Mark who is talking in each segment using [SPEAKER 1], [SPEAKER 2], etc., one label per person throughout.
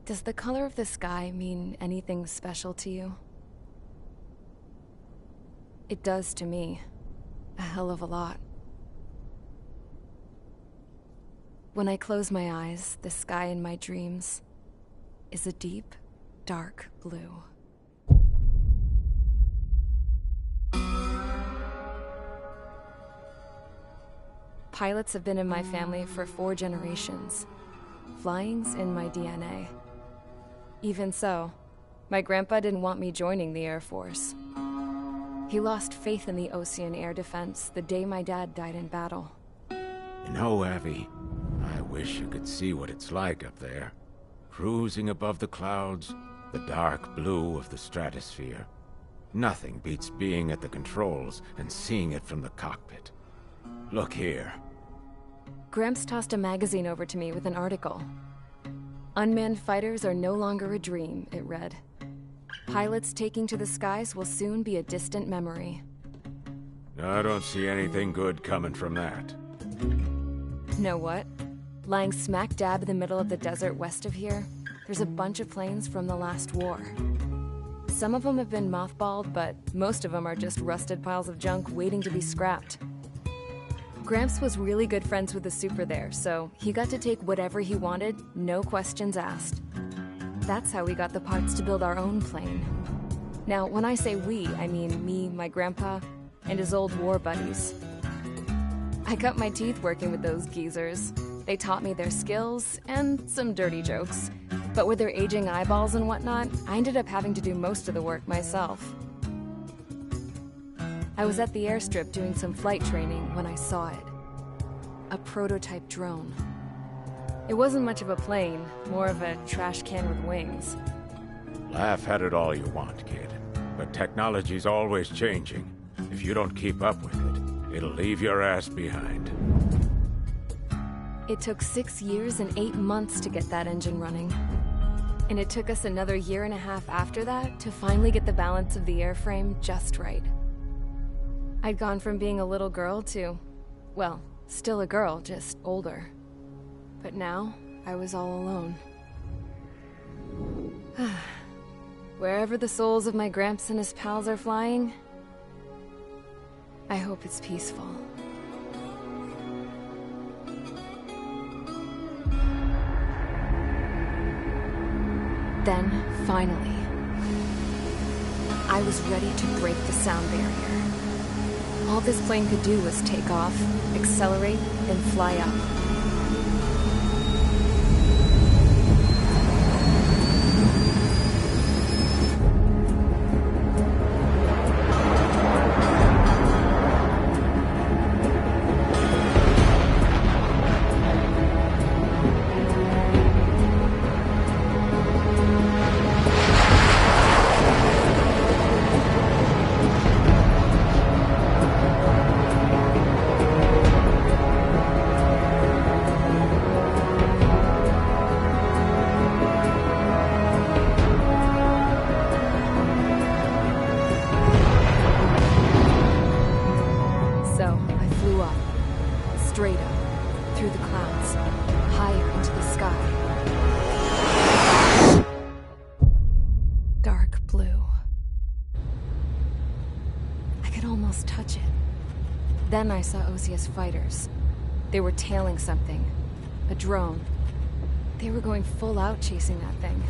[SPEAKER 1] Does the color of the sky mean anything special to you? It does to me. A hell of a lot. When I close my eyes, the sky in my dreams is a deep, dark blue. Pilots have been in my family for 4 generations. Flying's in my DNA. Even so, my grandpa didn't want me joining the Air Force. He lost faith in the Ocean Air Defense the day my dad died in battle.
[SPEAKER 2] You know, Abby, I wish you could see what it's like up there. Cruising above the clouds, the dark blue of the stratosphere. Nothing beats being at the controls and seeing it from the cockpit. Look here.
[SPEAKER 1] Gramps tossed a magazine over to me with an article. Unmanned fighters are no longer a dream, it read. Pilots taking to the skies will soon be a distant memory.
[SPEAKER 2] I don't see anything good coming from that.
[SPEAKER 1] Know what? Lying smack dab in the middle of the desert west of here, there's a bunch of planes from the last war. Some of them have been mothballed, but most of them are just rusted piles of junk waiting to be scrapped. Gramps was really good friends with the super there, so he got to take whatever he wanted, no questions asked. That's how we got the parts to build our own plane. Now, when I say we, I mean me, my grandpa, and his old war buddies. I cut my teeth working with those geezers. They taught me their skills, and some dirty jokes. But with their aging eyeballs and whatnot, I ended up having to do most of the work myself. I was at the airstrip doing some flight training when I saw it. A prototype drone. It wasn't much of a plane, more of a trash can with wings.
[SPEAKER 2] Laugh at it all you want, kid. But technology's always changing. If you don't keep up with it, it'll leave your ass behind.
[SPEAKER 1] It took 6 years and 8 months to get that engine running. And it took us another 1.5 years after that to finally get the balance of the airframe just right. I'd gone from being a little girl to, well, still a girl, just older. But now, I was all alone. Wherever the souls of my Gramps and his pals are flying, I hope it's peaceful. Then, finally, I was ready to break the sound barrier. All this plane could do was take off, accelerate, and fly up. Then I saw Osia's fighters. They were tailing something. A drone. They were going full out chasing that thing.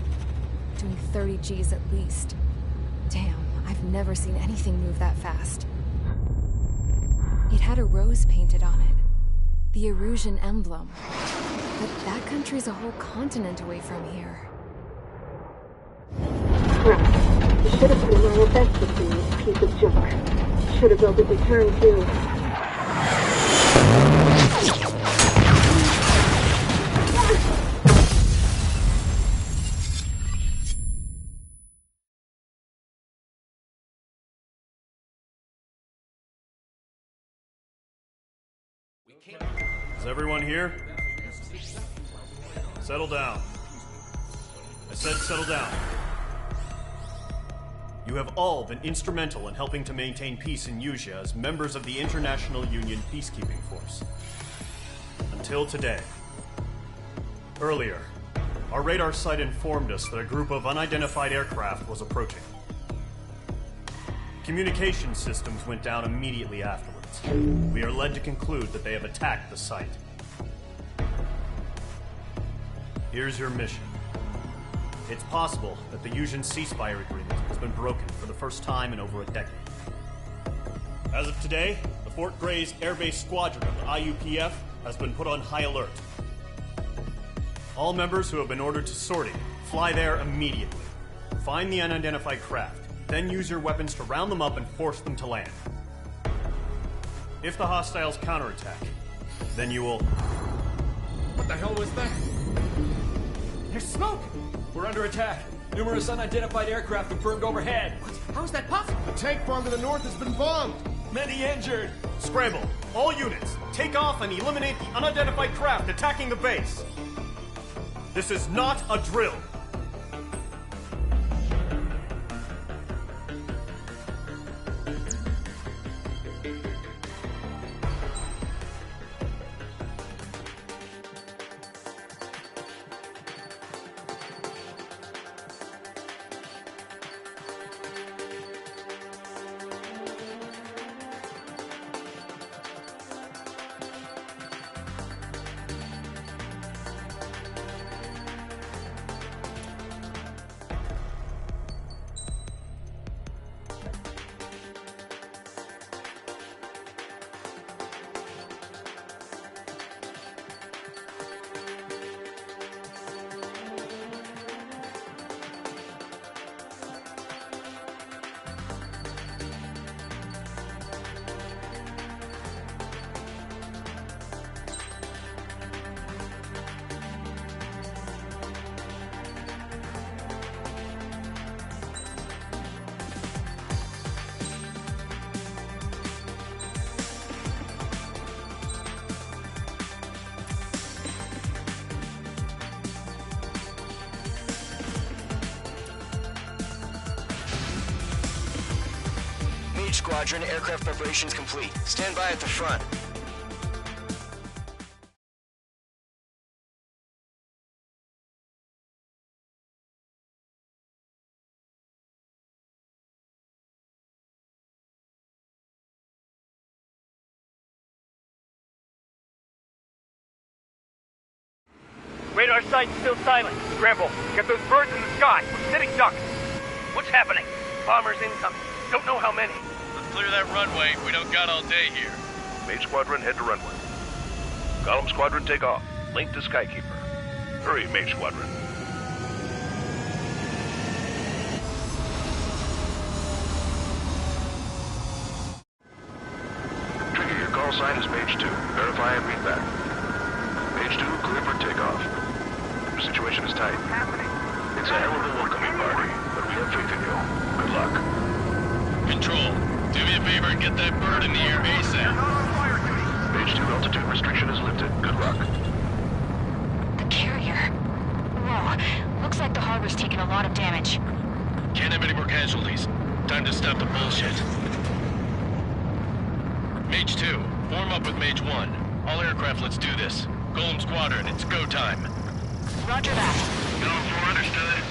[SPEAKER 1] Doing 30 Gs at least. Damn, I've never seen anything move that fast. It had a rose painted on it. The Erusian emblem. But that country's a whole continent away from here.
[SPEAKER 3] Crap. You should have put in my event with this piece of junk. Should have built a return too.
[SPEAKER 4] Is everyone here? Settle down. I said settle down. You have all been instrumental in helping to maintain peace in Usea as members of the International Union Peacekeeping Force. Until today. Earlier, our radar site informed us that a group of unidentified aircraft was approaching. Communication systems went down immediately afterwards. We are led to conclude that they have attacked the site. Here's your mission. It's possible that the Yuuzhan ceasefire agreement has been broken for the first time in over a decade. As of today, the Fort Grays Air Base Squadron of the IUPF has been put on high alert. All members who have been ordered to sortie, fly there immediately. Find the unidentified craft, then use your weapons to round them up and force them to land. If the hostiles counterattack, then you will...
[SPEAKER 5] What the hell was that? There's smoke! We're under attack. Numerous unidentified aircraft confirmed overhead. What? How is that possible?
[SPEAKER 6] The tank farm to the north has been bombed.
[SPEAKER 5] Many injured.
[SPEAKER 4] Scramble! All units, take off and eliminate the unidentified craft attacking the base! This is not a drill!
[SPEAKER 7] Squadron, aircraft preparations complete. Stand by at the front.
[SPEAKER 8] Radar site's still silent. Scramble. Get those birds in the sky. We're sitting ducks. What's happening? Bombers incoming. Don't know how many.
[SPEAKER 9] Clear that runway. We don't got all day here.
[SPEAKER 10] Mage Squadron, head to runway. Column Squadron, take off. Link to Skykeeper. Hurry, Mage Squadron. Trigger, your call sign is Mage 2. Verify and read back. Mage 2, clear for takeoff. Your situation is tight.
[SPEAKER 8] What's happening?
[SPEAKER 10] It's a hell of a welcoming party, but we have faith in you. Good luck.
[SPEAKER 9] Control, do me a favor and get that bird in the air ASAP.
[SPEAKER 10] Mage 2, altitude restriction is lifted. Good luck.
[SPEAKER 11] The carrier. Whoa. Looks like the harbor's taken a lot of damage.
[SPEAKER 9] Can't have any more casualties. Time to stop the bullshit. Mage 2, form up with Mage 1. All aircraft, let's do this. Golem Squadron, it's go time.
[SPEAKER 11] Roger that.
[SPEAKER 9] Go for understood.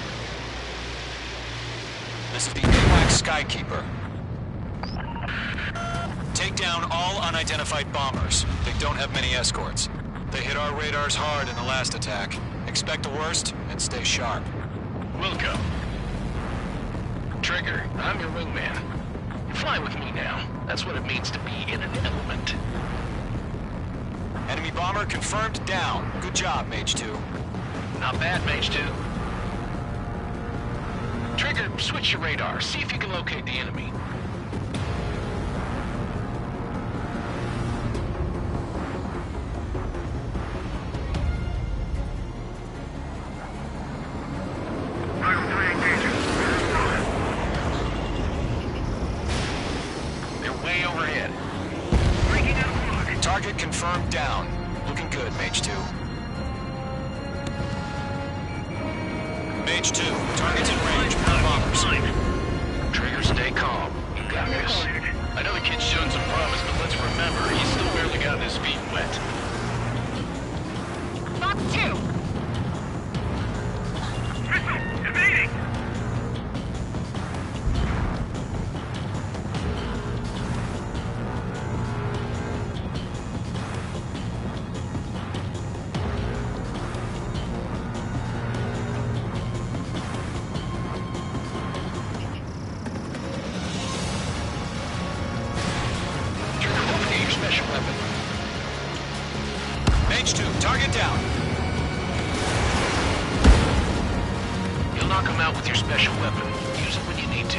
[SPEAKER 7] This is the AWACS Skykeeper. Take down all unidentified bombers. They don't have many escorts. They hit our radars hard in the last attack. Expect the worst and stay sharp.
[SPEAKER 9] Wilco. Trigger, I'm your wingman. Fly with me now. That's what it means to be in an element.
[SPEAKER 7] Enemy bomber confirmed down. Good job, Mage 2.
[SPEAKER 9] Not bad, Mage 2. Trigger, switch your radar. See if you can locate the enemy. They're way overhead.
[SPEAKER 7] Target confirmed down. Looking good, Mage 2. Mage 2, target's in range. More bombers.
[SPEAKER 9] Trigger, stay calm. You got this. I know the kid's shown some promise, but let's remember, he's still barely gotten his feet wet.
[SPEAKER 11] Fox 2.
[SPEAKER 7] Mage 2, target down.
[SPEAKER 9] You'll knock him out with your special weapon. Use it when you need to.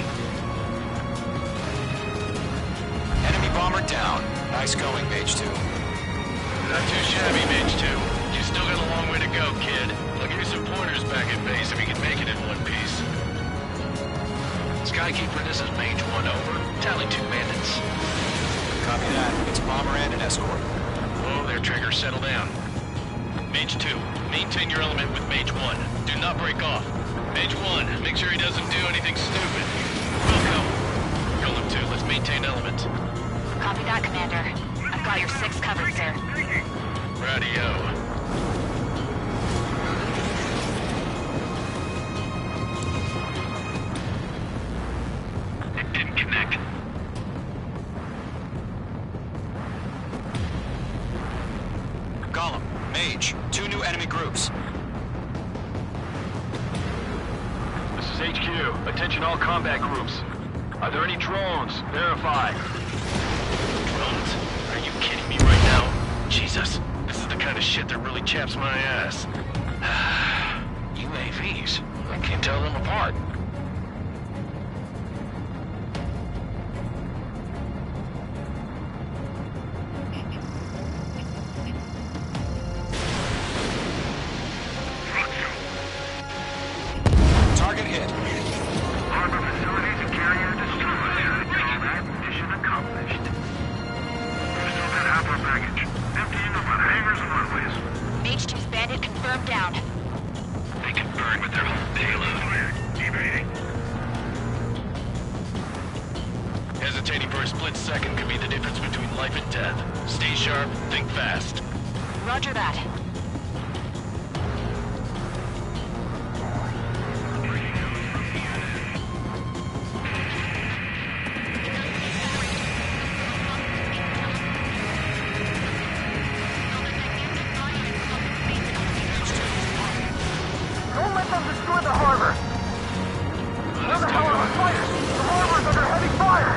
[SPEAKER 7] Enemy bomber down. Nice going, Mage 2.
[SPEAKER 9] Not too shabby, Mage 2. You still got a long way to go, kid. I'll give you some pointers back at base if you can make it in one piece. Skykeeper, this is Mage 1, over. Tally 2 bandits.
[SPEAKER 7] Copy that. It's a bomber and an escort.
[SPEAKER 9] Whoa there, Trigger. Settle down. Mage 2, maintain your element with Mage 1. Do not break off. Mage 1, make sure he doesn't do anything stupid. Welcome. Golem 2, let's maintain element.
[SPEAKER 11] Copy that, Commander. I've got your 6 covered, sir.
[SPEAKER 9] Radio. It didn't connect.
[SPEAKER 7] Golem, Mage, 2 new enemy groups.
[SPEAKER 10] This is HQ. Attention all combat groups. Are there any drones? Verify.
[SPEAKER 9] Drones? Are you kidding me right now? Jesus, this is the kind of shit that really chaps my ass. UAVs? I can't tell them apart.
[SPEAKER 7] Target hit.
[SPEAKER 10] Harbor facilities and carrier destroyed. Combat mission accomplished. We still got half our baggage. Emptying of our hangars and runways.
[SPEAKER 11] Mage 2's bandit confirmed down.
[SPEAKER 9] They can burn with their whole payload.
[SPEAKER 10] Evading.
[SPEAKER 9] Hesitating for a split second could be the difference between life and death. Stay sharp, think fast.
[SPEAKER 11] Roger that.
[SPEAKER 8] Don't let them destroy the harbor! Where the hell are the fighters? The harbor's under heavy fire!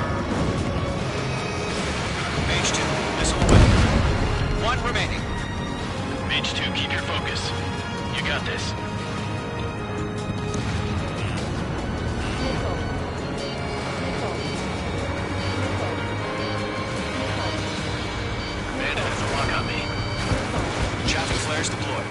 [SPEAKER 7] Mage 2, missile away. 1 remaining.
[SPEAKER 9] Mage 2, keep your focus. You got this. Bandit has a lock on me.
[SPEAKER 7] Chaffee flares deployed.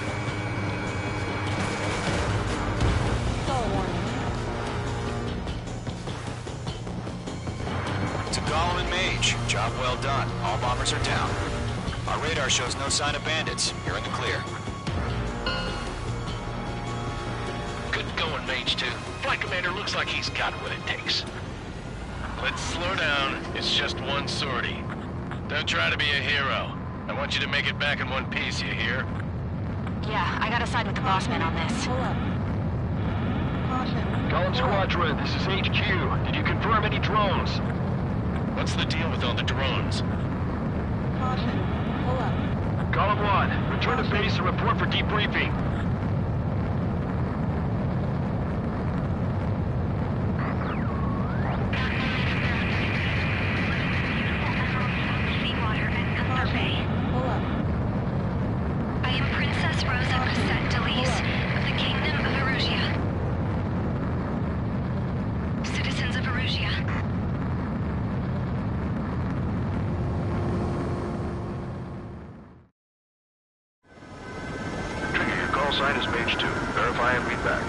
[SPEAKER 7] To Golem and Mage, job well done. All bombers are down. Our radar shows no sign of bandits. You're in the clear.
[SPEAKER 9] Good going, Mage 2. Flight Commander looks like he's got what it takes. Let's slow down. It's just one sortie. Don't try to be a hero. I want you to make it back in one piece, you hear?
[SPEAKER 11] Yeah, I gotta side with the boss man on this.
[SPEAKER 10] Golem Squadron, this is HQ. Did you confirm any drones?
[SPEAKER 9] What's the deal with all the drones?
[SPEAKER 10] Golem 1, return to base and report for debriefing.
[SPEAKER 11] Seawater and Thunder Bay. I am Princess Rosa Crescent Delise of the Kingdom of Erusia. Citizens of Erusia.
[SPEAKER 10] Trigger, your call sign is Mage 2. Verify and read back.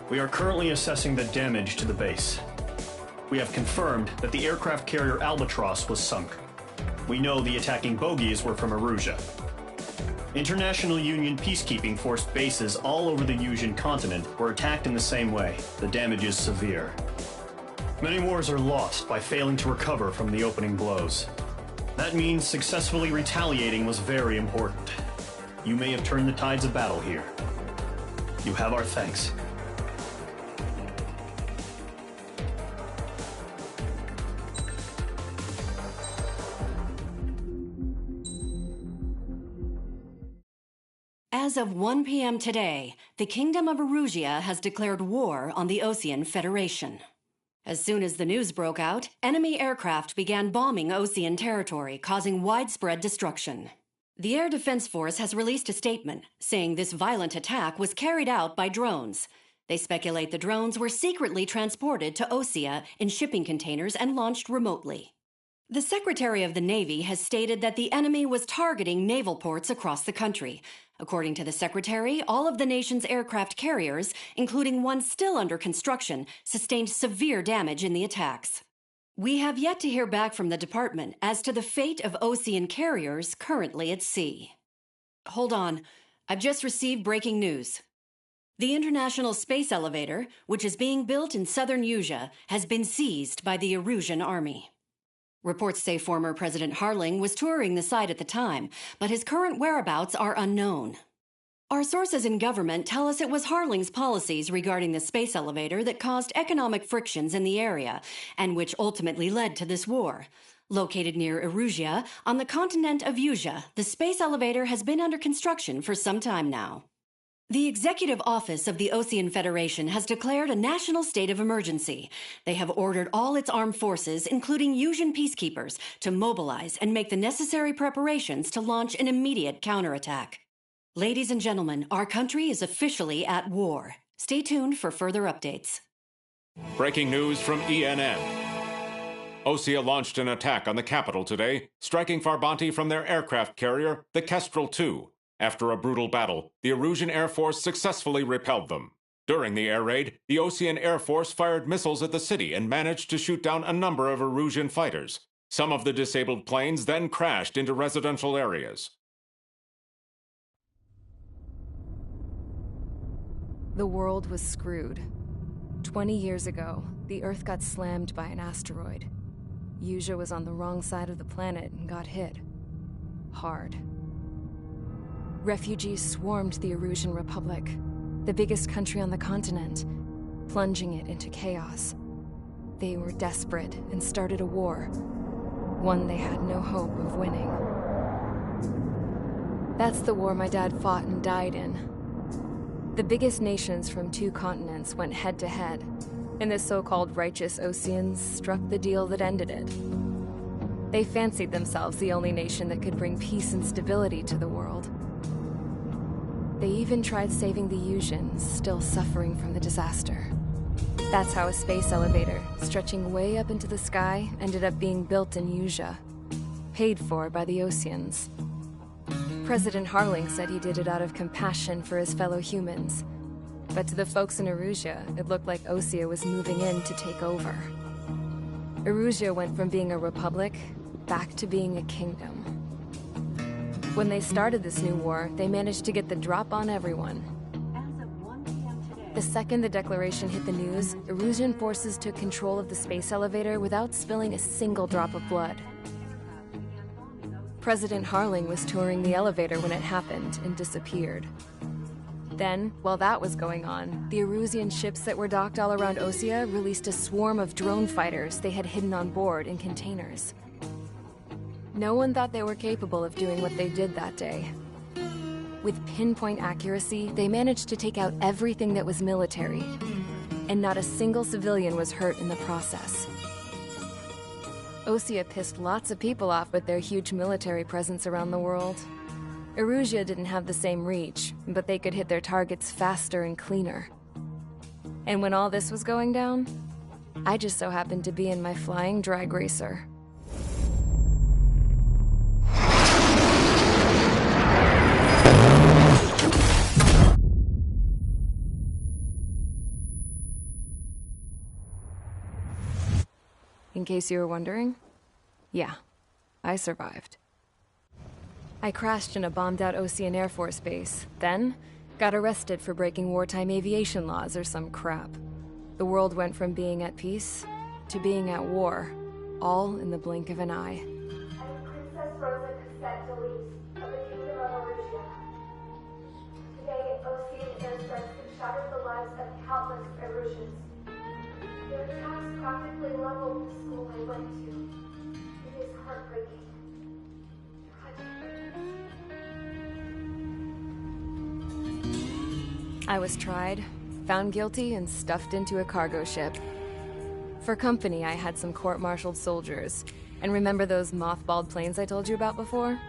[SPEAKER 4] We are currently assessing the damage to the base. We have confirmed that the aircraft carrier Albatross was sunk. We know the attacking bogies were from Erusia. International Union peacekeeping force bases all over the Yusian continent were attacked in the same way. The damage is severe. Many wars are lost by failing to recover from the opening blows. That means successfully retaliating was very important. You may have turned the tides of battle here. You have our thanks.
[SPEAKER 12] As of 1 p.m. today, the Kingdom of Erusia has declared war on the Osean Federation. As soon as the news broke out, enemy aircraft began bombing Osean territory, causing widespread destruction. The Air Defense Force has released a statement saying this violent attack was carried out by drones. They speculate the drones were secretly transported to Osea in shipping containers and launched remotely. The Secretary of the Navy has stated that the enemy was targeting naval ports across the country. According to the Secretary, all of the nation's aircraft carriers, including one still under construction, sustained severe damage in the attacks. We have yet to hear back from the department as to the fate of Osean carriers currently at sea. Hold on. I've just received breaking news. The International Space Elevator, which is being built in southern Usea, has been seized by the Erusian Army. Reports say former President Harling was touring the site at the time, but his current whereabouts are unknown. Our sources in government tell us it was Harling's policies regarding the space elevator that caused economic frictions in the area, and which ultimately led to this war. Located near Erusia, on the continent of Usea, the space elevator has been under construction for some time now. The Executive Office of the Osean Federation has declared a national state of emergency. They have ordered all its armed forces, including Usian peacekeepers, to mobilize and make the necessary preparations to launch an immediate counterattack. Ladies and gentlemen, our country is officially at war. Stay tuned for further updates.
[SPEAKER 13] Breaking news from ENN. Osea launched an attack on the capital today, striking Farbanti from their aircraft carrier, the Kestrel II. After a brutal battle, the Erusian Air Force successfully repelled them. During the air raid, the Osean Air Force fired missiles at the city and managed to shoot down a number of Erusian fighters. Some of the disabled planes then crashed into residential areas.
[SPEAKER 1] The world was screwed. 20 years ago, the Earth got slammed by an asteroid. Usea was on the wrong side of the planet and got hit. Hard. Refugees swarmed the Erusian Republic, the biggest country on the continent, plunging it into chaos. They were desperate and started a war, one they had no hope of winning. That's the war my dad fought and died in. The biggest nations from 2 continents went head-to-head, and the so-called righteous Oseans struck the deal that ended it. They fancied themselves the only nation that could bring peace and stability to the world. They even tried saving the Usians, still suffering from the disaster. That's how a space elevator, stretching way up into the sky, ended up being built in Usea, paid for by the Oseans. President Harling said he did it out of compassion for his fellow humans. But to the folks in Erusia, it looked like Osea was moving in to take over. Erusia went from being a republic back to being a kingdom. When they started this new war, they managed to get the drop on everyone. The second the declaration hit the news, Erusian forces took control of the space elevator without spilling a single drop of blood. President Harling was touring the elevator when it happened and disappeared. Then, while that was going on, the Erusian ships that were docked all around Osea released a swarm of drone fighters they had hidden on board in containers. No one thought they were capable of doing what they did that day. With pinpoint accuracy, they managed to take out everything that was military, and not a single civilian was hurt in the process. Osea pissed lots of people off with their huge military presence around the world. Erusia didn't have the same reach, but they could hit their targets faster and cleaner. And when all this was going down, I just so happened to be in my flying drag racer. In case you were wondering, yeah, I survived. I crashed in a bombed-out Osean Air Force base, then got arrested for breaking wartime aviation laws or some crap. The world went from being at peace to being at war, all in the blink of an eye.
[SPEAKER 14] Princess Rosa Cassette Delise of the Kingdom of Erusia. Today, Osean airstrikes have shattered the lives of countless Erusians. Their attacks practically leveled the school I went to. It is heartbreaking.
[SPEAKER 1] I was tried, found guilty, and stuffed into a cargo ship. For company, I had some court-martialed soldiers. And remember those mothballed planes I told you about before?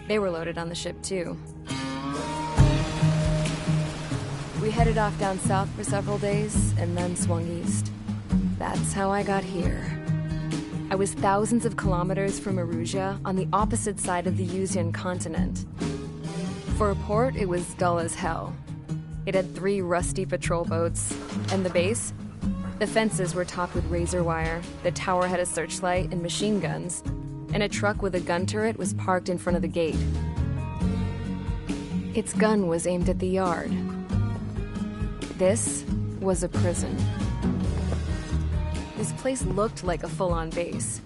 [SPEAKER 1] They were loaded on the ship, too. We headed off down south for several days, and then swung east. That's how I got here. I was thousands of kilometers from Erusia, on the opposite side of the Yuzian continent. For a port, it was dull as hell. It had 3 rusty patrol boats, and the base? The fences were topped with razor wire, the tower had a searchlight and machine guns, and a truck with a gun turret was parked in front of the gate. Its gun was aimed at the yard. This was a prison. This place looked like a full-on base,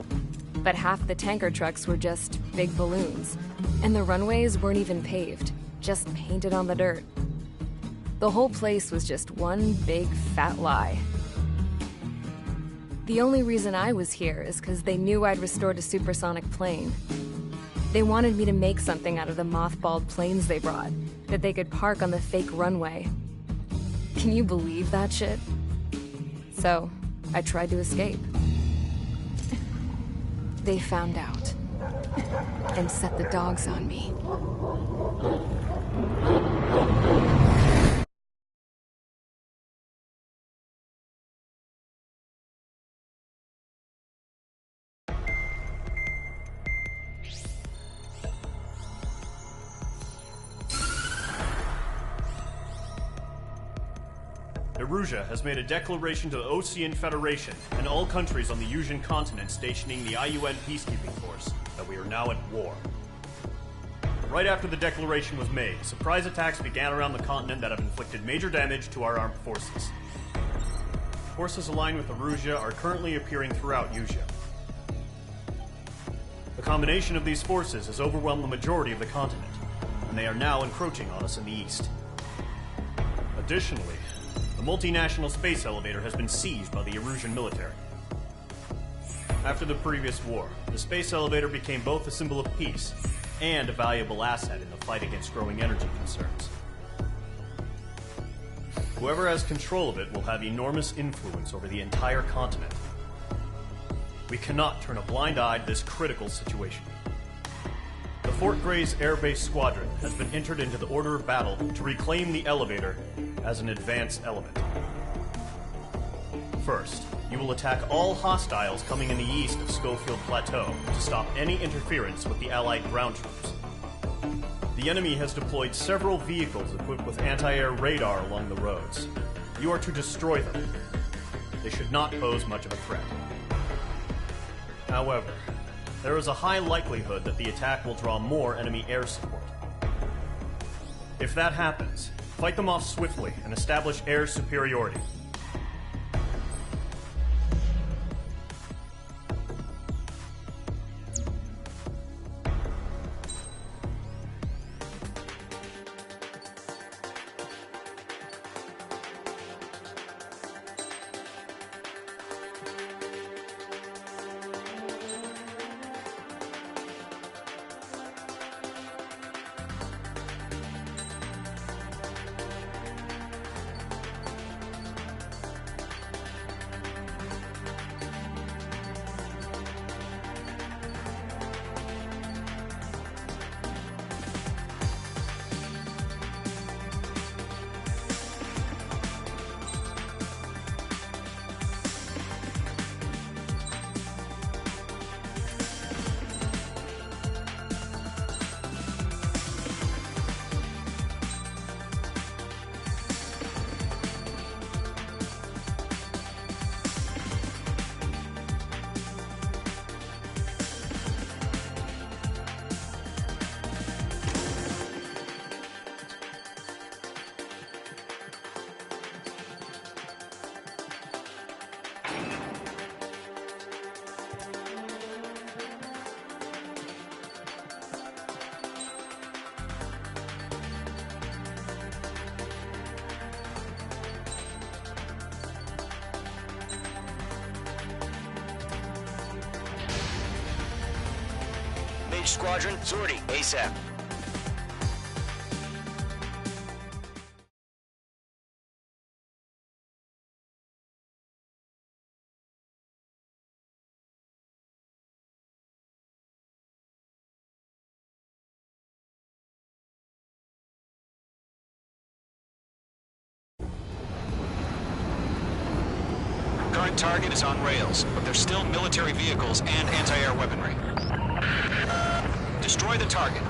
[SPEAKER 1] but half the tanker trucks were just big balloons, and the runways weren't even paved, just painted on the dirt. The whole place was just one big fat lie. The only reason I was here is because they knew I'd restored a supersonic plane. They wanted me to make something out of the mothballed planes they brought, that they could park on the fake runway. Can you believe that shit? So, I tried to escape. They found out, and set the dogs on me.
[SPEAKER 4] Erusia has made a declaration to the Ocean Federation and all countries on the Yuzian continent stationing the IUN peacekeeping force that we are now at war. Right after the declaration was made, surprise attacks began around the continent that have inflicted major damage to our armed forces. Forces aligned with Erusia are currently appearing throughout Yusia. The combination of these forces has overwhelmed the majority of the continent, and they are now encroaching on us in the east. Additionally, the multinational space elevator has been seized by the Erusian military. After the previous war, the space elevator became both a symbol of peace and a valuable asset in the fight against growing energy concerns. Whoever has control of it will have enormous influence over the entire continent. We cannot turn a blind eye to this critical situation. The Fort Gray's Air Base Squadron has been entered into the order of battle to reclaim the elevator as an advanced element. First, you will attack all hostiles coming in the east of Schofield Plateau to stop any interference with the Allied ground troops. The enemy has deployed several vehicles equipped with anti-air radar along the roads. You are to destroy them. They should not pose much of a threat. However, there is a high likelihood that the attack will draw more enemy air support. If that happens, fight them off swiftly and establish air superiority.
[SPEAKER 15] Squadron, sortie, ASAP.
[SPEAKER 7] Red target is on rails, but there's still military vehicles and anti-air weaponry. Destroy the target.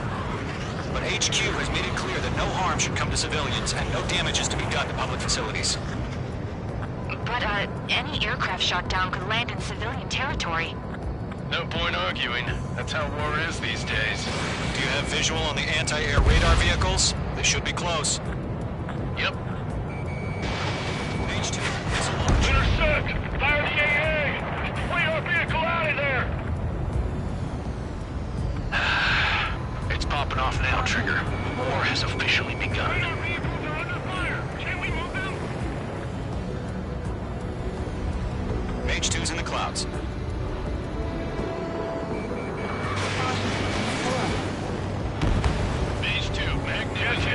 [SPEAKER 7] But HQ has made it clear that no harm should come to civilians and no damage is to be done to public facilities.
[SPEAKER 11] But, any aircraft shot down could land in civilian territory.
[SPEAKER 9] No point arguing. That's how war is these days.
[SPEAKER 7] Do you have visual on the anti-air radar vehicles? They should be close.
[SPEAKER 9] Yep.
[SPEAKER 7] H2, missile launch.
[SPEAKER 10] Intercept! Fire the AA! Get the radar vehicle out of there!
[SPEAKER 9] It's popping off now, Trigger. War has officially begun.
[SPEAKER 10] Radar vehicles are under fire! Can we move them?
[SPEAKER 7] H2's in the clouds.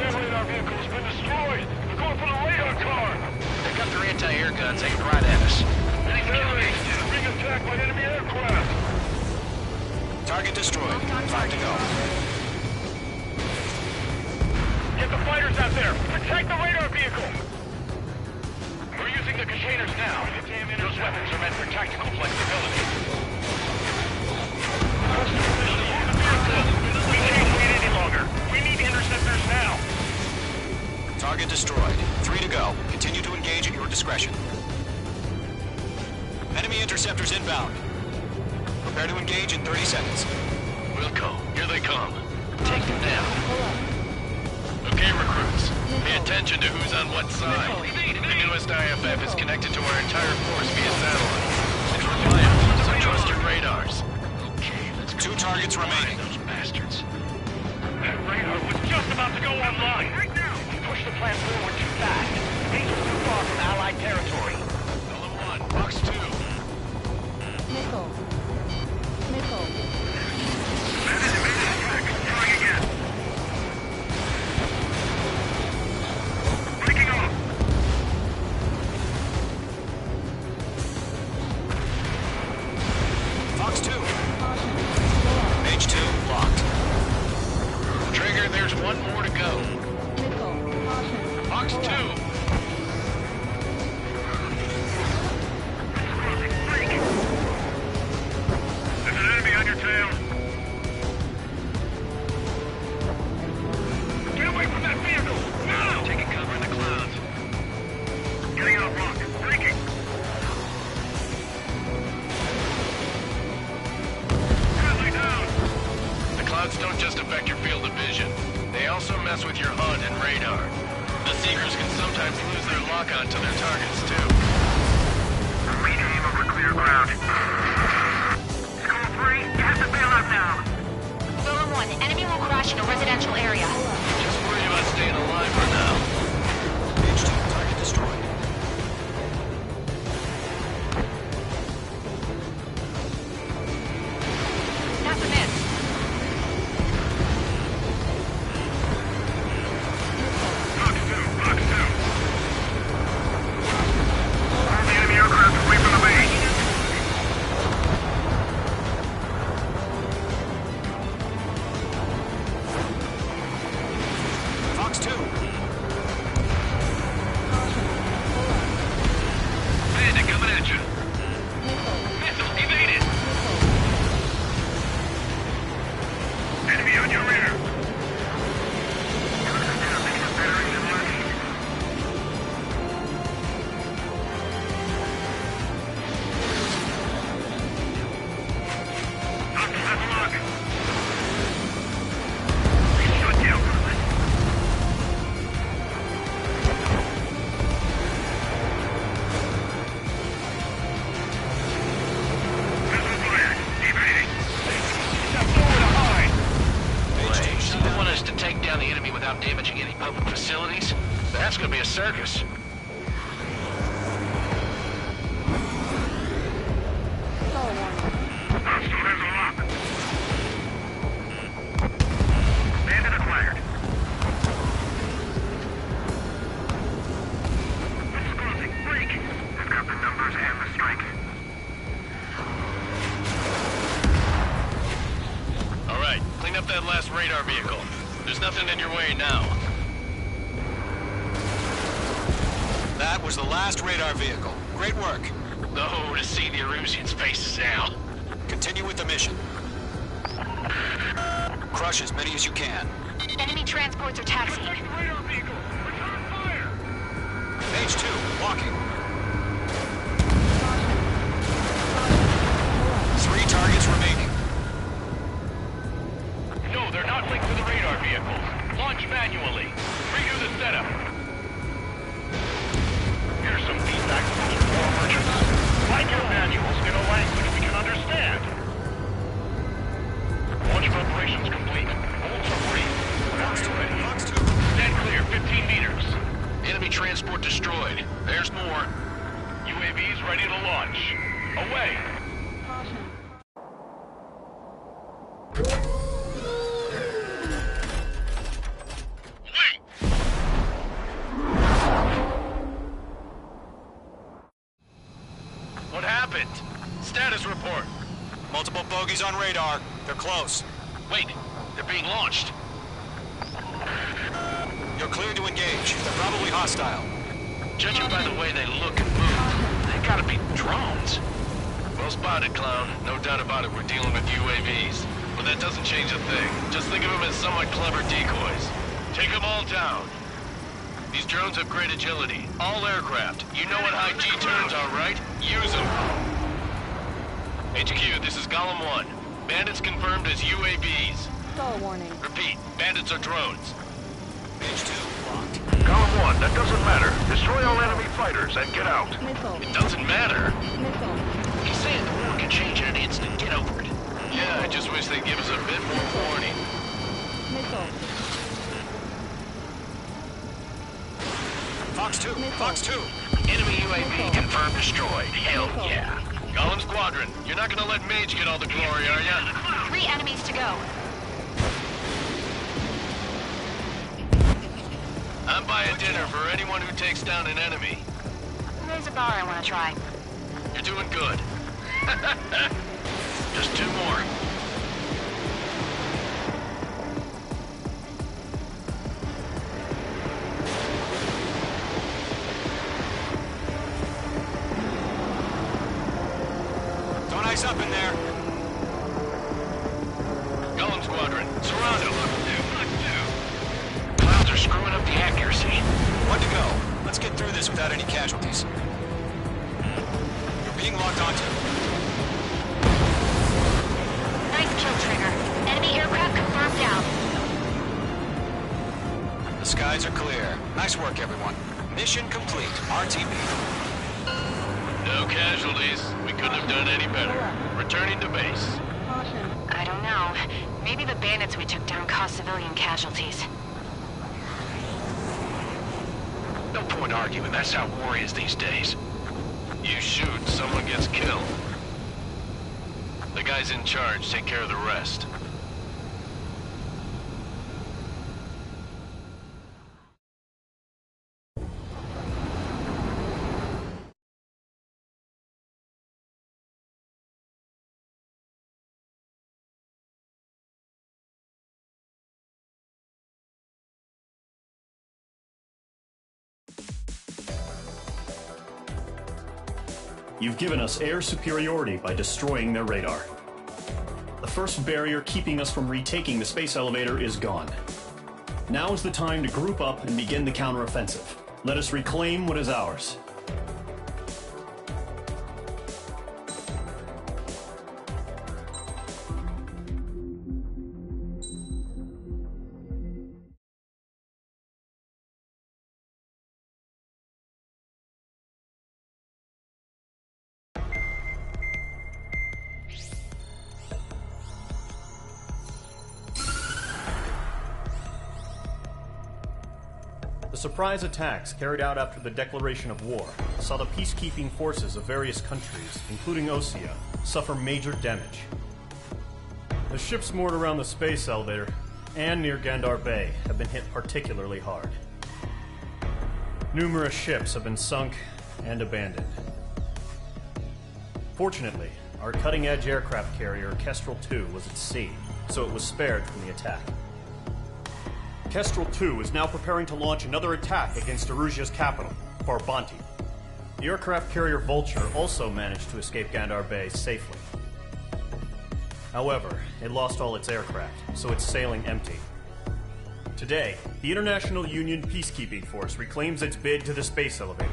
[SPEAKER 10] Radar vehicle has been destroyed! They're going for the radar car!
[SPEAKER 9] They got their anti-air guns aimed right at us.
[SPEAKER 10] Being attacked by enemy aircraft!
[SPEAKER 7] Target destroyed. 5 to go.
[SPEAKER 10] Get the fighters out there! Protect the radar vehicle! We're using the containers now. Those weapons are meant for tactical flexibility. We can't wait any longer. We need interceptors now.
[SPEAKER 7] Target destroyed. 3 to go. Continue to engage at your discretion. Enemy interceptors inbound. Prepare to engage in 30 seconds.
[SPEAKER 9] Wilco, here they come. Take them down. Okay, recruits. Pay attention to who's on what side. The newest IFF is connected to our entire force via satellite. It's reliable, so trust your radars. Okay, let's go.
[SPEAKER 7] 2 targets remaining.
[SPEAKER 9] Those bastards.
[SPEAKER 10] That radar was just about to go online. Right now. We pushed the plan forward too fast. These are too far from Allied territory.
[SPEAKER 9] Element 1, Box 2.
[SPEAKER 1] Nickel. Nickel.
[SPEAKER 10] Trying again. Breaking off.
[SPEAKER 7] Fox 2. H2 locked.
[SPEAKER 9] Trigger, there's one more to go. Box 2.
[SPEAKER 10] There's an enemy on your tail. Get away from that vehicle! Now!
[SPEAKER 9] Taking cover in the clouds.
[SPEAKER 10] Getting out of rock. Breaking. Friendly down.
[SPEAKER 9] The clouds don't just affect your field of vision. They also mess with your HUD and radar. The Seekers can sometimes lose their lock-on to their targets, too.
[SPEAKER 10] We aim over clear ground. School 3, you have to bail out now.
[SPEAKER 11] Roller 1, enemy will crash in a residential area.
[SPEAKER 9] Just worry about staying alive for now.
[SPEAKER 7] H2 target destroyed.
[SPEAKER 11] That's a miss.
[SPEAKER 10] Box 2. All the enemy aircraft away from the base.
[SPEAKER 7] Fox 2.
[SPEAKER 10] Bandit coming at you. Missile evaded. Enemy on your rear.
[SPEAKER 9] They want us to take down the enemy without damaging any public facilities? That's gonna be a circus.
[SPEAKER 10] Bandit acquired. It's closing. Break. I've got the numbers and the strike.
[SPEAKER 9] All right, clean up that last radar vehicle. There's nothing in your way now.
[SPEAKER 7] That was the last radar vehicle. Great work.
[SPEAKER 9] Oh, to see the Erusians' faces now.
[SPEAKER 7] Continue with the mission. Crush as many as you can.
[SPEAKER 11] Enemy transports are taxiing.
[SPEAKER 7] Page 2, walking. 3 targets remaining.
[SPEAKER 9] No, they're not linked to the radar vehicles. Launch manually. Redo the setup. Here's some feedback from the war merchants. Write your manuals in a language we can understand. Launch preparations complete. Bolts are free. Fox 2 ready. Fox 2. Stand clear, 15 meters. Enemy transport destroyed. There's more. UAVs ready to launch. Away. What happened? Status report.
[SPEAKER 7] Multiple bogies on radar. They're close.
[SPEAKER 9] Wait, they're being launched.
[SPEAKER 7] You're cleared to engage. They're probably hostile.
[SPEAKER 9] Judging by the way they look and move, they gotta be drones. Well spotted, clown. No doubt about it, we're dealing with UAVs. But that doesn't change a thing. Just think of them as somewhat clever decoys. Take them all down. These drones have great agility. All aircraft. You know what high G turns are, right? Use them. HQ, this is Column 1. Bandits confirmed as UAVs.
[SPEAKER 3] Star warning.
[SPEAKER 9] Repeat, bandits are drones.
[SPEAKER 7] Page 2, locked.
[SPEAKER 10] Column 1, that doesn't matter. Destroy all enemy fighters and get out.
[SPEAKER 3] Missile.
[SPEAKER 9] It doesn't matter.
[SPEAKER 3] Missile.
[SPEAKER 9] He's saying the war can change in an instant. Get over it. Yeah, I just wish they'd give us a bit more warning.
[SPEAKER 3] Missile.
[SPEAKER 7] Fox 2, Fox 2.
[SPEAKER 9] Enemy UAV confirmed destroyed. Hell yeah. Gollum Squadron, you're not gonna let Mage get all the glory, are ya?
[SPEAKER 11] 3 enemies to go.
[SPEAKER 9] I'm buying dinner for anyone who takes down an enemy.
[SPEAKER 11] There's a bar I want to try.
[SPEAKER 9] You're doing good. Just 2 more.
[SPEAKER 7] Don't ice up in there.
[SPEAKER 9] Gollum Squadron, surround them. Clouds are screwing up the accuracy.
[SPEAKER 7] 1 to go. Let's get through this without any casualties. You're being locked onto.
[SPEAKER 11] Nice kill, Trigger. Enemy aircraft confirmed down.
[SPEAKER 7] The skies are clear. Nice work, everyone. Mission complete. RTB.
[SPEAKER 9] No casualties. We couldn't have done any better. Returning to base.
[SPEAKER 3] Caution.
[SPEAKER 11] I don't know. Maybe the bandits we took down caused civilian casualties.
[SPEAKER 9] No point arguing. That's how war is these days. You shoot, someone gets killed. The guys in charge take care of the rest.
[SPEAKER 4] You've given us air superiority by destroying their radar. The first barrier keeping us from retaking the space elevator is gone. Now is the time to group up and begin the counteroffensive. Let us reclaim what is ours. The surprise attacks carried out after the declaration of war saw the peacekeeping forces of various countries, including Osea, suffer major damage. The ships moored around the space elevator and near Gandar Bay have been hit particularly hard. Numerous ships have been sunk and abandoned. Fortunately, our cutting-edge aircraft carrier Kestrel 2 was at sea, so it was spared from the attack. Kestrel 2 is now preparing to launch another attack against Erusia's capital, Farbanti. The aircraft carrier Vulture also managed to escape Gandar Bay safely. However, it lost all its aircraft, so it's sailing empty. Today, the International Union Peacekeeping Force reclaims its bid to the space elevator.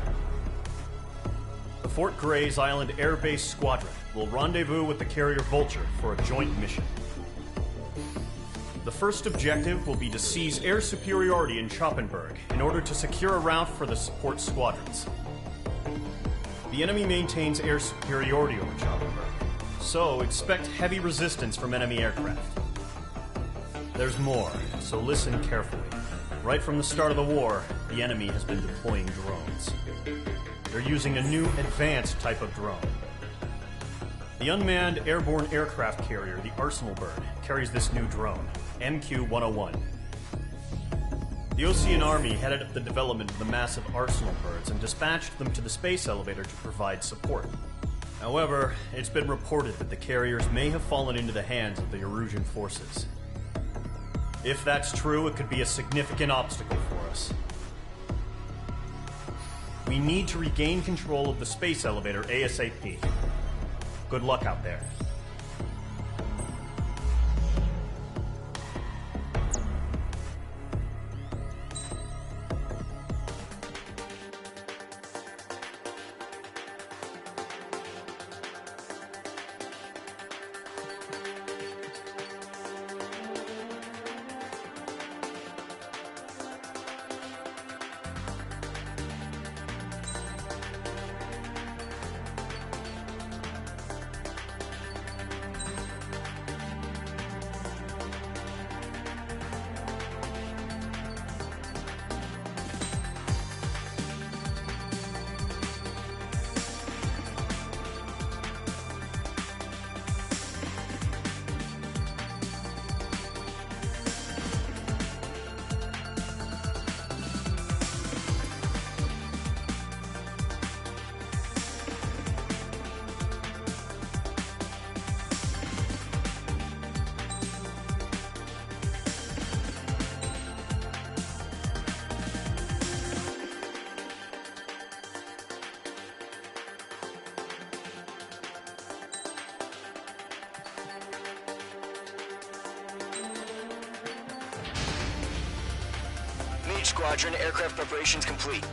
[SPEAKER 4] The Fort Grays Island Air Base Squadron will rendezvous with the carrier Vulture for a joint mission. The first objective will be to seize air superiority in Schoppenberg in order to secure a route for the support squadrons. The enemy maintains air superiority over Schoppenberg, so expect heavy resistance from enemy aircraft. There's more, so listen carefully. Right from the start of the war, the enemy has been deploying drones. They're using a new advanced type of drone. The unmanned airborne aircraft carrier, the Arsenal Bird, carries this new drone, MQ-101. The Osean Army headed up the development of the massive Arsenal Birds and dispatched them to the space elevator to provide support. However, it's been reported that the carriers may have fallen into the hands of the Erusian forces. If that's true, it could be a significant obstacle for us. We need to regain control of the space elevator ASAP. Good luck out there.
[SPEAKER 15] Squadron, aircraft preparations complete.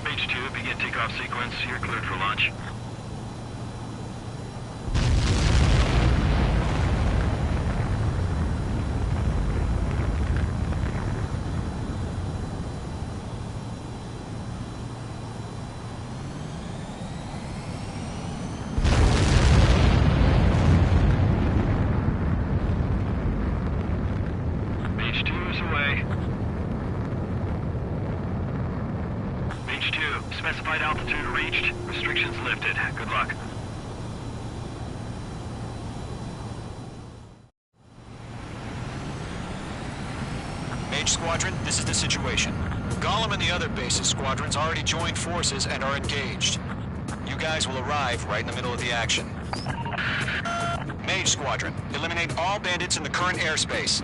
[SPEAKER 10] H2, begin takeoff sequence. You're cleared for launch. H2 is away. H2, specified altitude reached. Restrictions lifted. Good luck.
[SPEAKER 7] Mage Squadron, this is the situation. Gollum and the other base's squadrons already joined forces and are engaged. You guys will arrive right in the middle of the action. Mage Squadron, eliminate all bandits in the current airspace.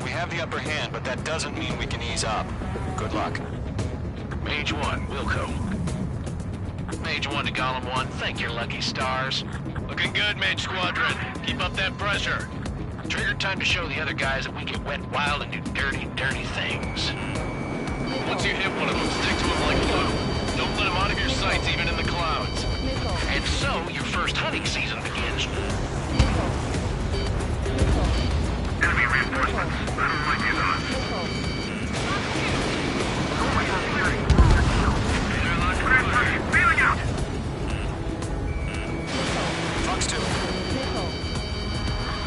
[SPEAKER 7] We have the upper hand, but that doesn't mean we can ease up. Good luck.
[SPEAKER 9] Mage 1, Wilco. Mage 1 to Gollum 1, thank your lucky stars. Looking good, Mage Squadron. Keep up that pressure. Trigger time to show the other guys that we get wet wild and do dirty, dirty things. Once you hit one of them, stick to him like glue. Don't let him out of your sights, even in the clouds. And so, your first hunting season begins.
[SPEAKER 10] Enemy reinforcements. I don't like these odds. Feeling out!
[SPEAKER 7] Fox 2.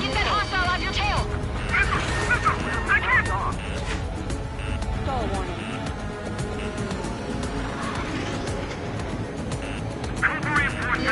[SPEAKER 11] Get that hostile off your tail!
[SPEAKER 10] I can't!
[SPEAKER 3] Stall warning.
[SPEAKER 10] Cobra reinforcements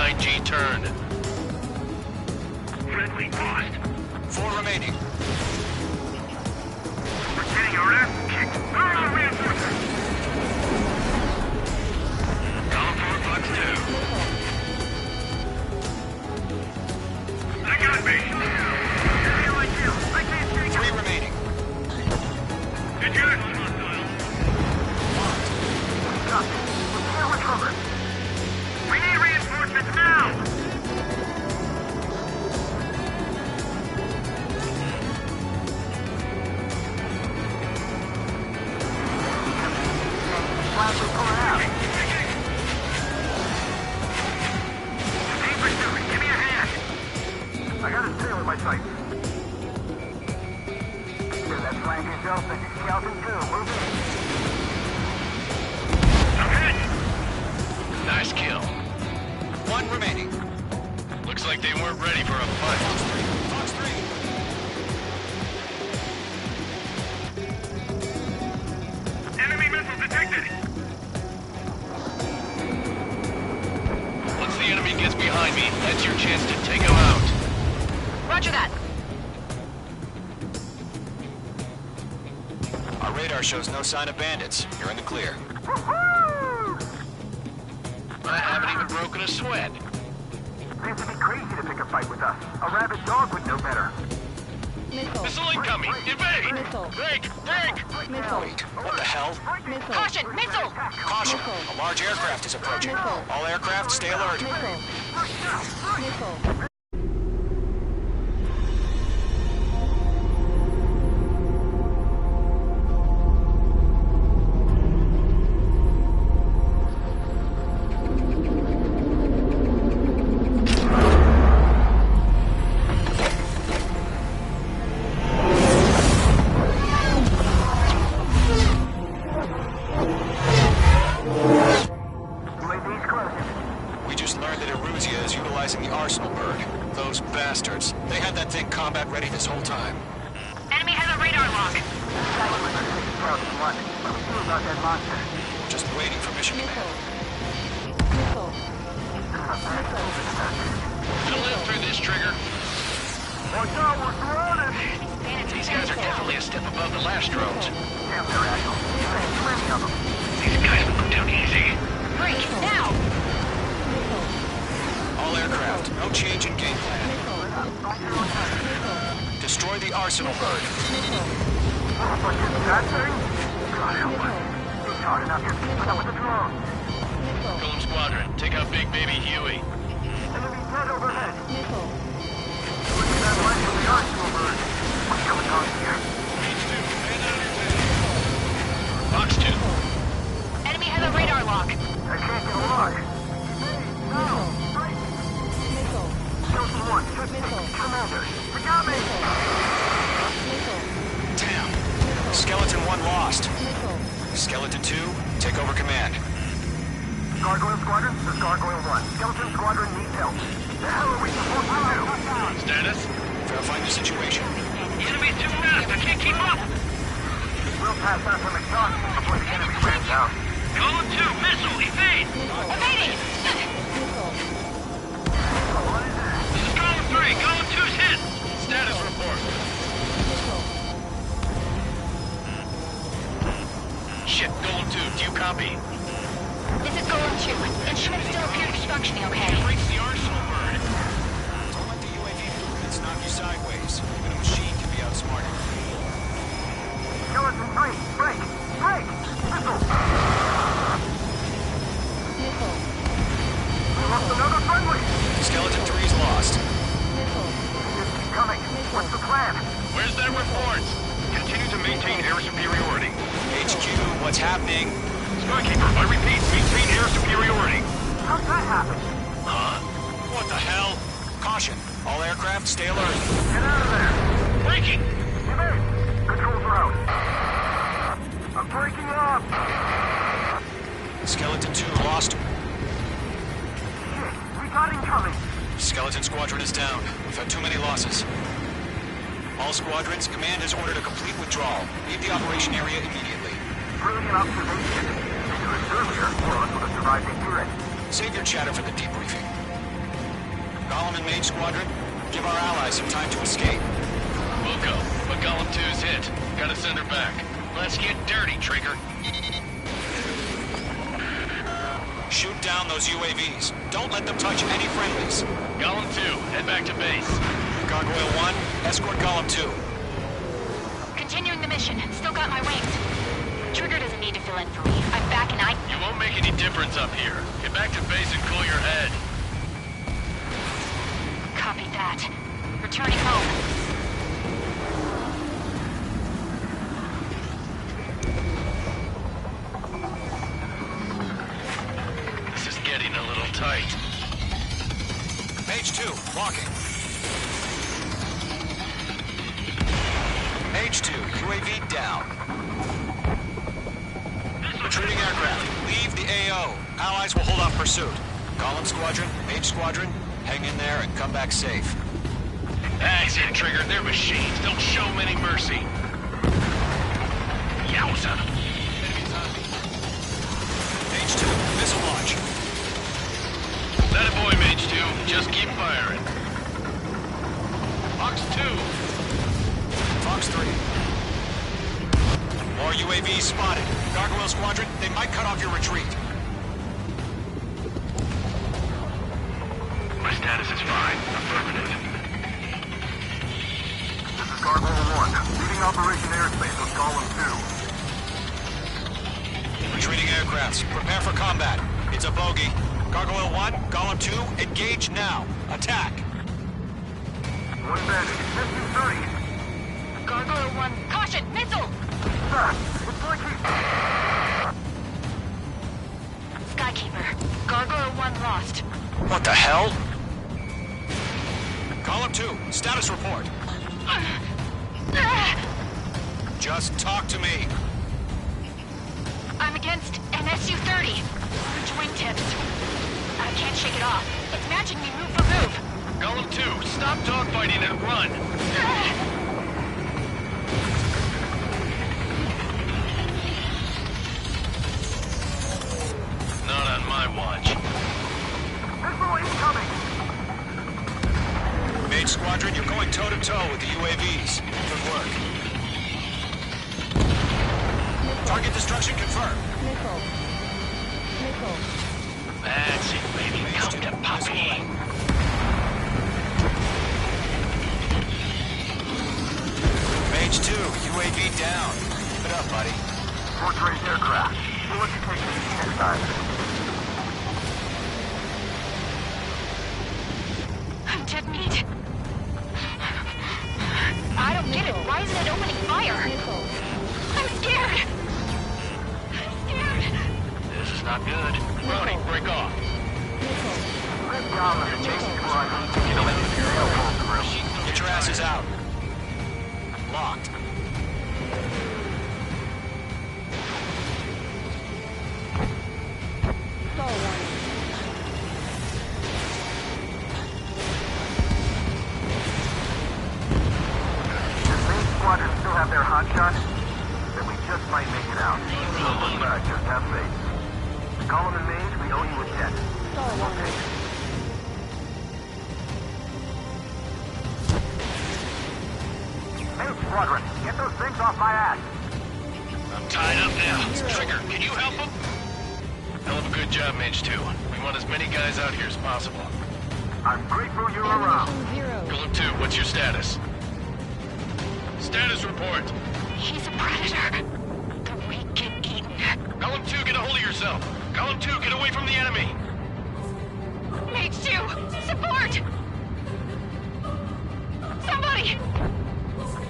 [SPEAKER 9] 9G turned.
[SPEAKER 10] Friendly lost.
[SPEAKER 7] 4 remaining.
[SPEAKER 10] We're getting our ass kicked. Where are the reinforcements? Column 4, Box 2. I got me. I can't take
[SPEAKER 7] 3 remaining.
[SPEAKER 10] Did you? We need reinforcements now! Flash is pulling out. Team pursuing, give me a hand. I got his tail in my sights. Sure, that flank is open. Skeleton 2, move in. I'm hit!
[SPEAKER 9] Nice kill.
[SPEAKER 7] 1 remaining.
[SPEAKER 9] Looks like they weren't ready for a fight.
[SPEAKER 7] Fox 3.
[SPEAKER 10] Enemy missile detected!
[SPEAKER 9] Once the enemy gets behind me, that's your chance to take him out.
[SPEAKER 11] Roger that.
[SPEAKER 7] Our radar shows no sign of bandits. You're in the clear.
[SPEAKER 9] I haven't even broken a sweat.
[SPEAKER 10] They have to be crazy to pick a fight with us. A rabid dog would know better.
[SPEAKER 9] Missile incoming! Evade! Break!
[SPEAKER 7] Wait, what the hell?
[SPEAKER 11] Caution! Missile!
[SPEAKER 7] Caution! A large aircraft is approaching. All aircraft, stay alert. We just learned that Eruzia is utilizing the Arsenal bird. Those bastards. They had that thing combat ready this whole time.
[SPEAKER 11] Enemy has a radar lock.
[SPEAKER 10] What do we do about that monster?
[SPEAKER 7] Just waiting for mission command.
[SPEAKER 9] You'll live through this, Trigger.
[SPEAKER 10] Watch out, we're surrounded!
[SPEAKER 9] These guys are definitely a step above the last drones.
[SPEAKER 10] Damn, they're agile. Too many of them.
[SPEAKER 9] These guys will go down easy.
[SPEAKER 11] Break! Now!
[SPEAKER 7] All aircraft, no change in game plan. Destroy the Arsenal bird.
[SPEAKER 10] What is that thing? God help us. It's hard enough just keeping up with the drones.
[SPEAKER 9] Golem Squadron, take out Big Baby Huey.
[SPEAKER 10] Enemy dead overhead. Look at that light from the Arsenal bird. What's going on here?
[SPEAKER 9] Box 2.
[SPEAKER 11] Enemy has a radar lock.
[SPEAKER 10] I can't get a lock. No! Skeleton 1, Commander. We got me!
[SPEAKER 7] Damn. Skeleton 1 lost. Skeleton 2, take over command.
[SPEAKER 10] Gargoyle Squadron, this is Gargoyle 1. Skeleton Squadron needs help. The hell are we supposed to do?
[SPEAKER 9] Status?
[SPEAKER 7] Verifying the situation.
[SPEAKER 9] The enemy's too fast. I can't keep up.
[SPEAKER 10] We'll pass out some exhaustion before the enemy fans out.
[SPEAKER 9] Column 2, missile, evade.
[SPEAKER 11] Evading!
[SPEAKER 9] This is Column 3. Column 2's hit. Status report. Shit, Golem 2, do you copy?
[SPEAKER 11] This is Golem 2. Instruments still appear to be functioning okay.
[SPEAKER 9] Breaks the Arsenal bird.
[SPEAKER 7] Don't let the UAV movements knock you sideways. Even a machine can be outsmarted.
[SPEAKER 10] Skeleton 3, break! Break! Missile! We lost another friendly!
[SPEAKER 7] Skeleton 3's lost.
[SPEAKER 10] Just keep coming. What's the plan?
[SPEAKER 9] Where's that report? Continue to maintain air superiority.
[SPEAKER 7] HQ, what's happening?
[SPEAKER 9] Skykeeper, I repeat, maintain air superiority.
[SPEAKER 10] How'd that happen?
[SPEAKER 9] Huh? What the hell?
[SPEAKER 7] Caution. All aircraft, stay alert.
[SPEAKER 10] Get out of there!
[SPEAKER 9] Breaking!
[SPEAKER 10] Evade! Controls are out. I'm breaking up!
[SPEAKER 7] Skeleton 2 lost.
[SPEAKER 10] Shit, we got incoming!
[SPEAKER 7] Skeleton Squadron is down. We've had too many losses. All squadrons, command has ordered a complete withdrawal. Leave the operation area immediately.
[SPEAKER 10] Brilliant observation. If you were earlier, more of us would have survived to hear it.
[SPEAKER 7] Save your chatter for the debriefing. Golem and Mage Squadron, give our allies some time to escape.
[SPEAKER 9] We'll go, but Golem 2's hit. Gotta send her back. Let's get dirty, Trigger.
[SPEAKER 7] Shoot down those UAVs. Don't let them touch any friendlies.
[SPEAKER 9] Golem 2, head back to base.
[SPEAKER 7] Gargoyle 1, escort Golem 2.
[SPEAKER 11] Continuing the mission. Still got my wings. Trigger doesn't need to fill in for me. I'm back and
[SPEAKER 9] You won't make any difference up here. Get back to base and cool your head.
[SPEAKER 11] Copy that. Returning home.
[SPEAKER 9] This is getting a little tight.
[SPEAKER 7] Mage 2, walking. Mage 2, UAV down. Retreating aircraft, leave the AO. Allies will hold off pursuit. Golem Squadron, Mage Squadron, hang in there and come back safe.
[SPEAKER 9] That's it, Trigger. They're machines. Don't show them any mercy. Yowza!
[SPEAKER 7] Mage 2, missile launch.
[SPEAKER 9] That a boy, Mage 2. Just keep firing. Fox 2.
[SPEAKER 7] Fox 3. More UAVs spotted. Gargoyle Squadron, they might cut off your retreat.
[SPEAKER 10] My status is fine. Affirmative. This is Gargoyle 1. Leading Operation Airspace with Golem 2.
[SPEAKER 7] Retreating aircrafts, prepare for combat. It's a bogey. Gargoyle 1, Golem 2, engage now. Attack.
[SPEAKER 10] One bandit. SU-30.
[SPEAKER 11] Gargoyle 1. Caution! Missile!
[SPEAKER 10] Sir, it's like
[SPEAKER 11] Skykeeper. Gargoyle 1 lost.
[SPEAKER 7] What the hell? Golem 2, status report. Just talk to me.
[SPEAKER 11] I'm against an SU-30. Huge wingtips. I can't shake it off. It's matching me move for move.
[SPEAKER 9] Golem 2, stop dogfighting and run. Not on my watch.
[SPEAKER 10] Missile incoming!
[SPEAKER 7] Mage Squadron, you're going toe-to-toe with the UAVs. Good work. Target destruction confirmed.
[SPEAKER 1] Nickel. Nickel.
[SPEAKER 9] That's it, baby. Come to Poppy.
[SPEAKER 7] Mage 2, UAV down. Keep it up, buddy.
[SPEAKER 10] Fourth-rate aircraft. We'll let you take it next time.
[SPEAKER 11] I'm dead meat. I don't get it. Why isn't it opening fire? I'm scared. I'm scared.
[SPEAKER 9] This is not good. Brody, break off.
[SPEAKER 10] Good job on the chasing squad. You know, Imperial pulled through.
[SPEAKER 7] Get your asses out. Locked.
[SPEAKER 10] Squadron still have their hot shot, then we just might make it out. Look back, just have faith. Golem and Mage, we owe you a debt. Okay. Mage Squadron, get those things off my ass.
[SPEAKER 9] I'm tied up now. Trigger, can you help him? Hell of a good job, Mage 2. We want as many guys out here as possible.
[SPEAKER 10] I'm grateful you're around.
[SPEAKER 9] Golem 2, what's your status? Status report.
[SPEAKER 11] He's a predator. The weak get eaten.
[SPEAKER 9] Golem 2, get a hold of yourself. Golem 2, get away from the enemy.
[SPEAKER 11] Mage 2, support! Somebody!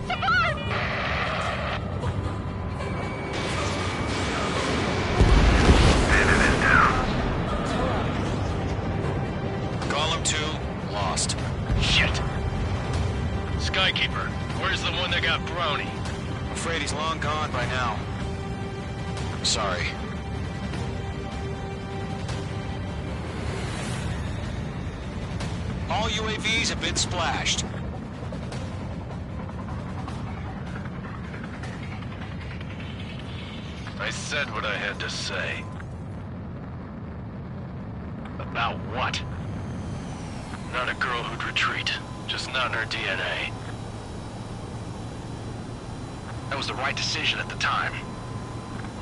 [SPEAKER 11] Support!
[SPEAKER 10] Bandit is down.
[SPEAKER 7] Golem 2, lost.
[SPEAKER 9] Shit. Skykeeper, where's the one that got Brownie?
[SPEAKER 7] I'm afraid he's long gone by now. Sorry. All UAVs have been splashed.
[SPEAKER 9] I said what I had to say. About what? Not a girl who'd retreat. Just not in her DNA. That was the right decision at the time.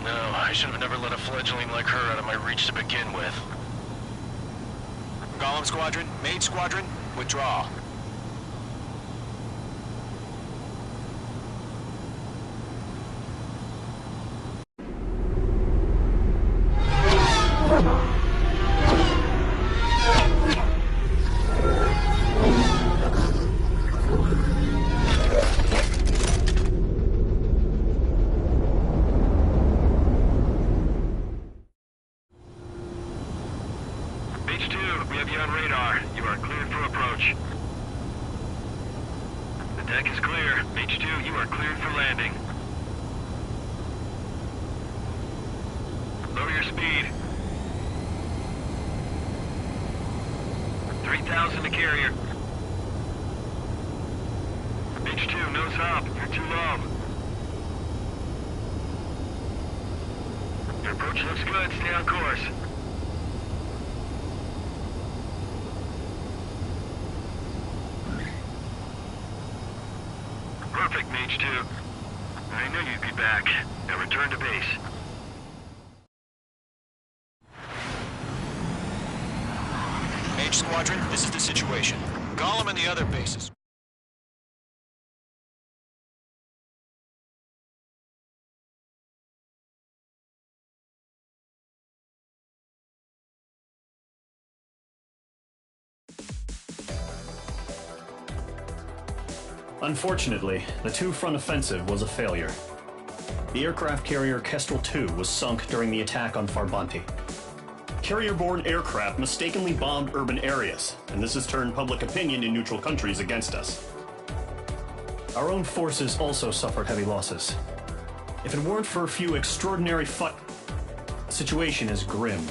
[SPEAKER 9] No, I should have never let a fledgling like her out of my reach to begin with.
[SPEAKER 7] Golem Squadron, Mage Squadron, withdraw.
[SPEAKER 10] H2, we have you on radar. You are cleared for approach. The deck is clear. H2, you are cleared for landing. Lower your speed. 3,000 to carrier. H2, nose up. You're too low. Your approach looks good. Stay on course. Perfect, Mage 2. I knew you'd be back. Now return to base.
[SPEAKER 7] Mage Squadron, this is the situation. Golem and the other bases.
[SPEAKER 4] Unfortunately, the two-front offensive was a failure. The aircraft carrier Kestrel II was sunk during the attack on Farbanti. Carrier-borne aircraft mistakenly bombed urban areas, and this has turned public opinion in neutral countries against us. Our own forces also suffered heavy losses. If it weren't for a few extraordinary the situation is grim.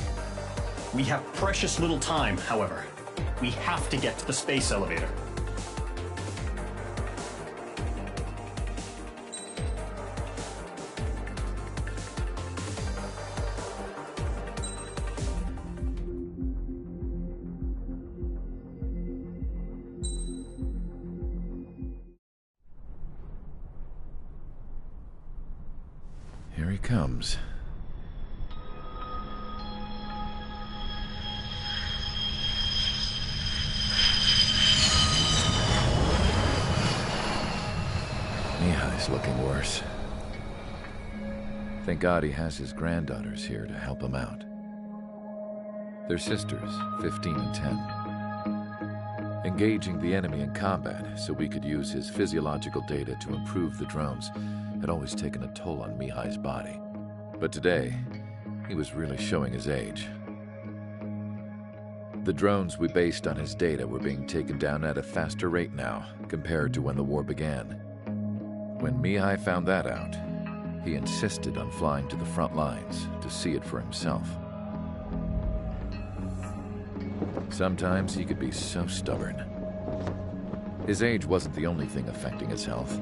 [SPEAKER 4] We have precious little time, however. We have to get to the space elevator.
[SPEAKER 2] Here he comes. Mihai's looking worse. Thank God he has his granddaughters here to help him out. They're sisters, 15 and 10. Engaging the enemy in combat so we could use his physiological data to improve the drones had always taken a toll on Mihai's body. But today, he was really showing his age. The drones we based on his data were being taken down at a faster rate now, compared to when the war began. When Mihai found that out, he insisted on flying to the front lines to see it for himself. Sometimes he could be so stubborn. His age wasn't the only thing affecting his health.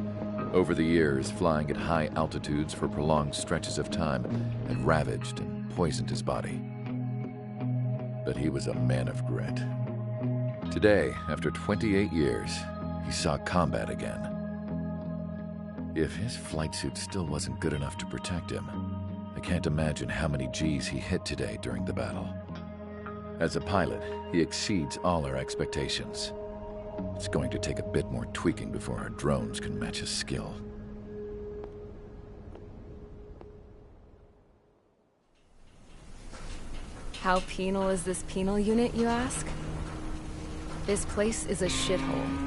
[SPEAKER 2] Over the years, flying at high altitudes for prolonged stretches of time had ravaged and poisoned his body. But he was a man of grit. Today, after 28 years, he saw combat again. If his flight suit still wasn't good enough to protect him, I can't imagine how many G's he hit today during the battle. As a pilot, he exceeds all our expectations. It's going to take a bit more tweaking before our drones can match his skill.
[SPEAKER 1] How penal is this penal unit, you ask? This place is a shithole.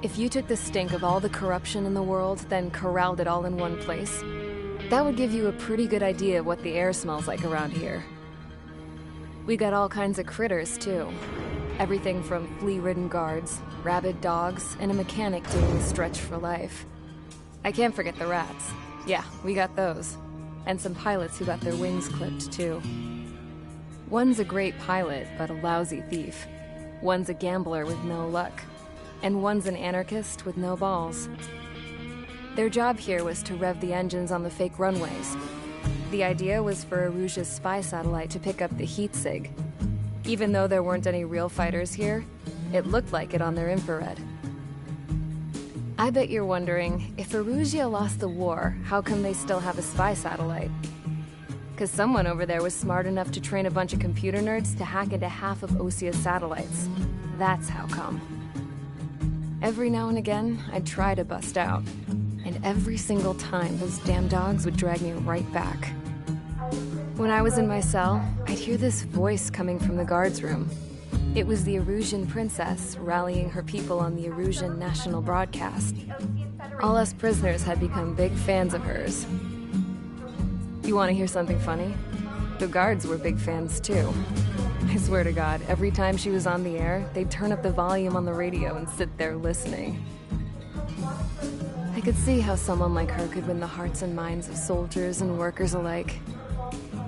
[SPEAKER 1] If you took the stink of all the corruption in the world, then corralled it all in one place, that would give you a pretty good idea of what the air smells like around here. We got all kinds of critters, too. Everything from flea-ridden guards, rabid dogs, and a mechanic doing the stretch for life. I can't forget the rats. Yeah, we got those. And some pilots who got their wings clipped, too. One's a great pilot, but a lousy thief. One's a gambler with no luck. And one's an anarchist with no balls. Their job here was to rev the engines on the fake runways. The idea was for Aruja's spy satellite to pick up the heat sig. Even though there weren't any real fighters here, it looked like it on their infrared. I bet you're wondering, if Erusia lost the war, how come they still have a spy satellite? Because someone over there was smart enough to train a bunch of computer nerds to hack into half of Osia's satellites. That's how come. Every now and again, I'd try to bust out. And every single time, those damn dogs would drag me right back. When I was in my cell, I'd hear this voice coming from the guards room. It was the Erusian princess rallying her people on the Erusian national broadcast. All us prisoners had become big fans of hers. You want to hear something funny? The guards were big fans too. I swear to God, every time she was on the air, they'd turn up the volume on the radio and sit there listening. I could see how someone like her could win the hearts and minds of soldiers and workers alike.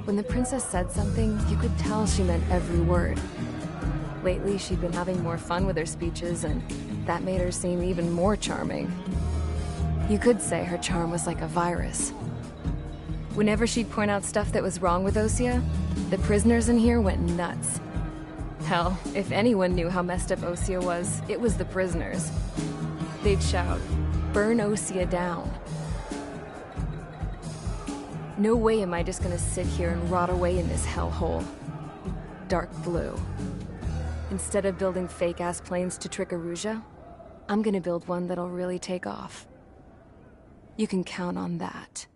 [SPEAKER 1] When the princess said something, you could tell she meant every word. Lately, she'd been having more fun with her speeches, and that made her seem even more charming. You could say her charm was like a virus. Whenever she'd point out stuff that was wrong with Osia, the prisoners in here went nuts. Hell, if anyone knew how messed up Osia was, it was the prisoners. They'd shout, "Burn Osia down." No way am I just gonna sit here and rot away in this hellhole. Dark blue. Instead of building fake-ass planes to trick Erusia, I'm gonna build one that'll really take off. You can count on that.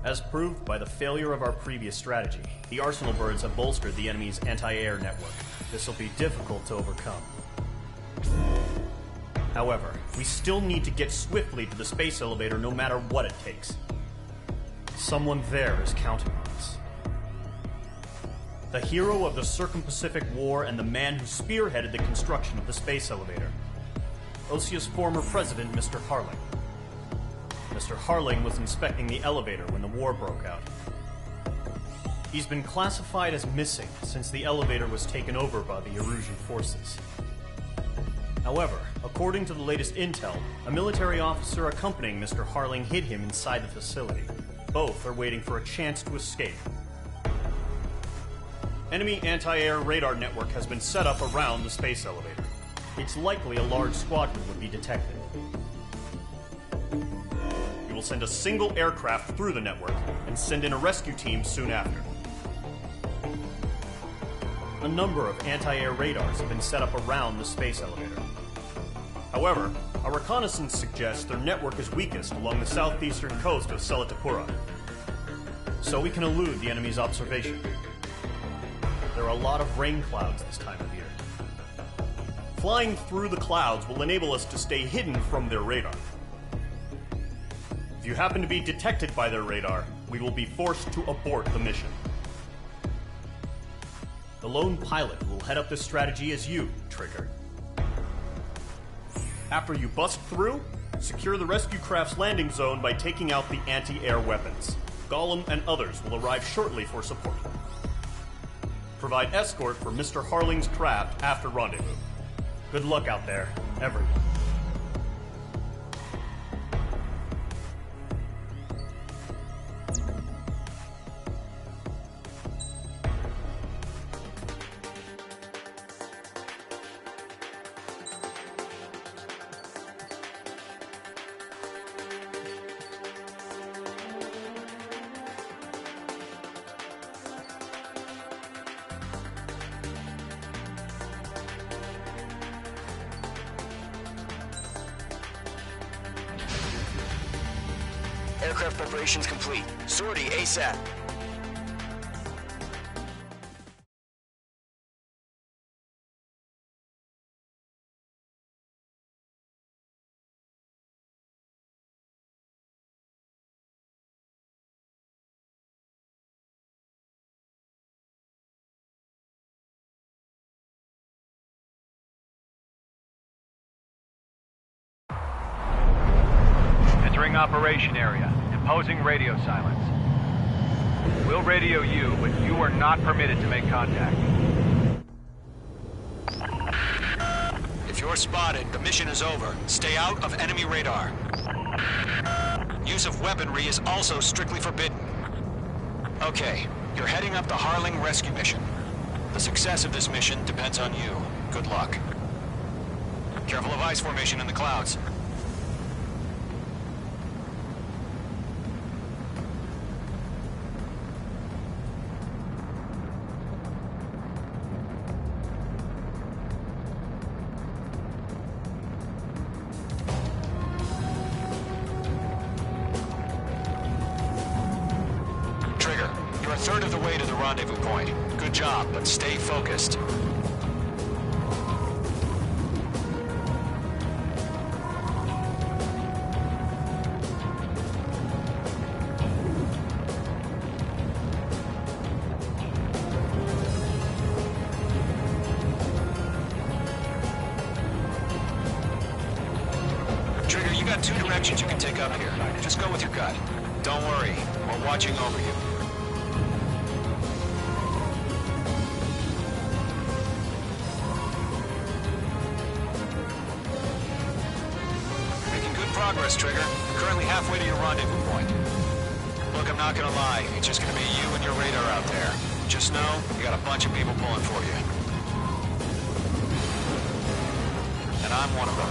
[SPEAKER 4] As proved by the failure of our previous strategy, the Arsenal birds have bolstered the enemy's anti-air network. This will be difficult to overcome. However, we still need to get swiftly to the space elevator no matter what it takes. Someone there is counting on us. The hero of the Circum-Pacific War and the man who spearheaded the construction of the space elevator. Osia's former president, Mr. Harling. Mr. Harling was inspecting the elevator when the war broke out. He's been classified as missing since the elevator was taken over by the Erusian forces. However, according to the latest intel, a military officer accompanying Mr. Harling hid him inside the facility. Both are waiting for a chance to escape. Enemy anti-air radar network has been set up around the space elevator. It's likely a large squadron would be detected. We will send a single aircraft through the network and send in a rescue team soon after. A number of anti-air radars have been set up around the space elevator. However, our reconnaissance suggests their network is weakest along the southeastern coast of Selatapura, so we can elude the enemy's observation. There are a lot of rain clouds this time of year. Flying through the clouds will enable us to stay hidden from their radar. If you happen to be detected by their radar, we will be forced to abort the mission. The lone pilot who will head up this strategy is you, Trigger. After you bust through, secure the rescue craft's landing zone by taking out the anti-air weapons. Gollum and others will arrive shortly for support. Provide escort for Mr. Harling's craft after rendezvous. Good luck out there, everyone.
[SPEAKER 15] Aircraft preparations complete. Sortie ASAP.
[SPEAKER 8] Entering operation area. Imposing radio silence. We'll We'll radio you, but you are not permitted to make contact.
[SPEAKER 7] If you're spotted, the mission is over. Stay out of enemy radar. Use of weaponry is also strictly forbidden. Okay, you're heading up the Harling rescue mission. The success of this mission depends on you. Good luck. Careful of ice formation in the clouds. Trigger, you're a third of the way to the rendezvous point. Good job, but stay focused. Trigger, you got two directions you can take up here. Just go with your gut. Don't worry, we're watching over you. Making good progress, Trigger. You're currently halfway to your rendezvous point. Look, I'm not gonna lie. It's just gonna be you and your radar out there. Just know, you got a bunch of people pulling for you. And I'm one of them.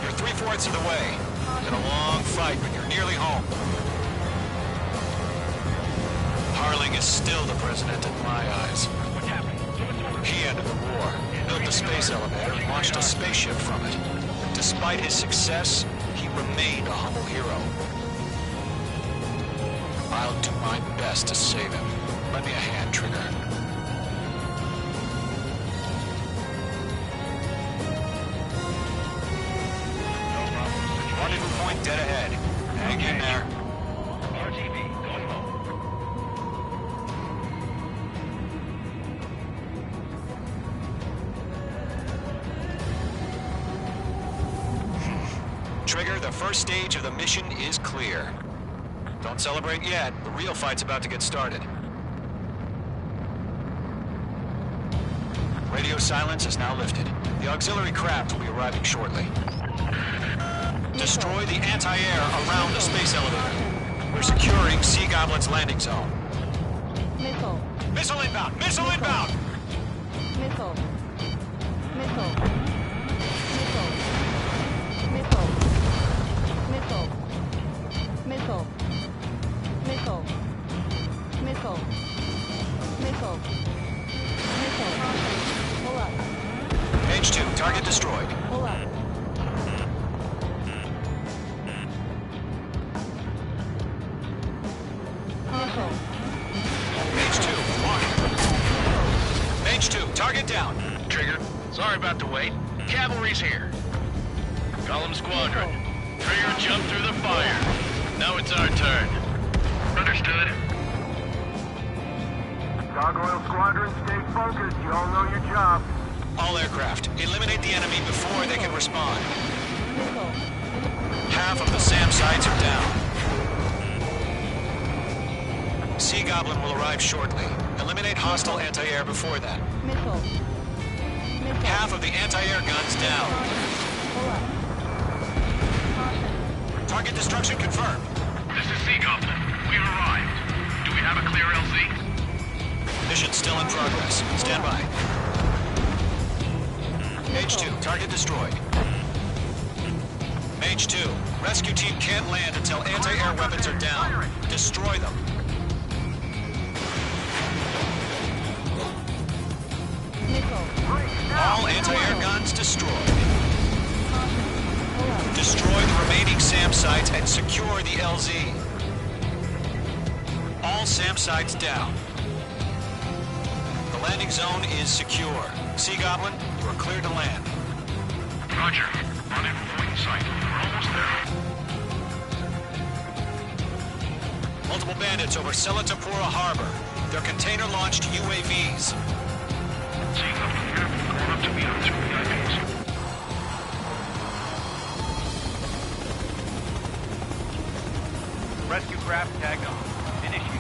[SPEAKER 7] You're 3/4 of the way. Been a long fight, but you're nearly home. Harling is still the president in my eyes.
[SPEAKER 8] What's happening?
[SPEAKER 7] He ended the war, built the space elevator, and launched a spaceship from it. Despite his success, he remained a humble hero. I'll do my best to save him. Lend me a hand, Trigger. Rendezvous point dead ahead. Hang in there.
[SPEAKER 8] RTV, going home.
[SPEAKER 7] Trigger, the first stage of the mission is clear. Don't celebrate yet. The real fight's about to get started. Radio silence is now lifted. The auxiliary craft will be arriving shortly. Destroy the anti-air around the space elevator. We're securing Sea Goblin's landing zone.
[SPEAKER 3] Missile.
[SPEAKER 7] Missile inbound! Missile inbound!
[SPEAKER 3] Missile. Missile. Missile. Missile. Missile. Missile. Missile. Missile. Missile. Pull up.
[SPEAKER 7] H2, target destroyed.
[SPEAKER 3] Pull up. Missile.
[SPEAKER 7] H2, mark. H2, target down.
[SPEAKER 9] Trigger, sorry about the wait. Cavalry's here. Column Squadron. Trigger jumped through the fire. Now it's our turn. Understood.
[SPEAKER 10] Gargoyle Squadron, stay focused. You all know your job.
[SPEAKER 7] All aircraft, eliminate the enemy before they can respond. Half of the SAM sites are down. Sea Goblin will arrive shortly. Eliminate hostile anti-air before that.
[SPEAKER 3] Missile.
[SPEAKER 7] Half of the anti-air guns down. Target destruction confirmed.
[SPEAKER 10] This is Sea Goblin. We've arrived. Do we have a clear LZ?
[SPEAKER 7] Mission still in progress. Stand by. H2, target destroyed. Mage 2, rescue team can't land until anti-air weapons are down. Destroy them. All anti-air guns destroyed. Destroy the remaining SAM sites and secure the LZ. All SAM sites down. The landing zone is secure. Sea Goblin, you are cleared to land.
[SPEAKER 10] Roger. Rendezvous point in sight. We're almost there.
[SPEAKER 7] Multiple bandits over Selatapura Harbor. They're container-launched UAVs.
[SPEAKER 10] Sea Goblin here. Going up to meet our two VIPs.
[SPEAKER 8] Rescue craft tagged on. Initiate.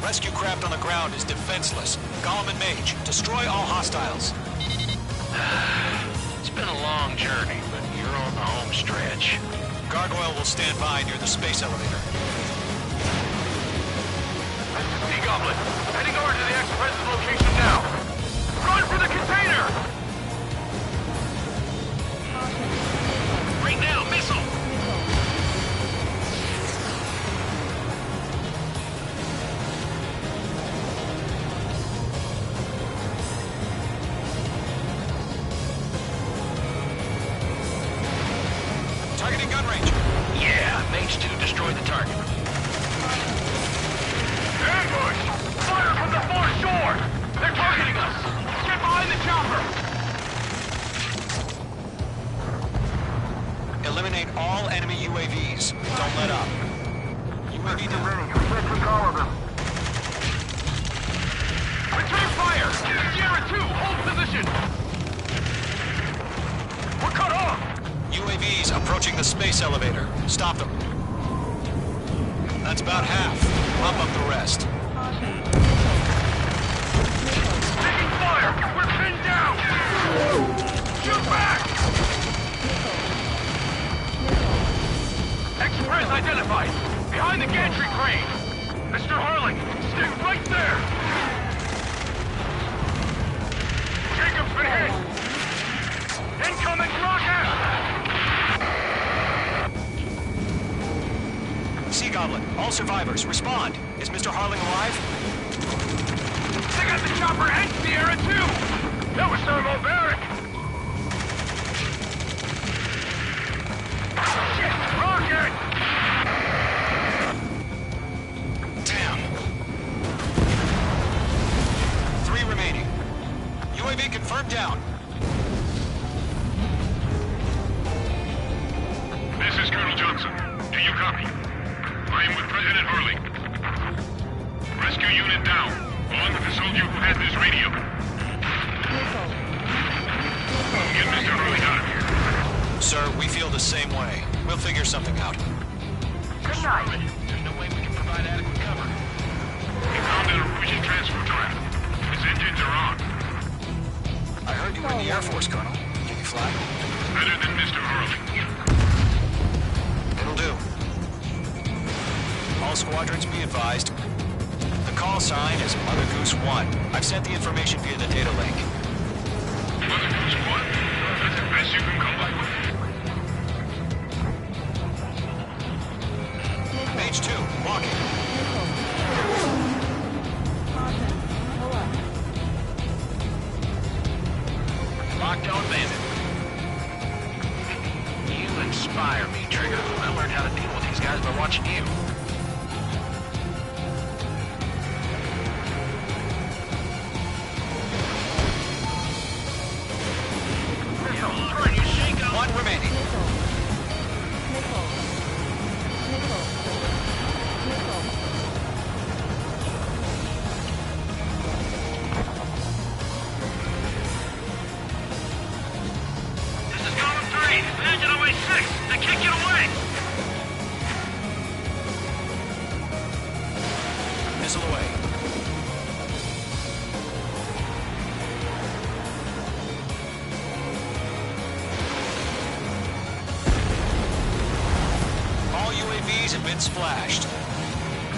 [SPEAKER 7] rescue craft on the ground is defenseless. Gollum and Mage, destroy all hostiles.
[SPEAKER 9] It's been a long journey, but you're on the home stretch.
[SPEAKER 7] Gargoyle will stand by near the space elevator.
[SPEAKER 9] Sea Goblin, heading over to the Express's location now. Run for the container! Right now, missile!
[SPEAKER 7] Targeting gun range.
[SPEAKER 9] Yeah, Mage 2 destroyed the target. Ambush! Fire from the far shore! They're targeting us! Get behind the chopper!
[SPEAKER 7] Eliminate all enemy UAVs. Don't let up. UAV down.
[SPEAKER 9] Return fire! Sierra 2, hold position! We're cut off!
[SPEAKER 7] UAVs approaching the space elevator. Stop them. That's about half. Pump up the rest.
[SPEAKER 9] Taking fire! We're pinned down! Shoot back! Express identified! Behind the gantry crane! Mr. Harling, stick right there! Jacob's been hit! Incoming rocket!
[SPEAKER 7] Sea Goblin, all survivors, respond. Is Mr. Harling alive?
[SPEAKER 9] They got the chopper and Sierra too! That was thermobaric! Shit! Rocket!
[SPEAKER 7] Damn. 3 remaining. UAV confirmed down.
[SPEAKER 10] This is Colonel Johnson. Do you copy? I am with President Harling. Rescue unit down, along with the soldier who had this radio. Get Mr. Harling out of here.
[SPEAKER 7] Sir, we feel the same way. We'll figure something out.
[SPEAKER 9] Good night. There's no way we can provide adequate cover.
[SPEAKER 10] We found an Norwegian transfer craft. Its engines are on.
[SPEAKER 7] I heard you were in the Air Force, Colonel. Can you fly?
[SPEAKER 10] Better than Mr. Harling.
[SPEAKER 7] It'll do. All squadrons be advised. The call sign is Mother Goose 1. I've sent the information via the data link.
[SPEAKER 10] Mother Goose 1? That's the best you can come by with.
[SPEAKER 7] Mage 2, walking.
[SPEAKER 9] Lockdown bandit. You inspire me, Trigger. I learned how to deal with these guys by watching you.
[SPEAKER 7] One remaining.
[SPEAKER 9] This is Column 3. Engine away 6. They can't get away.
[SPEAKER 7] Missile away. All UAVs have been splashed.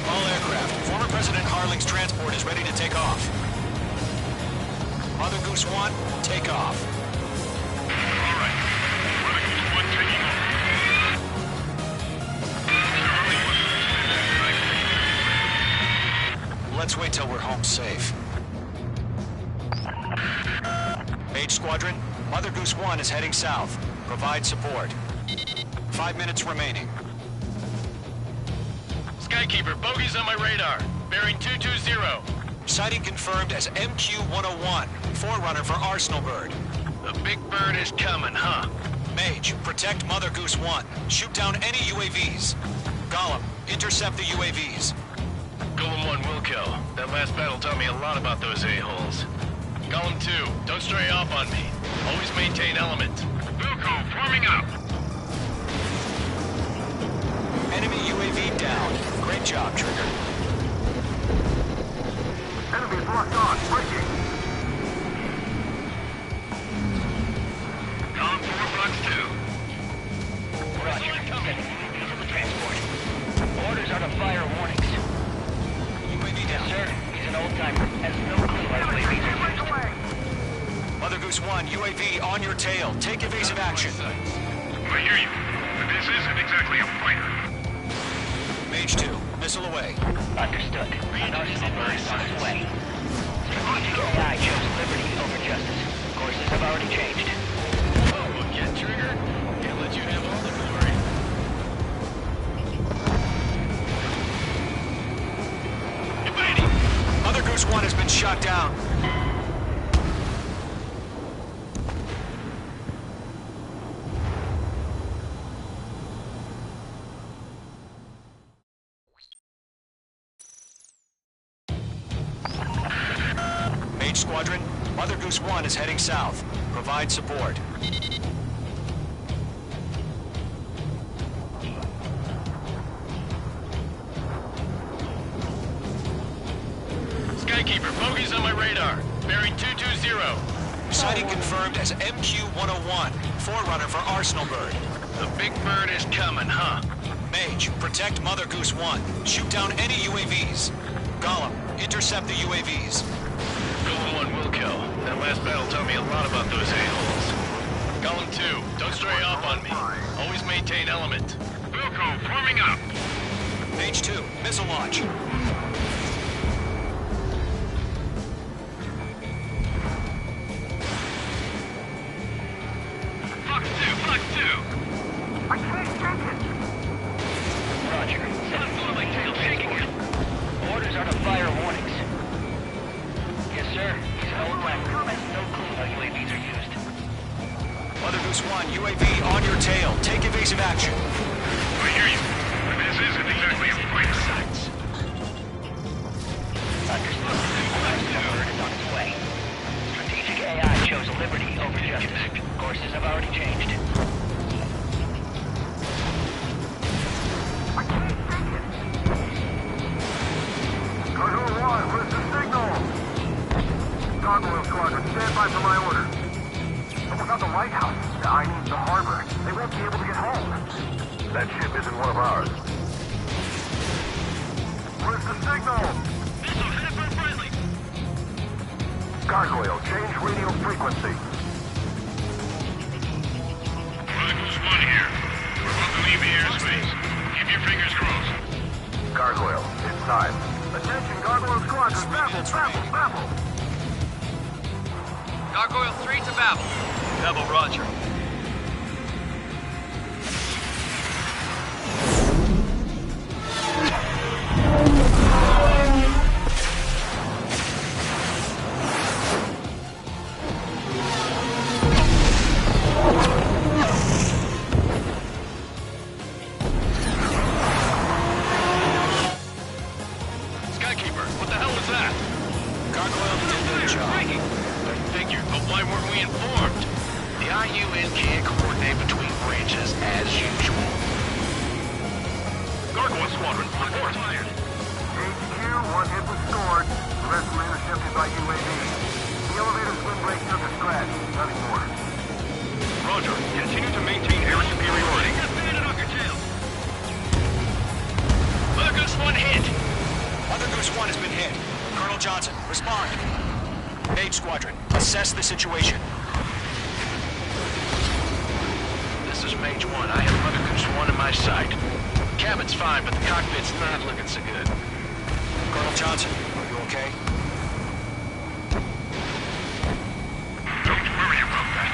[SPEAKER 7] All aircraft. Former President Harling's transport is ready to take off. Mother Goose 1, take off.
[SPEAKER 10] All right. Mother Goose 1 taking off.
[SPEAKER 7] Let's wait till we're home safe. Mage Squadron, Mother Goose 1 is heading south. Provide support. 5 minutes remaining.
[SPEAKER 9] Skykeeper, bogeys on my radar. Bearing 220.
[SPEAKER 7] Sighting confirmed as MQ-101, forerunner for Arsenal Bird.
[SPEAKER 9] The big bird is coming, huh?
[SPEAKER 7] Mage, protect Mother Goose 1. Shoot down any UAVs. Gollum, intercept the UAVs.
[SPEAKER 9] Golem 1 will kill. That last battle taught me a lot about those a-holes. Golem 2, don't stray off on me. Always maintain element.
[SPEAKER 10] Wilco, forming up.
[SPEAKER 7] Enemy UAV down. Great job, Trigger.
[SPEAKER 10] locked on. Breaking. Column 4, Box 2.
[SPEAKER 8] Roger. Piece of the transport. Orders are to fire warnings.
[SPEAKER 7] UAV
[SPEAKER 8] Yes,
[SPEAKER 7] down.
[SPEAKER 8] sir. He's an old-timer. Has no clue how UAVs are used.
[SPEAKER 7] Mother Goose 1, UAV on your tail. Take evasive action.
[SPEAKER 10] I hear you, but this isn't exactly a fighter.
[SPEAKER 7] Mage 2, missile away.
[SPEAKER 8] Understood. An arsenal bird is on its way. Strategic AI chose liberty over justice. Courses have already changed.
[SPEAKER 9] Oh, again, Trigger? Can't let you have all the glory.
[SPEAKER 7] Evading! Mother Goose 1 has been shot down. Mage Squadron, Mother Goose 1 is heading south. Provide support.
[SPEAKER 9] Skykeeper, bogeys on my radar. Bearing 220.
[SPEAKER 7] Sighting confirmed as MQ-101, forerunner for Arsenal Bird.
[SPEAKER 9] The big bird is coming, huh?
[SPEAKER 7] Mage, protect Mother Goose 1. Shoot down any UAVs. Gollum, intercept the UAVs.
[SPEAKER 9] Golem 1 will kill. That last battle taught me a lot about those a-holes. Golem 2, don't stray off on me. Always maintain element.
[SPEAKER 10] Wilco, forming up.
[SPEAKER 7] Mage 2, missile launch.
[SPEAKER 10] Fox 2. I can't take it.
[SPEAKER 8] Roger.
[SPEAKER 10] Still shaking it.
[SPEAKER 8] Orders are to fire warnings. Yes, sir. He's an old-timer. Has no clue how UAVs are used.
[SPEAKER 7] Mother Goose 1, UAV on your tail. Take evasive action.
[SPEAKER 10] I hear you, but this isn't exactly a fighter.
[SPEAKER 8] Understood. Arsenal bird is on its way. Strategic AI chose liberty over justice. Courses have already changed.
[SPEAKER 10] I can't take it. Cargo 1, where's the signal? Gargoyle Squadron, stand by for my order. What about the lighthouse? I mean, the harbor. They won't be able to get home. That ship isn't one of ours. Where's the signal? Missile headed for friendly. Gargoyle, change radio frequency. Chronicles 1 here. We're about to leave the airspace. Keep your fingers crossed. Gargoyle, it's time. Attention, Gargoyle Squadron. Babble.
[SPEAKER 8] Gargoyle 3 to Babel.
[SPEAKER 4] Babel, roger.
[SPEAKER 9] Skykeeper, what the hell was that?
[SPEAKER 7] Gargoyle did their job.
[SPEAKER 9] I figured, but why weren't we informed?
[SPEAKER 16] The IUN can't coordinate between branches as usual.
[SPEAKER 10] Gargoyle Squadron, report. HQ, 1 hit was scored. The rest were intercepted by UAV. The elevator's windbreak took a scratch. Nothing more.
[SPEAKER 9] Roger. Continue to maintain air superiority.
[SPEAKER 16] Mother Goose 1 hit.
[SPEAKER 7] Mother Goose 1 has been hit. Colonel Johnson, respond. Mage Squadron, assess the situation.
[SPEAKER 16] This is Mage 1. I have Mother Goose 1 in my sight. Cabin's fine, but the cockpit's not looking so good.
[SPEAKER 7] Colonel Johnson, are you okay?
[SPEAKER 10] Don't worry about that.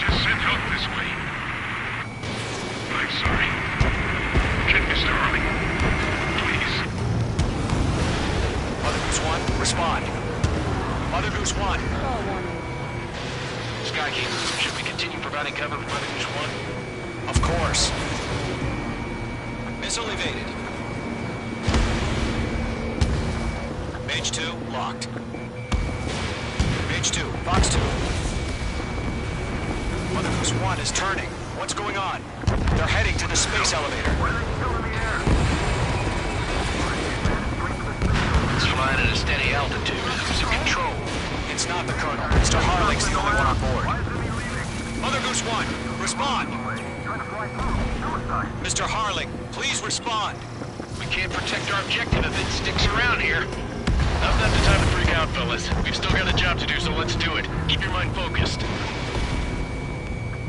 [SPEAKER 10] Just send help this way. I'm sorry. Get Mr. Early. Please.
[SPEAKER 7] Mother Goose 1, respond. Mother Goose 1.
[SPEAKER 16] Skykeeper, should we continue providing cover for Mother Goose 1?
[SPEAKER 7] Of course. Missile evaded. Mage 2, locked. Mage 2, Fox 2. Mother Goose 1 is turning. What's going on? They're heading to the space elevator.
[SPEAKER 16] It's flying at a steady altitude, so
[SPEAKER 7] Mr. Harling, please respond.
[SPEAKER 9] We can't protect our objective if it sticks around here. Now's not the time to freak out, fellas. We've still got a job to do, so let's do it. Keep your mind focused.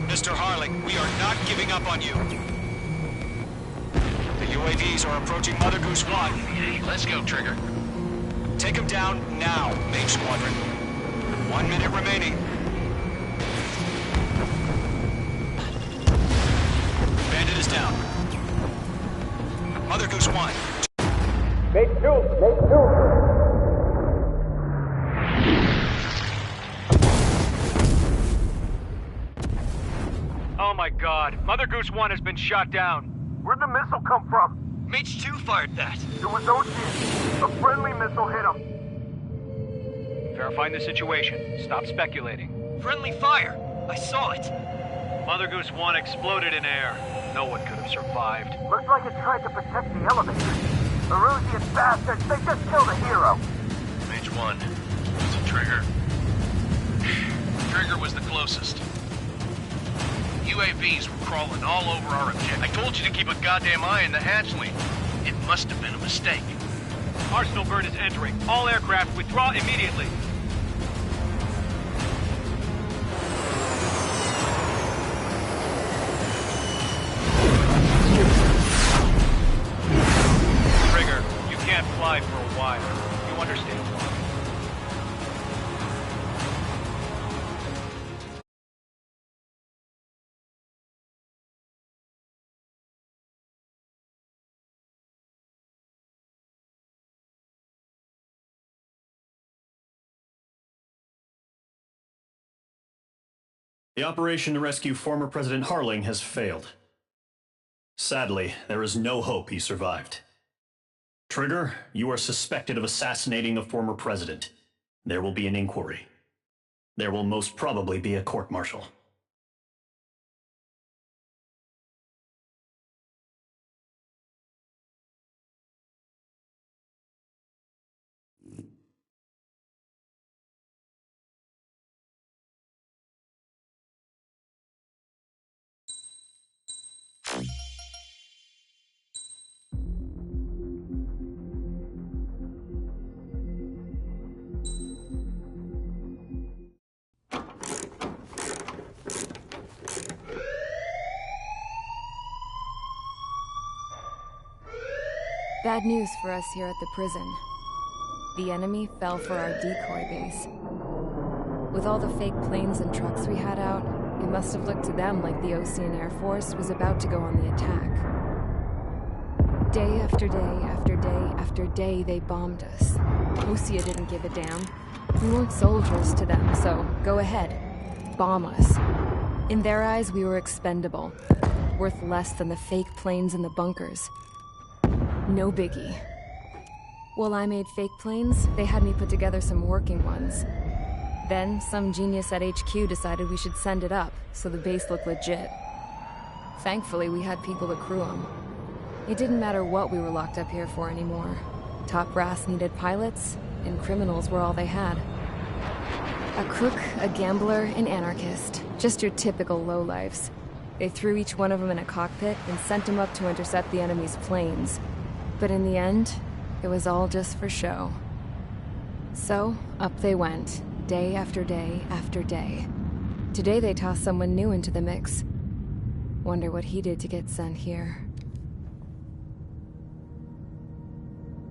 [SPEAKER 7] Mr. Harling, we are not giving up on you. The UAVs are approaching Mother Goose 1.
[SPEAKER 9] Let's go, Trigger.
[SPEAKER 7] Take them down now, Mage Squadron. 1 minute remaining. Bandit is down. Mother Goose 1.
[SPEAKER 10] Make two.
[SPEAKER 8] Oh my god, Mother Goose 1 has been shot down.
[SPEAKER 10] Where'd the missile come from?
[SPEAKER 8] Mage 2 fired that.
[SPEAKER 10] It was Ocean. A friendly missile hit him.
[SPEAKER 8] Verifying the situation. Stop speculating. Friendly fire. I saw it. Mother Goose 1 exploded in air. No one could have survived.
[SPEAKER 10] Looks like it tried to protect the elevator. Erusian bastards, they just killed a hero.
[SPEAKER 9] Mage 1. It's a Trigger. Trigger was the closest. UAVs were crawling all over our objective. I told you to keep a goddamn eye in the hatchling. It must have been a mistake.
[SPEAKER 8] Arsenal bird is entering. All aircraft withdraw immediately. Trigger, you can't fly for a while. You understand why.
[SPEAKER 4] The operation to rescue former President Harling has failed. Sadly, there is no hope he survived. Trigger, you are suspected of assassinating a former president. There will be an inquiry. There will most probably be a court-martial.
[SPEAKER 1] Bad news for us here at the prison. The enemy fell for our decoy base. With all the fake planes and trucks we had out, it must have looked to them like the Ocean Air Force was about to go on the attack. Day after day after day after day, they bombed us. Osea didn't give a damn. We weren't soldiers to them, so go ahead. Bomb us. In their eyes, we were expendable. Worth less than the fake planes in the bunkers. No biggie. While I made fake planes, they had me put together some working ones. Then, some genius at HQ decided we should send it up, so the base looked legit. Thankfully, we had people to crew them. It didn't matter what we were locked up here for anymore. Top brass needed pilots, and criminals were all they had. A crook, a gambler, an anarchist. Just your typical lowlifes. They threw each one of them in a cockpit and sent them up to intercept the enemy's planes. But in the end, it was all just for show. So, up they went, day after day after day. Today they tossed someone new into the mix. Wonder what he did to get sent here.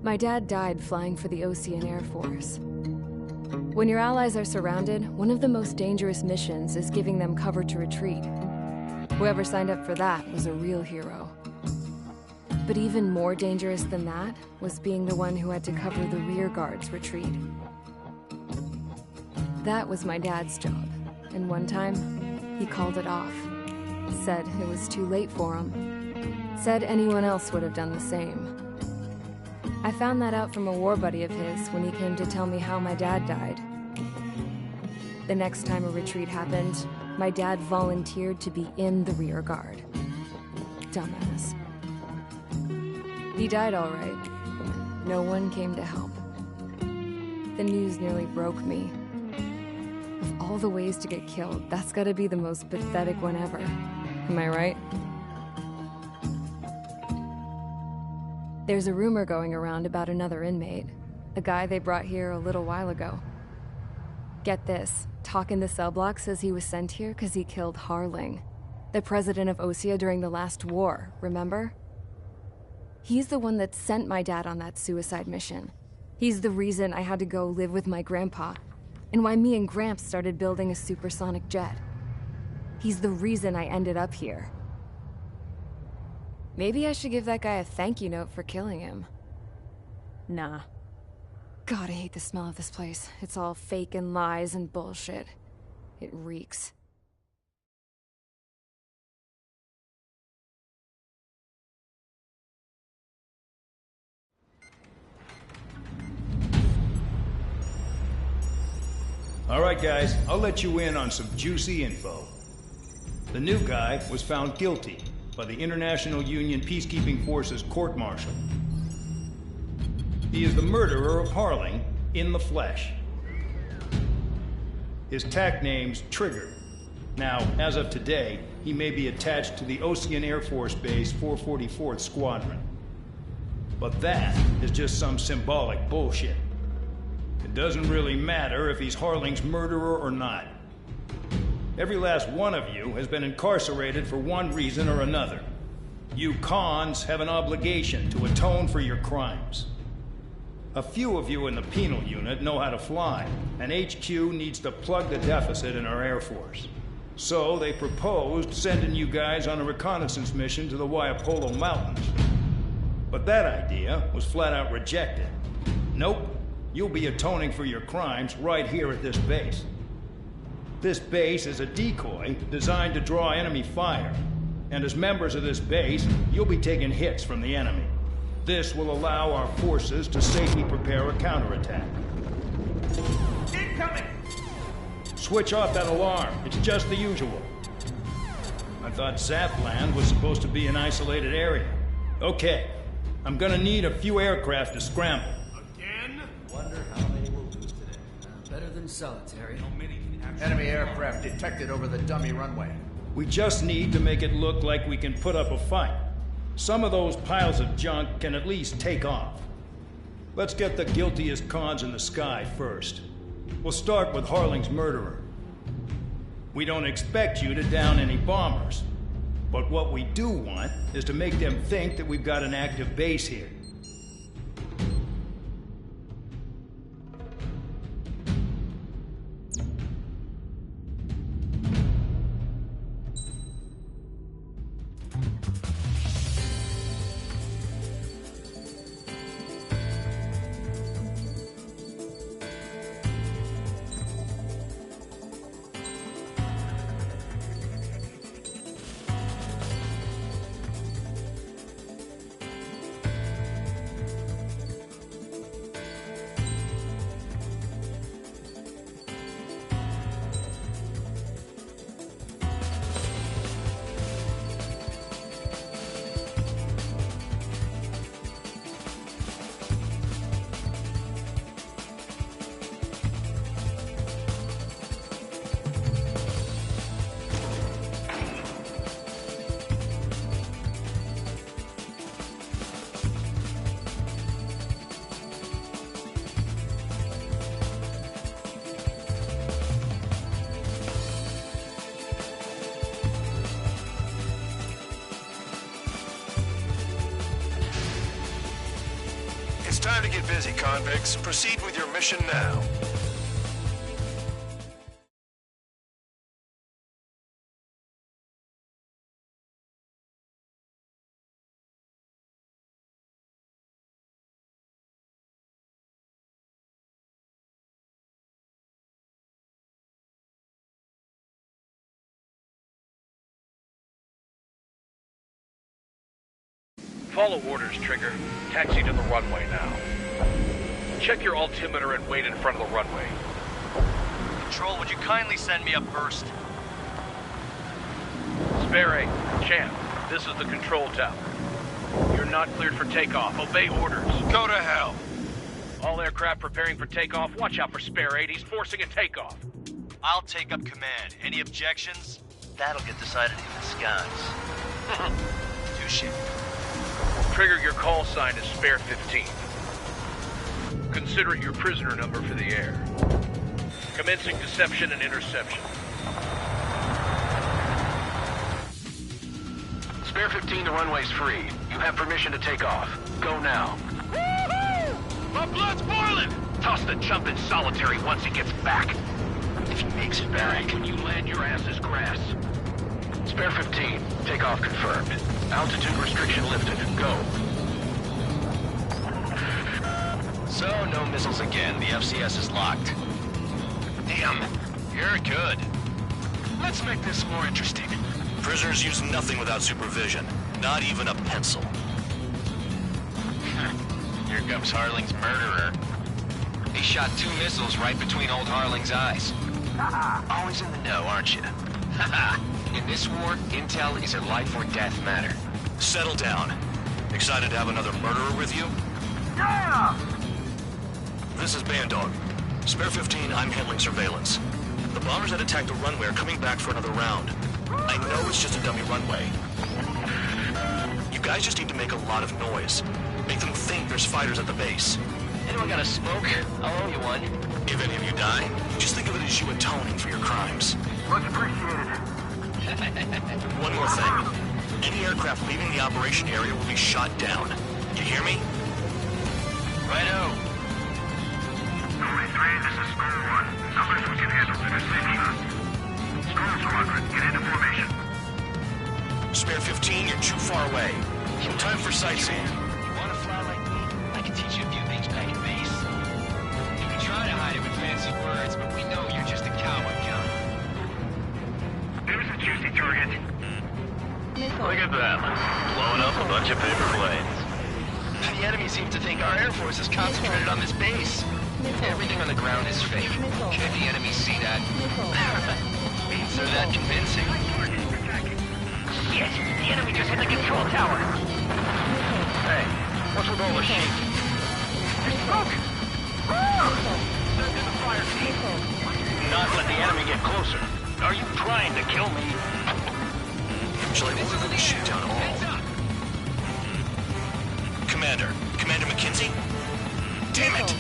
[SPEAKER 1] My dad died flying for the Ocean Air Force. When your allies are surrounded, one of the most dangerous missions is giving them cover to retreat. Whoever signed up for that was a real hero. But even more dangerous than that was being the one who had to cover the rear guard's retreat. That was my dad's job, and one time, he called it off. Said it was too late for him. Said anyone else would have done the same. I found that out from a war buddy of his when he came to tell me how my dad died. The next time a retreat happened, my dad volunteered to be in the rear guard. Dumbass. He died all right. No one came to help. The news nearly broke me. Of all the ways to get killed, that's gotta be the most pathetic one ever. Am I right? There's a rumor going around about another inmate, a guy they brought here a little while ago. Get this, talk in the cell block says he was sent here because he killed Harling, the president of Osea during the last war, remember? He's the one that sent my dad on that suicide mission. He's the reason I had to go live with my grandpa, and why me and Gramps started building a supersonic jet. He's the reason I ended up here. Maybe I should give that guy a thank you note for killing him. Nah. God, I hate the smell of this place. It's all fake and lies and bullshit. It reeks.
[SPEAKER 17] All right, guys, I'll let you in on some juicy info. The new guy was found guilty by the International Union Peacekeeping Forces court-martial. He is the murderer of Harling in the flesh. His TAC name's Trigger. Now, as of today, he may be attached to the Ocean Air Force Base 444th Squadron. But that is just some symbolic bullshit. It doesn't really matter if he's Harling's murderer or not. Every last one of you has been incarcerated for one reason or another. You cons have an obligation to atone for your crimes. A few of you in the penal unit know how to fly, and HQ needs to plug the deficit in our Air Force. So they proposed sending you guys on a reconnaissance mission to the Waiapolo Mountains. But that idea was flat out rejected. Nope, you'll be atoning for your crimes right here at this base. This base is a decoy designed to draw enemy fire. And as members of this base, you'll be taking hits from the enemy. This will allow our forces to safely prepare a counterattack.
[SPEAKER 8] Incoming!
[SPEAKER 17] Switch off that alarm. It's just the usual. I thought Zapland was supposed to be an isolated area. Okay, I'm gonna need a few aircraft to scramble.
[SPEAKER 8] Again?
[SPEAKER 18] Wonder how many we'll lose today. Better than solitary.
[SPEAKER 6] Enemy aircraft detected over the dummy runway.
[SPEAKER 17] We just need to make it look like we can put up a fight. Some of those piles of junk can at least take off. Let's get the guiltiest cons in the sky first. We'll start with Harling's murderer. We don't expect you to down any bombers. But what we do want is to make them think that we've got an active base here.
[SPEAKER 9] Time to get busy, convicts. Proceed with your mission now.
[SPEAKER 8] Follow orders, Trigger. Taxi to the runway now. Check your altimeter and wait in front of the runway.
[SPEAKER 15] Control, would you kindly send me up first?
[SPEAKER 8] Spare 8, Champ, this is the control tower. You're not cleared for takeoff. Obey orders.
[SPEAKER 9] Go to hell.
[SPEAKER 8] All aircraft preparing for takeoff. Watch out for Spare 8. He's forcing a takeoff.
[SPEAKER 15] I'll take up command. Any objections? That'll get decided in the skies. Touche.
[SPEAKER 10] Trigger, your call sign is Spare 15. Consider it your prisoner number for the air. Commencing deception and interception.
[SPEAKER 16] Spare 15, the runway's free. You have permission to take off. Go now.
[SPEAKER 9] Woohoo! My blood's boiling!
[SPEAKER 16] Toss the chump in solitary once he gets back. If he makes it back, you land your ass as grass. Spare 15, takeoff confirmed. Altitude restriction lifted. Go.
[SPEAKER 7] So, no missiles again. The FCS is locked. Damn, you're good.
[SPEAKER 9] Let's make this more interesting.
[SPEAKER 7] Prisoners use nothing without supervision. Not even a pencil. Here comes Harling's murderer. He shot 2 missiles right between old Harling's eyes. Always in the know, aren't you? In this war, intel is a life or death matter. Settle down. Excited to have another murderer with you?
[SPEAKER 10] Yeah!
[SPEAKER 7] This is Bandog. Spare 15, I'm handling surveillance. The bombers that attacked the runway are coming back for another round. I know it's just a dummy runway. You guys just need to make a lot of noise. Make them think there's fighters at the base. Anyone got a smoke? I'll owe you one. If any of you die, just think of it as you atoning for your crimes.
[SPEAKER 10] Much appreciated.
[SPEAKER 7] One more thing. Any aircraft leaving the operation area will be shot down. You hear me? Righto.
[SPEAKER 10] Only 3, this is Skull 1. Numbers we can handle in a safety. Skull Squadron, get into formation.
[SPEAKER 7] Spare 15, you're too far away. Time for sightseeing.
[SPEAKER 9] You wanna fly like me? I can teach you a few things back at base. You can try to hide it with fancy words, but we know you're just a coward, John.
[SPEAKER 10] There's a juicy target.
[SPEAKER 9] Look at that. Blowing up a bunch of paper planes.
[SPEAKER 7] The enemy seems to think our Air Force is concentrated on this base. Everything on the ground is fake. Can the enemy see that? Means they're that convincing.
[SPEAKER 8] Yes, the enemy just hit the control tower.
[SPEAKER 10] Hey, what's with all the shaking?
[SPEAKER 8] There's smoke!
[SPEAKER 10] Send in the fire team.
[SPEAKER 8] Not let the enemy get closer. Are you trying to kill me?
[SPEAKER 7] Shall I order the shoot down all? Commander McKenzie? Damn it!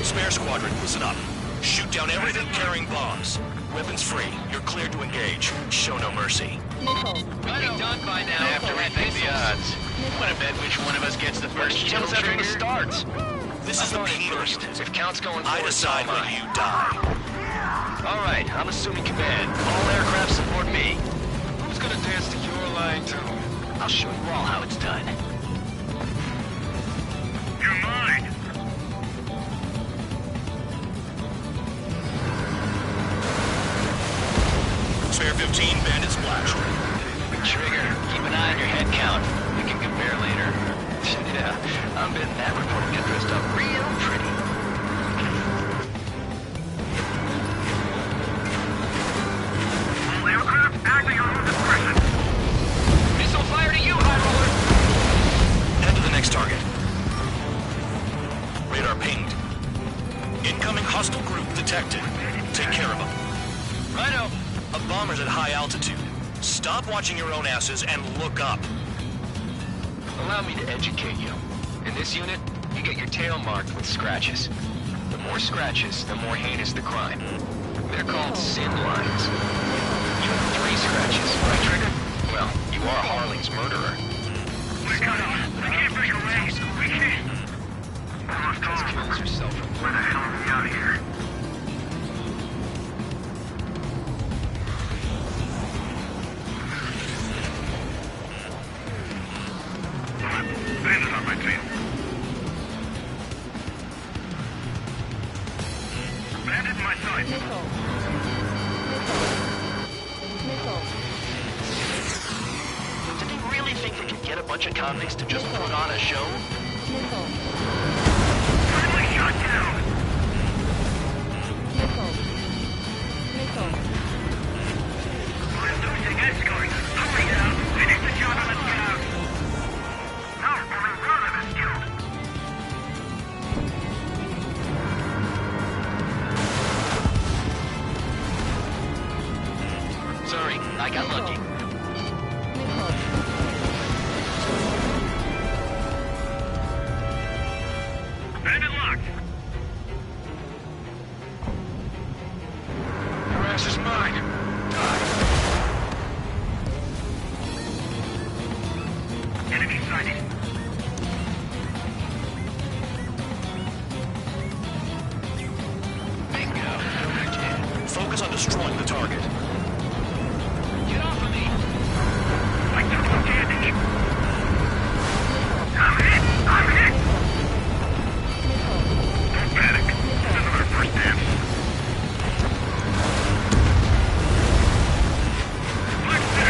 [SPEAKER 7] Spare Squadron, listen up. Shoot down everything carrying bombs. Weapons free. You're cleared to engage. Show no mercy.
[SPEAKER 9] We'd be done by now after we think the odds. Wanna bet which one of us gets the first kill
[SPEAKER 7] after the
[SPEAKER 9] trigger?
[SPEAKER 7] start. This is the first. If count's going forward, I decide when you die. All right, I'm assuming command. All aircraft support me.
[SPEAKER 9] Who's gonna dance to your line too?
[SPEAKER 7] I'll show you all how it's done.
[SPEAKER 10] You're mine.
[SPEAKER 7] Spare 15, bandit splash.
[SPEAKER 9] Trigger, keep an eye on your head count. We can compare later.
[SPEAKER 7] Yeah, I'm betting that report get dressed up real pretty.
[SPEAKER 10] All aircraft acting on discretion.
[SPEAKER 9] Missile fire to you, High Roller!
[SPEAKER 7] Head to the next target. Radar pinged. Incoming hostile group detected. Take care of them.
[SPEAKER 9] Righto.
[SPEAKER 7] A bomber's at high altitude. Stop watching your own asses and look up. Allow me to educate you. In this unit, you get your tail marked with scratches. The more scratches, the more heinous the crime. They're called sin lines. You have 3 scratches, right, Trigger? Well, you are Harling's murderer.
[SPEAKER 10] We're cut off. We can't break away. We can't.
[SPEAKER 7] Just kills yourself.
[SPEAKER 10] Where the hell are we out here? Bandit on my tail. Bandit in my sight.
[SPEAKER 7] Did they really think they could get a bunch of convicts to just put on a show?
[SPEAKER 10] Friendly shot down. We're losing escort. Hurry now. Finish the job and let's get out. No, only one of us killed.
[SPEAKER 7] Sorry, I got lucky.
[SPEAKER 10] sighted.
[SPEAKER 7] Focus on destroying the target.
[SPEAKER 10] Get off of me! I took some damage. I'm hit! I'm hit! Don't panic. This isn't our first dance. Flex 2!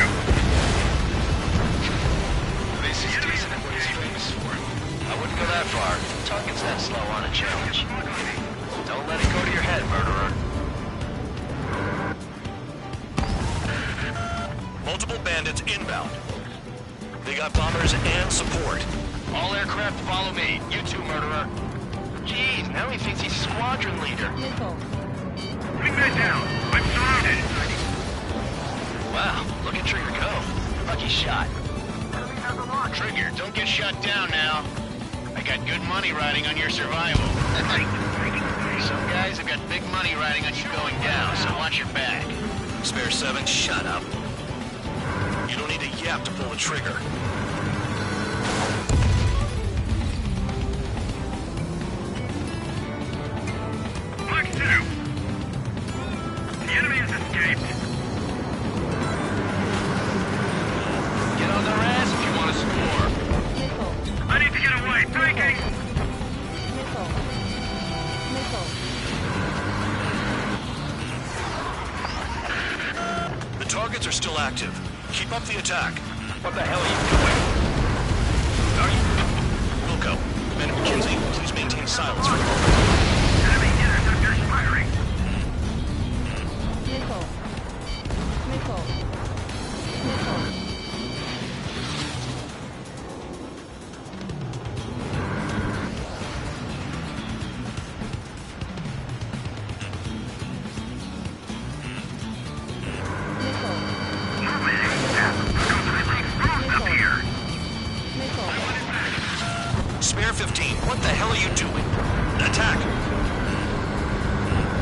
[SPEAKER 16] This is decent at what he's famous for. I wouldn't go that far. Target's that slow on a challenge. Don't let it go to your head, murderer.
[SPEAKER 7] Multiple bandits inbound. They got bombers and support.
[SPEAKER 16] All aircraft follow me. You too, murderer. Jeez, now he thinks he's squadron leader.
[SPEAKER 10] Bring that down. I'm surrounded.
[SPEAKER 16] Wow, look at Trigger go. Lucky shot.
[SPEAKER 9] Trigger, don't get shot down now. I got good money riding on your survival. Some guys have got big money riding on you going down, so watch your back.
[SPEAKER 7] Spare 7, shut up. You don't need a yap to pull the trigger.
[SPEAKER 10] Flex 2! The enemy has escaped.
[SPEAKER 16] Get on their ass if you want to score.
[SPEAKER 10] I need to get away. Breaking!
[SPEAKER 7] The targets are still active. Keep up the attack.
[SPEAKER 16] What the hell are you doing?
[SPEAKER 7] Wilco, Ben McKenzie, please maintain silence for a moment.
[SPEAKER 10] Enemy interceptors firing.
[SPEAKER 7] Spare 15, what the hell are you doing? Attack!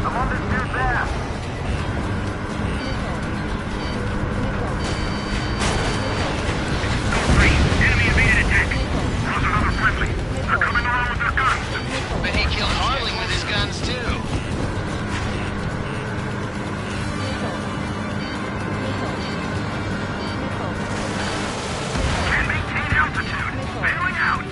[SPEAKER 10] I'm on this dude's ass. Enemy evaded attack. Those are other friendly. They're coming along with their guns.
[SPEAKER 9] But he killed Harling with his guns too.
[SPEAKER 10] Can't maintain altitude. Bailing out.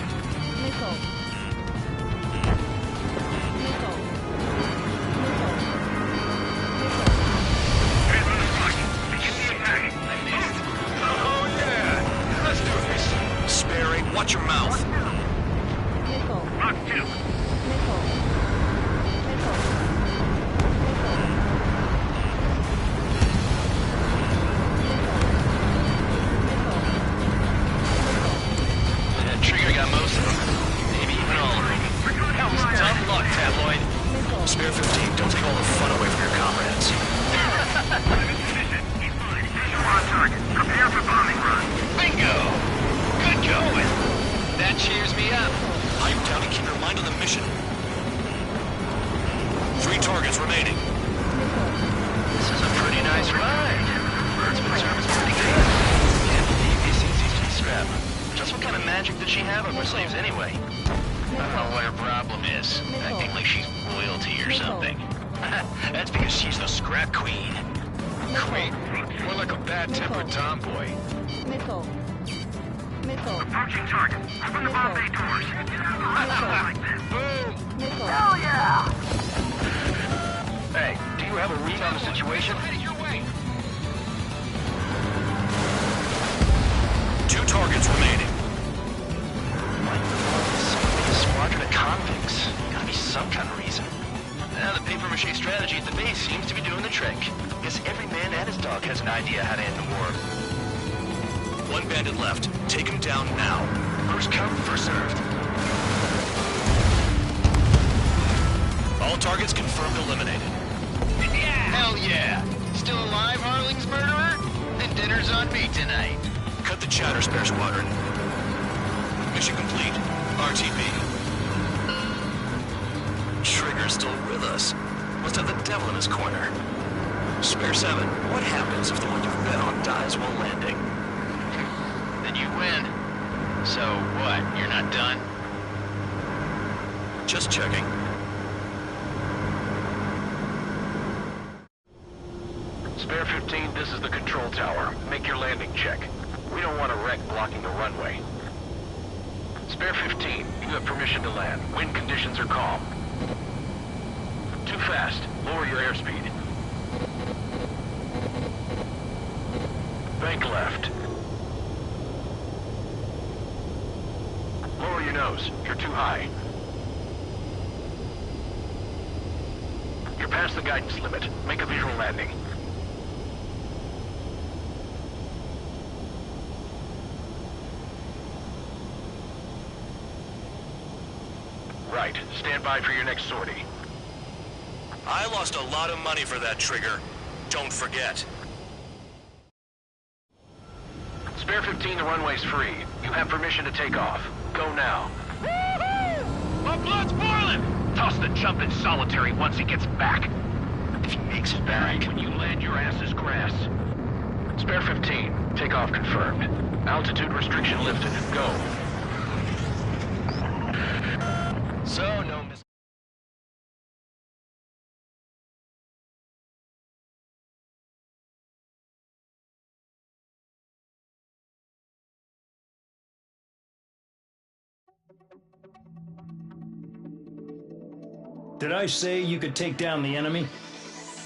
[SPEAKER 7] Spare 8, watch your mouth.
[SPEAKER 10] Rock 2.
[SPEAKER 16] Trigger got most of them. Maybe even all of them. That was dumb luck, Tabloid.
[SPEAKER 7] Spare 15, don't take all the fun away from your comrades.
[SPEAKER 10] We're on target. Prepare for bombing run.
[SPEAKER 9] Bingo! Good going. That cheers me up.
[SPEAKER 7] Pipe down and keep your mind on the mission. 3 targets remaining.
[SPEAKER 16] This is a pretty nice ride. Birdsman service pretty good. Can't believe he seems easy to scrap. Just what kind of magic does she have up her sleeves anyway?
[SPEAKER 9] I don't know what her problem is. Acting like she's royalty or something.
[SPEAKER 16] That's because she's the scrap queen.
[SPEAKER 9] Queen? More like a bad-tempered tomboy.
[SPEAKER 10] Approaching target. Open the bomb bay doors.
[SPEAKER 9] Boom!
[SPEAKER 10] Hell yeah!
[SPEAKER 16] Hey, do you have a read on the situation?
[SPEAKER 9] Your way.
[SPEAKER 7] 2 targets remaining.
[SPEAKER 16] A squadron of convicts. Gotta be some kind of reason. Now, the papier-mâché strategy at the base seems to be doing the trick. Guess every man and his dog has an idea how to end the war.
[SPEAKER 7] 1 bandit left. Take him down now.
[SPEAKER 16] First come, first served.
[SPEAKER 7] All targets confirmed eliminated.
[SPEAKER 9] Hell yeah! Still alive, Harling's murderer? Then dinner's on me tonight.
[SPEAKER 7] Cut the chatter, Spare Squadron. Mission complete. RTB. Trigger's still with us. Must have the devil in his corner. Spare 7, what happens if the one you've bet on dies while landing?
[SPEAKER 9] Then you win. So what, you're not done?
[SPEAKER 7] Just checking.
[SPEAKER 16] Spare 15, this is the control tower. Make your landing check. We don't want a wreck blocking the runway. Spare 15, you have permission to land. Wind conditions are calm. Too fast. Lower your airspeed. Bank left. Lower your nose. You're too high. You're past the guidance limit. Make a visual landing. Right. Stand by for your next sortie.
[SPEAKER 7] I lost a lot of money for that trigger. Don't forget.
[SPEAKER 16] Spare 15, the runway's free. You have permission to take off. Go now.
[SPEAKER 9] Woohoo! My blood's boiling!
[SPEAKER 16] Toss the jump in solitary once he gets back. If he makes it back, when you land, your ass is grass. Spare 15, takeoff confirmed. Altitude restriction lifted. Go.
[SPEAKER 9] So, no mis-
[SPEAKER 17] Did I say you could take down the enemy?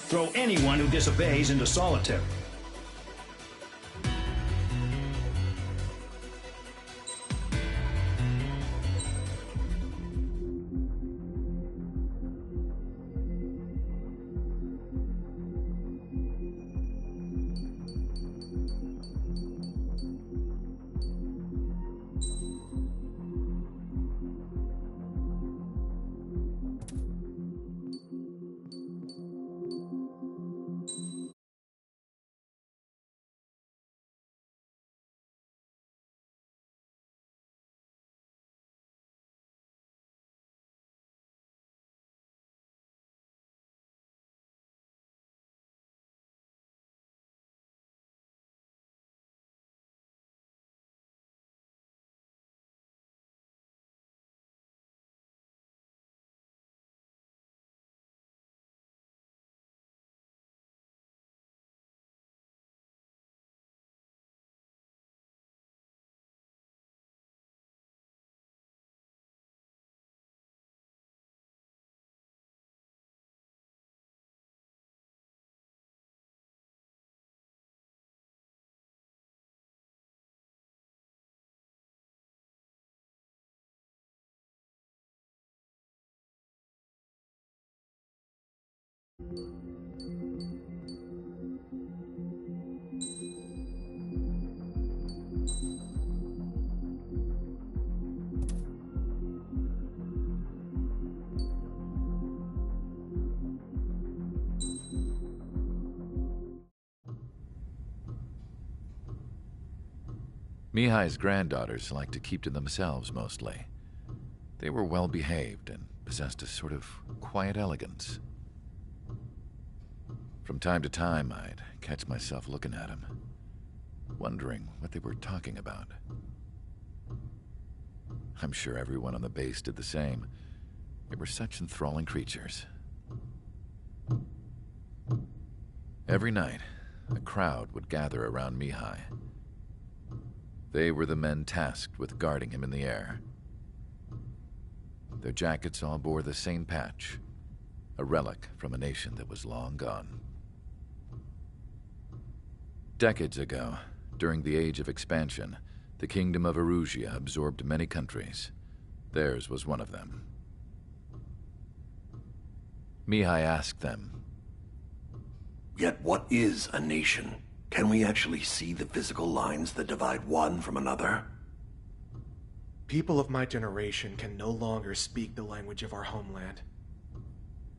[SPEAKER 17] Throw anyone who disobeys into solitary.
[SPEAKER 19] Mihai's granddaughters liked to keep to themselves mostly. They were well behaved and possessed a sort of quiet elegance. From time to time, I'd catch myself looking at them, wondering what they were talking about. I'm sure everyone on the base did the same. They were such enthralling creatures. Every night, a crowd would gather around Mihai. They were the men tasked with guarding him in the air. Their jackets all bore the same patch, a relic from a nation that was long gone. Decades ago, during the Age of Expansion, the Kingdom of Erusia absorbed many countries. Theirs was one of them. Mihai asked them,
[SPEAKER 20] "Yet what is a nation? Can we actually see the physical lines that divide one from another?"
[SPEAKER 21] People of my generation can no longer speak the language of our homeland.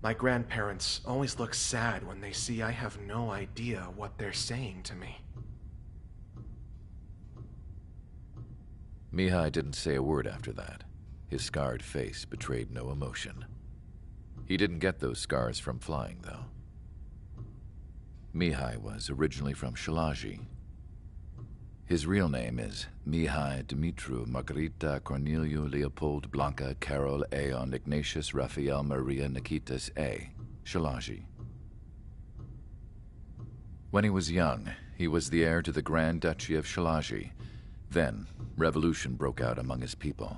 [SPEAKER 21] My grandparents always look sad when they see I have no idea what they're saying to me.
[SPEAKER 19] Mihai didn't say a word after that. His scarred face betrayed no emotion. He didn't get those scars from flying, though. Mihai was originally from Shalaji. His real name is Mihai Dumitru Margarita Corneliu Leopold Blanca Carol Aeon Ignatius Raphael Maria Nikitas A. Shalaji. When he was young, he was the heir to the Grand Duchy of Shalaji. Then, revolution broke out among his people.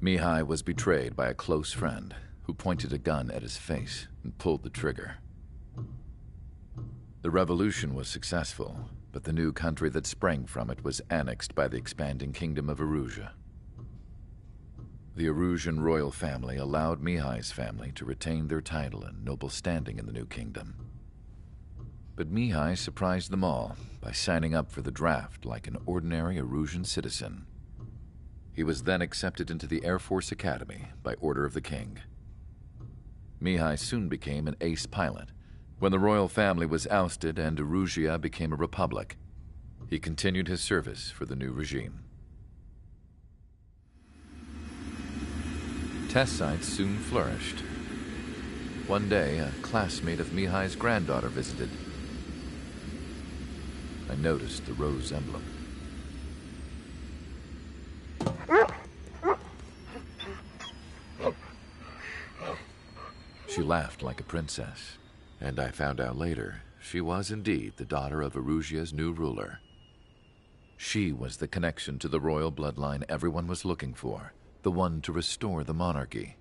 [SPEAKER 19] Mihai was betrayed by a close friend who pointed a gun at his face and pulled the trigger. The revolution was successful, but the new country that sprang from it was annexed by the expanding kingdom of Aruzia. The Arusian royal family allowed Mihai's family to retain their title and noble standing in the new kingdom. But Mihai surprised them all by signing up for the draft like an ordinary Arusian citizen. He was then accepted into the Air Force Academy by order of the king. Mihai soon became an ace pilot. When the royal family was ousted and Aruzia became a republic, he continued his service for the new regime. Test sites soon flourished. One day, a classmate of Mihai's granddaughter visited. I noticed the rose emblem. She laughed like a princess, and I found out later she was indeed the daughter of Arusia's new ruler. She was the connection to the royal bloodline everyone was looking for, the one to restore the monarchy.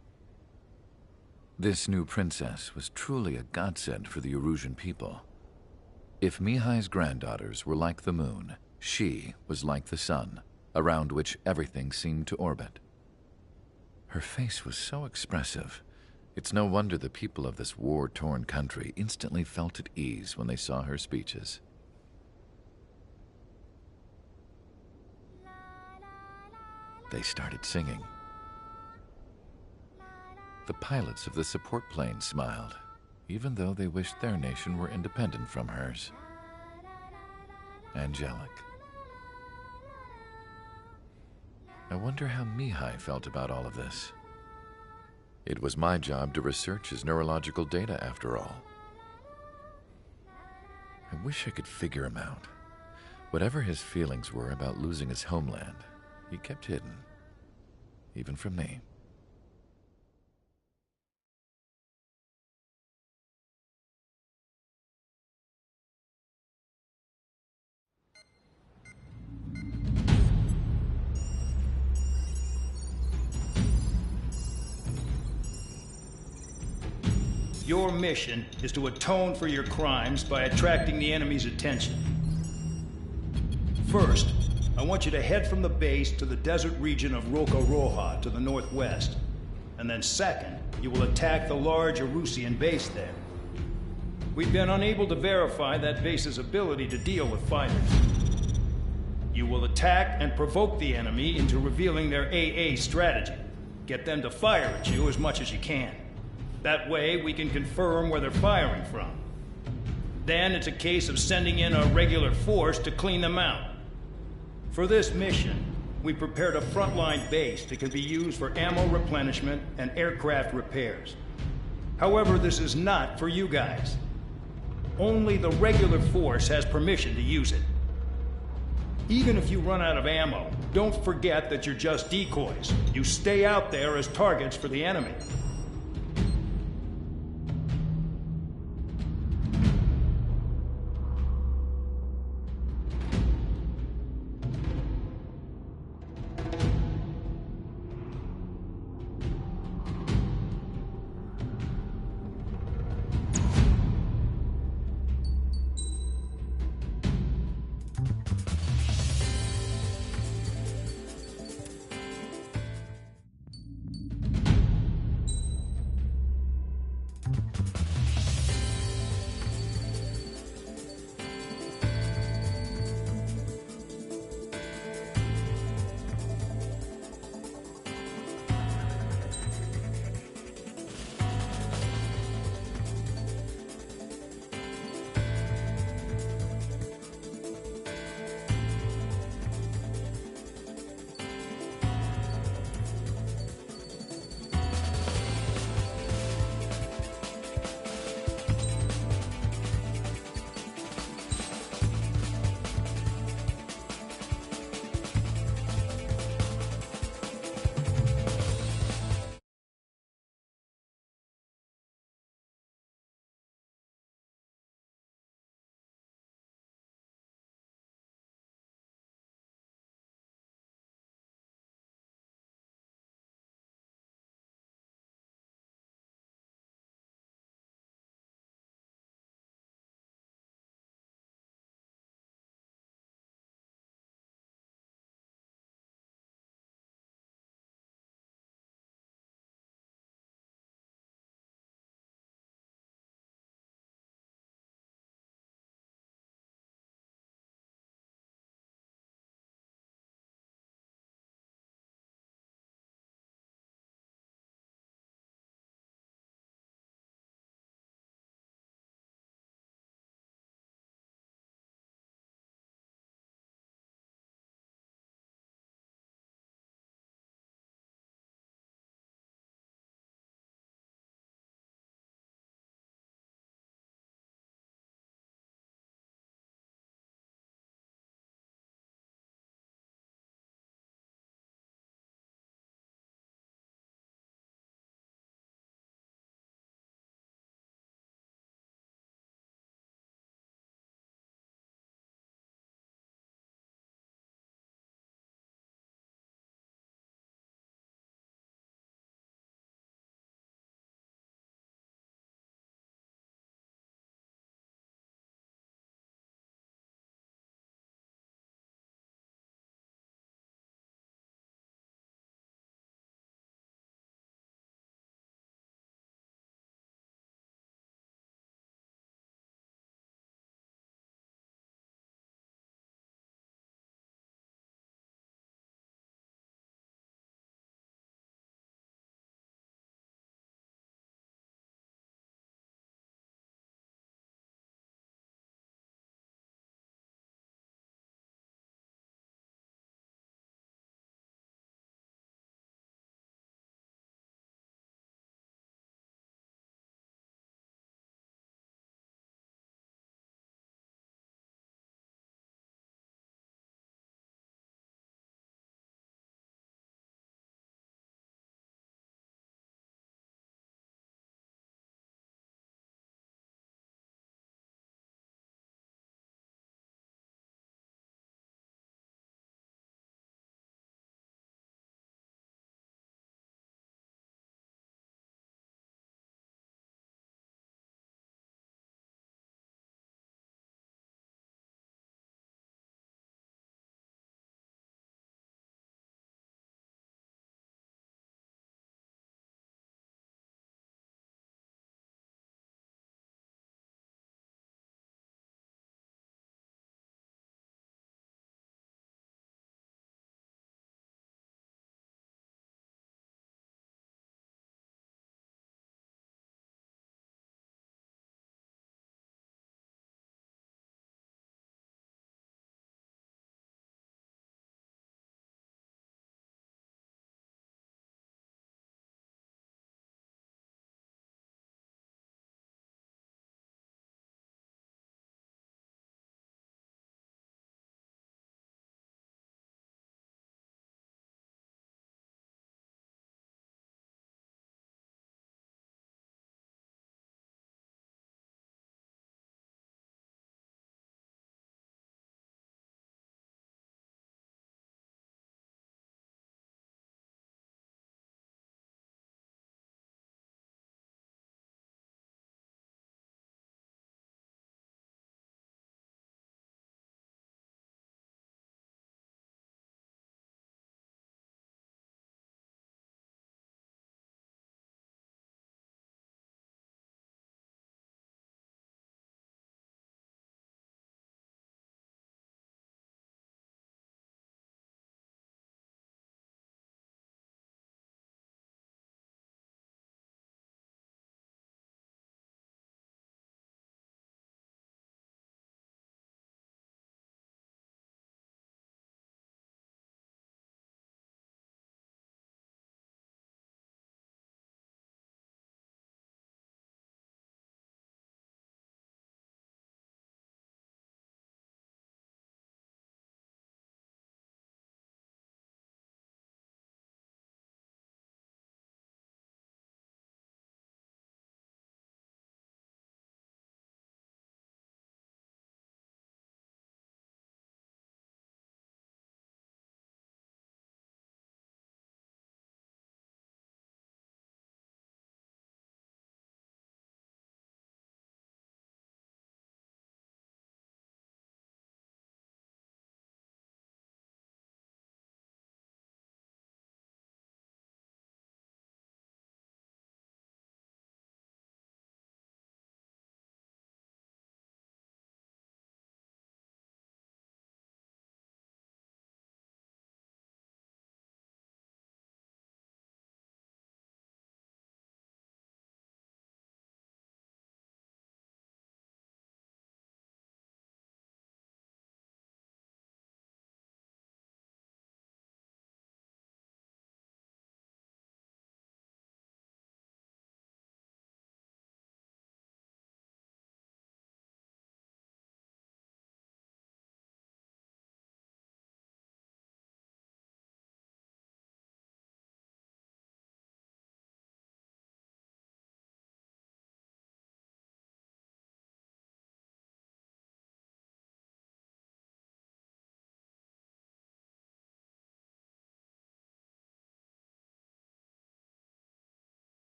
[SPEAKER 19] This new princess was truly a godsend for the Arusian people. If Mihai's granddaughters were like the moon, she was like the sun, around which everything seemed to orbit. Her face was so expressive. It's no wonder the people of this war-torn country instantly felt at ease when they saw her speeches. They started singing. The pilots of the support plane smiled, even though they wished their nation were independent from hers. Angelic. I wonder how Mihai felt about all of this. It was my job to research his neurological data, after all. I wish I could figure him out. Whatever his feelings were about losing his homeland, he kept hidden, even from me.
[SPEAKER 17] Your mission is to atone for your crimes by attracting the enemy's attention. First, I want you to head from the base to the desert region of Roca Roja to the northwest. And then second, you will attack the large Arusian base there. We've been unable to verify that base's ability to deal with fighters. You will attack and provoke the enemy into revealing their AA strategy. Get them to fire at you as much as you can. That way, we can confirm where they're firing from. Then it's a case of sending in a regular force to clean them out. For this mission, we prepared a frontline base that can be used for ammo replenishment and aircraft repairs. However, this is not for you guys. Only the regular force has permission to use it. Even if you run out of ammo, don't forget that you're just decoys. You stay out there as targets for the enemy.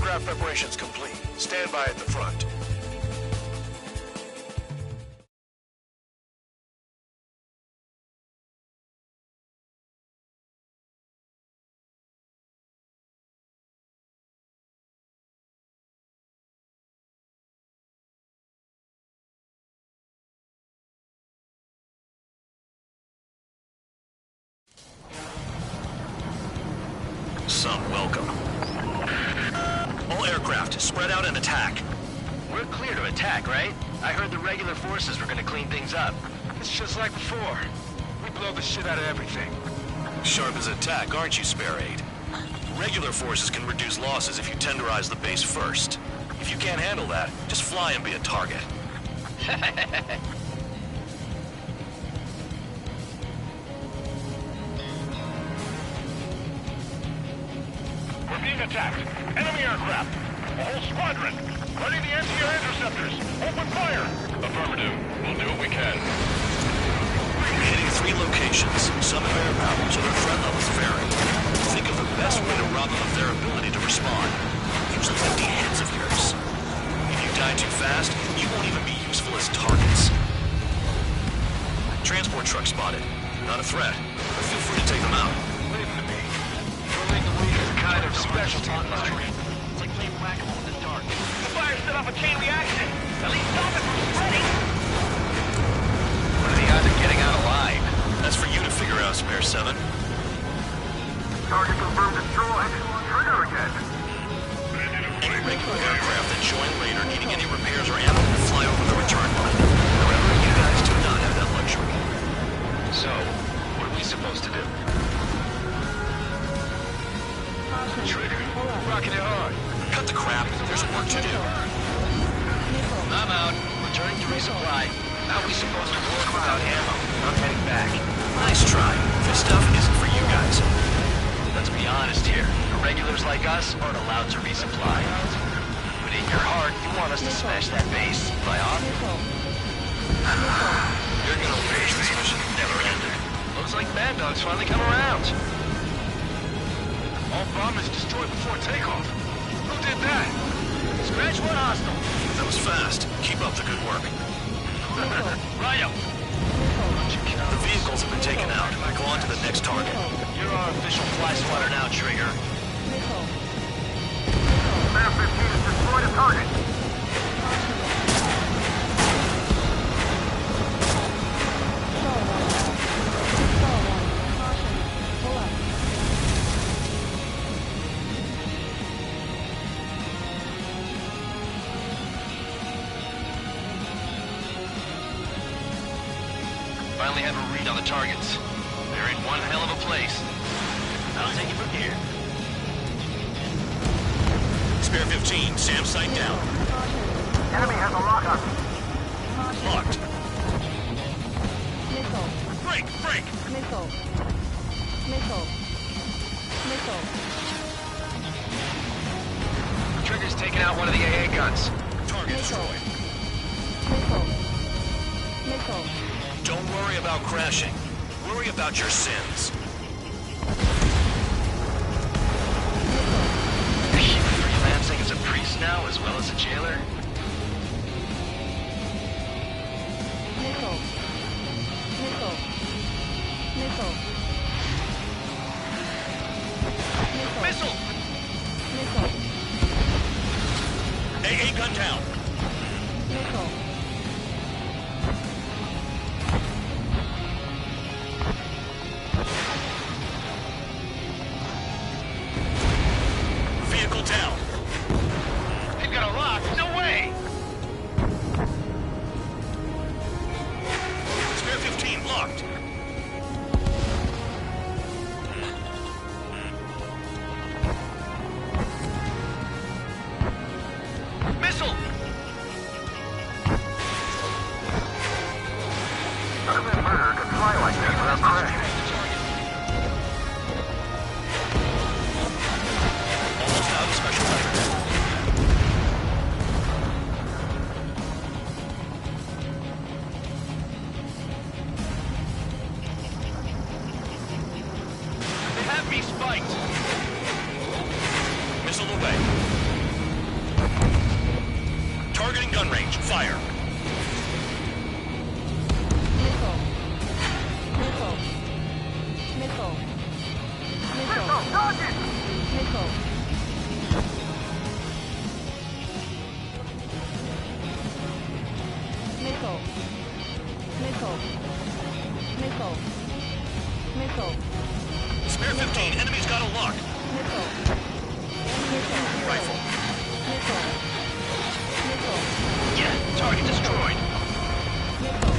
[SPEAKER 16] Aircraft preparations complete. Stand by at the front.
[SPEAKER 7] Some welcome. All aircraft, spread out and attack.
[SPEAKER 9] We're clear to attack, right? I heard the regular forces were gonna clean things up.
[SPEAKER 16] It's just like before. We blow the shit out of everything.
[SPEAKER 7] Sharp as attack, aren't you, Spare Aid? Regular forces can reduce losses if you tenderize the base first. If you can't handle that, just fly and be a target.
[SPEAKER 10] We're being attacked. Enemy aircraft. A whole squadron. Ready the anti-air interceptors. Open fire.
[SPEAKER 9] Affirmative. We'll do what we can.
[SPEAKER 7] We're hitting 3 locations. Some have air power, so their threat levels vary. Think of the best way to rob them of their ability to respond. Use those empty heads of yours. If you die too fast, you won't even be useful as targets. Transport truck spotted. Not a threat, but feel free to take them out.
[SPEAKER 16] Leave them to me. Pulling the weak is a kind of specialty of mine.
[SPEAKER 8] It's like playing whack-a-mole in the dark. The fire set off a chain reaction. At least stop it from spreading.
[SPEAKER 7] What are the odds of getting out alive? That's for you to figure out, Spare 7.
[SPEAKER 10] Target confirmed destroyed. Trigger again.
[SPEAKER 7] Any regular aircraft that join later needing any repairs or ammo will fly over the return line. However, you guys do not have that luxury.
[SPEAKER 16] So, what are we supposed to do? Trigger. Rocking it hard.
[SPEAKER 7] Cut the crap. There's work to do.
[SPEAKER 9] I'm out. Returning to resupply.
[SPEAKER 16] How are we supposed to work without ammo? I'm heading back.
[SPEAKER 7] Nice try. This stuff isn't for you guys.
[SPEAKER 9] Let's be honest here. Irregulars like us aren't allowed to resupply. But in your heart, you want us to smash that base. Am I off?
[SPEAKER 16] You're gonna face this mission never ended.
[SPEAKER 9] Looks like Bad Dog's finally come around.
[SPEAKER 10] All bombers destroyed before takeoff. Who did that?
[SPEAKER 8] Scratch one hostile.
[SPEAKER 7] That was fast. Keep up the good work.
[SPEAKER 8] Righto.
[SPEAKER 7] The vehicles have been taken out. Go on to the next target.
[SPEAKER 9] You're our official fly swatter now, Trigger.
[SPEAKER 10] Spare 15 has destroyed a target.
[SPEAKER 9] Finally have a read on the targets. They're in one hell of a place.
[SPEAKER 8] I'll take it from here.
[SPEAKER 7] Spare 15, SAM sight down.
[SPEAKER 10] Enemy has a lock on me.
[SPEAKER 7] Locked.
[SPEAKER 3] Missile.
[SPEAKER 7] Break! Break!
[SPEAKER 3] Missile. Missile. Missile.
[SPEAKER 16] Trigger's taking out one of the AA guns.
[SPEAKER 7] Target destroyed.
[SPEAKER 3] Missile. Missile.
[SPEAKER 7] Don't worry about crashing. Worry about your sins.
[SPEAKER 9] Are you freelancing as a priest now, as well as a jailer?
[SPEAKER 3] Missile. Missile. Missile.
[SPEAKER 8] Missile!
[SPEAKER 3] Missile.
[SPEAKER 7] AA gun down.
[SPEAKER 3] Missile.
[SPEAKER 7] Vehicle down.
[SPEAKER 8] They've got a lock. No way!
[SPEAKER 7] Spare 15 locked.
[SPEAKER 8] Missile!
[SPEAKER 10] None of that murder could fly like that without crashing.
[SPEAKER 7] Almost out of special gun range. Fire.
[SPEAKER 1] Missile. Missile. Missile. Missile.
[SPEAKER 10] Dodge it!
[SPEAKER 1] Missile. Missile. Missile. Missile. Missile.
[SPEAKER 7] Spare 15. Enemy's got a lock.
[SPEAKER 1] Missile.
[SPEAKER 7] Rifle.
[SPEAKER 1] Missile. Missile.
[SPEAKER 7] Yeah, target destroyed.
[SPEAKER 1] Missile.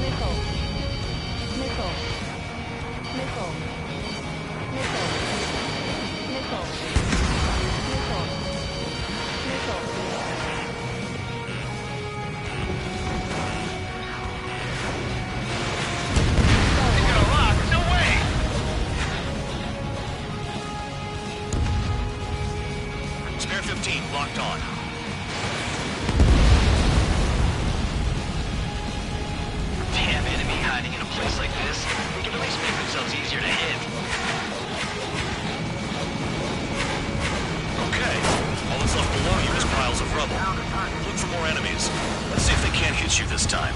[SPEAKER 1] Missile. Missile. Missile. Missile. Missile. Missile. Missile.
[SPEAKER 9] They got a lock. No way!
[SPEAKER 7] Spare 15. Locked on.
[SPEAKER 9] Damn enemy hiding in a place like this. They can at least make themselves easier to hit.
[SPEAKER 7] Okay. All that's left below you is piles of rubble. Look for more enemies. Let's see if they can't hit you this time.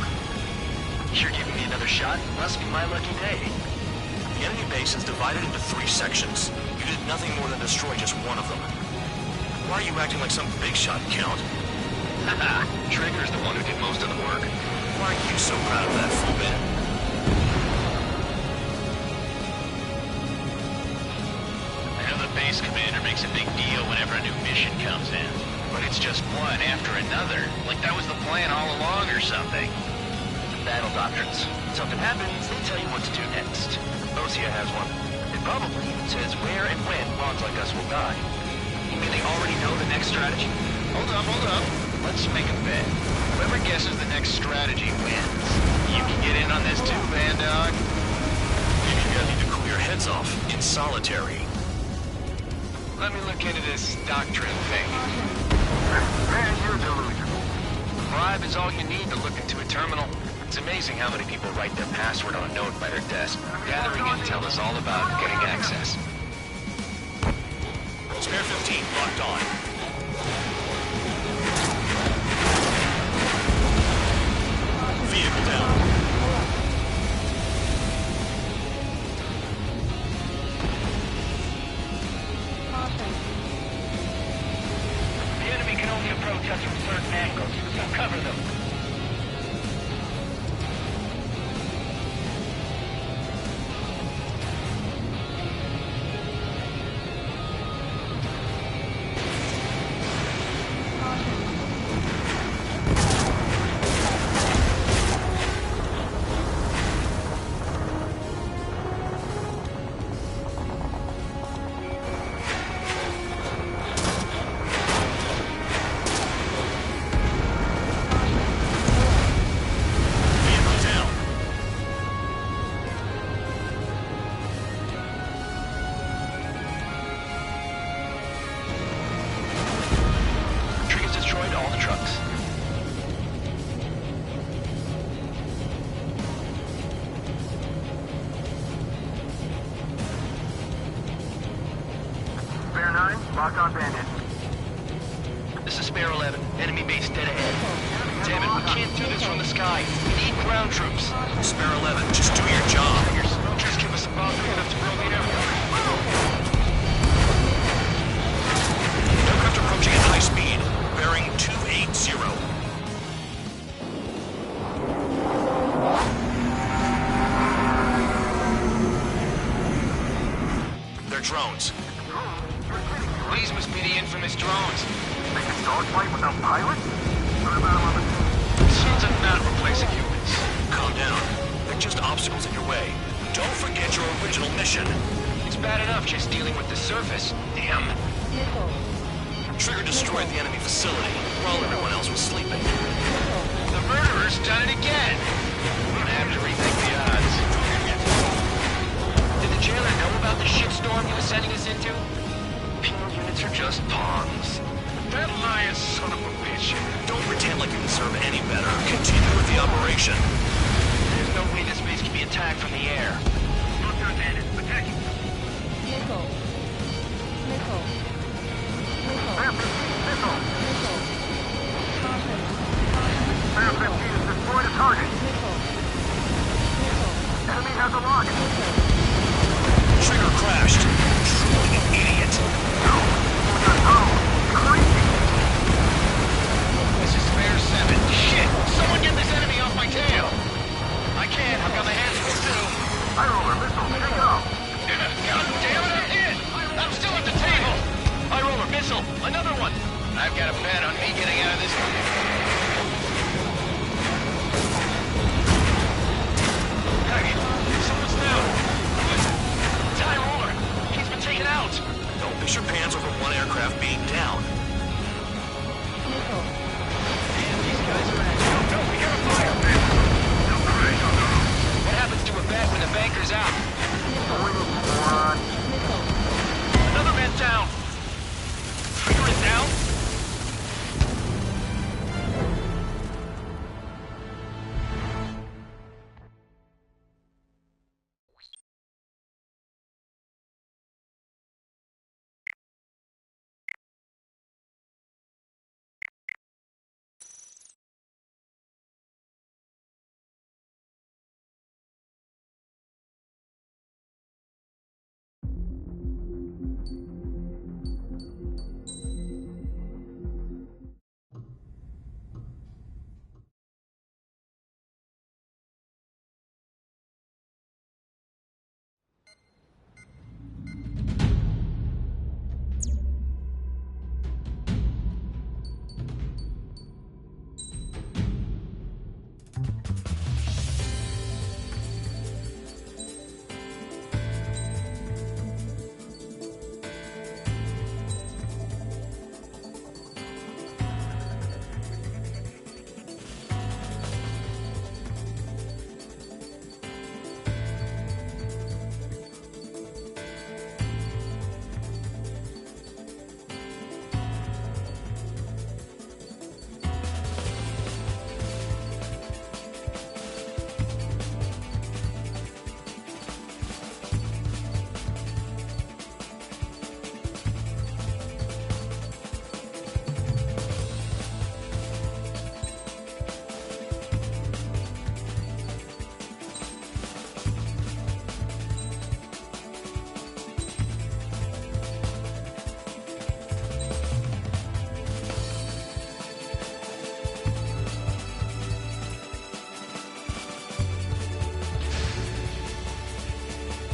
[SPEAKER 9] You're giving me another shot? Must be my lucky day.
[SPEAKER 7] The enemy base is divided into 3 sections. You did nothing more than destroy just one of them. Why are you acting like some big shot, Count?
[SPEAKER 9] Haha, Trigger's the one who did most of the work.
[SPEAKER 7] Why are you so proud of that, fool-man?
[SPEAKER 9] I know the base commander makes a big deal whenever a new mission comes in. But it's just one after another. Like that was the plan all along or something. Battle doctrines. Something happens, they tell you what to do next. Osea has one. It probably says where and when pawns like us will die. You mean they already know the next strategy? Hold up. Let's make a bet. Whoever guesses the next strategy wins. You can get in on this too, Van Dog.
[SPEAKER 7] You guys need to cool your heads off in solitary.
[SPEAKER 9] Let me look into this doctrine thing.
[SPEAKER 10] Man, you're delusional.
[SPEAKER 9] A bribe is all you need to look into a terminal. It's amazing how many people write their password on a note by their desk. Gathering intel is all about getting access.
[SPEAKER 7] Spare 15 locked on. Vehicle down.
[SPEAKER 8] The enemy can only approach us from certain angles, so cover them.
[SPEAKER 10] Locked on bandit.
[SPEAKER 9] This is Spare 11. Enemy base dead ahead. Damn it, we can't do this from the sky. We need ground troops.
[SPEAKER 7] Spare 11, just do your job.
[SPEAKER 9] Just give us a bomb big enough to blow the airport.
[SPEAKER 7] Aircraft approaching at high speed. Bearing 280. They're drones.
[SPEAKER 9] These must be the infamous drones.
[SPEAKER 10] They can dogfight without pilots? What about them on the
[SPEAKER 9] Sons of not replacing humans.
[SPEAKER 7] Calm down. They're just obstacles in your way. Don't forget your original mission.
[SPEAKER 9] It's bad enough just dealing with the surface. Damn.
[SPEAKER 7] Trigger destroyed the enemy facility while everyone else was sleeping.
[SPEAKER 9] The murderer's done it again. We're gonna have to rethink the odds. Did the jailer know about the shitstorm he was sending us into? Penal units are just pawns.
[SPEAKER 7] That lying son of a bitch. Don't pretend like you deserve any better. Continue with the operation.
[SPEAKER 9] There's no way this base can be attacked from the air.
[SPEAKER 8] Look good, bandit. Attack it.
[SPEAKER 1] Missile. Missile. Missile.
[SPEAKER 10] Missile.
[SPEAKER 1] Missile.
[SPEAKER 6] got a bet on me getting out of this.
[SPEAKER 9] Hey, someone's down. Time ruler. He's been taken out. Don't piss your pants over one aircraft being down.
[SPEAKER 6] Damn, these guys are at you. No, we got a fire. What happens to a bet when the banker's out?
[SPEAKER 9] Another man down. Trigger is down.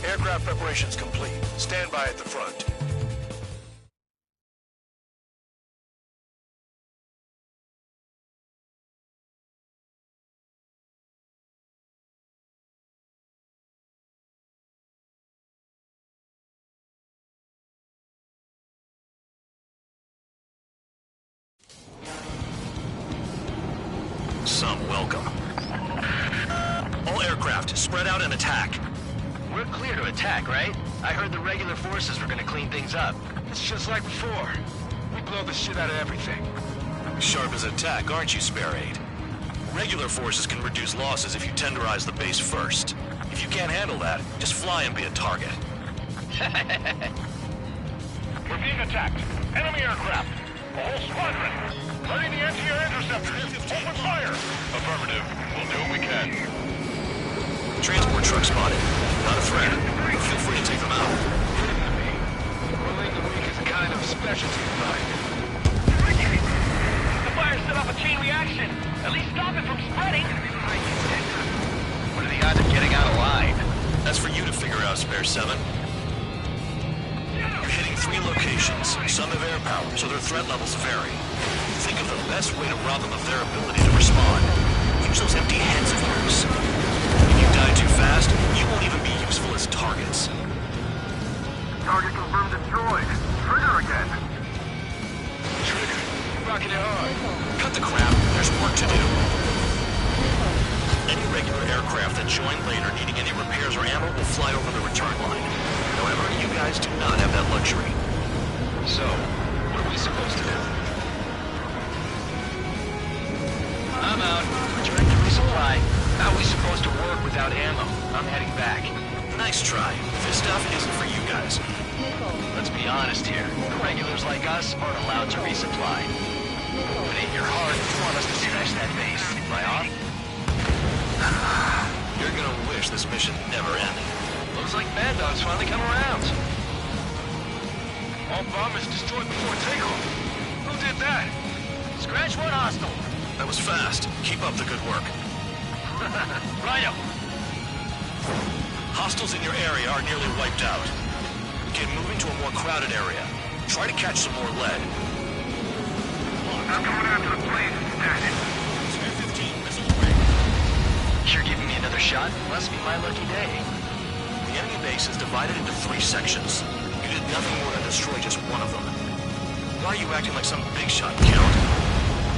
[SPEAKER 16] Aircraft preparations complete. Stand by at the front.
[SPEAKER 7] Some welcome. All aircraft, spread out and attack.
[SPEAKER 6] We're clear to attack, right? I heard the regular forces were gonna clean things up.
[SPEAKER 9] It's just like before. We blow the shit out of everything.
[SPEAKER 7] Sharp as attack, aren't you, Spare Aid? Regular forces can reduce losses if you tenderize the base first. If you can't handle that, just fly and be a target.
[SPEAKER 10] We're being attacked. Enemy aircraft. A whole squadron. Ready the anti-air interceptors. Open fire. Affirmative. We'll do what we can.
[SPEAKER 7] Transport truck spotted. Not a threat. Feel free to take them out.
[SPEAKER 6] Rolling the week is a kind of specialty of mine.
[SPEAKER 8] The fire set off a chain reaction. At least stop it from spreading.
[SPEAKER 6] What are the odds of getting out alive?
[SPEAKER 7] That's for you to figure out, Spare 7. You're hitting 3 locations. Some have air power, so their threat levels vary. Think of the best way to rob them of their ability to respond. Use those empty heads of yours. If you die too fast, you won't even be useful as targets.
[SPEAKER 10] Target confirmed destroyed. Trigger again.
[SPEAKER 6] Trigger, you're rocking it hard.
[SPEAKER 7] Cut the crap. There's work to do. Any regular aircraft that join later needing any repairs or ammo will fly over the return line. However, you guys do not have that luxury.
[SPEAKER 6] So, what are we supposed to do? I'm out. Return to resupply. How are we supposed to work without ammo? I'm heading back.
[SPEAKER 7] Nice try. This stuff isn't for you guys.
[SPEAKER 6] Let's be honest here. The regulars like us aren't allowed to resupply. But in your heart, you want us to smash that base, right on?
[SPEAKER 7] You're gonna wish this mission never ended.
[SPEAKER 6] Looks like Bad Dog's finally come around.
[SPEAKER 10] All bombers destroyed before takeoff. Who did that?
[SPEAKER 8] Scratch one hostile.
[SPEAKER 7] That was fast. Keep up the good work.
[SPEAKER 8] Righto.
[SPEAKER 7] Hostiles in your area are nearly wiped out. Get moving to a more crowded area. Try to catch some more lead.
[SPEAKER 10] They're coming after the plane. Stash it.
[SPEAKER 7] Spare 15, missile away.
[SPEAKER 6] You're giving me another shot? Must be my lucky day.
[SPEAKER 7] The enemy base is divided into 3 sections. You did nothing more than destroy just one of them. Why are you acting like some big shot, Count?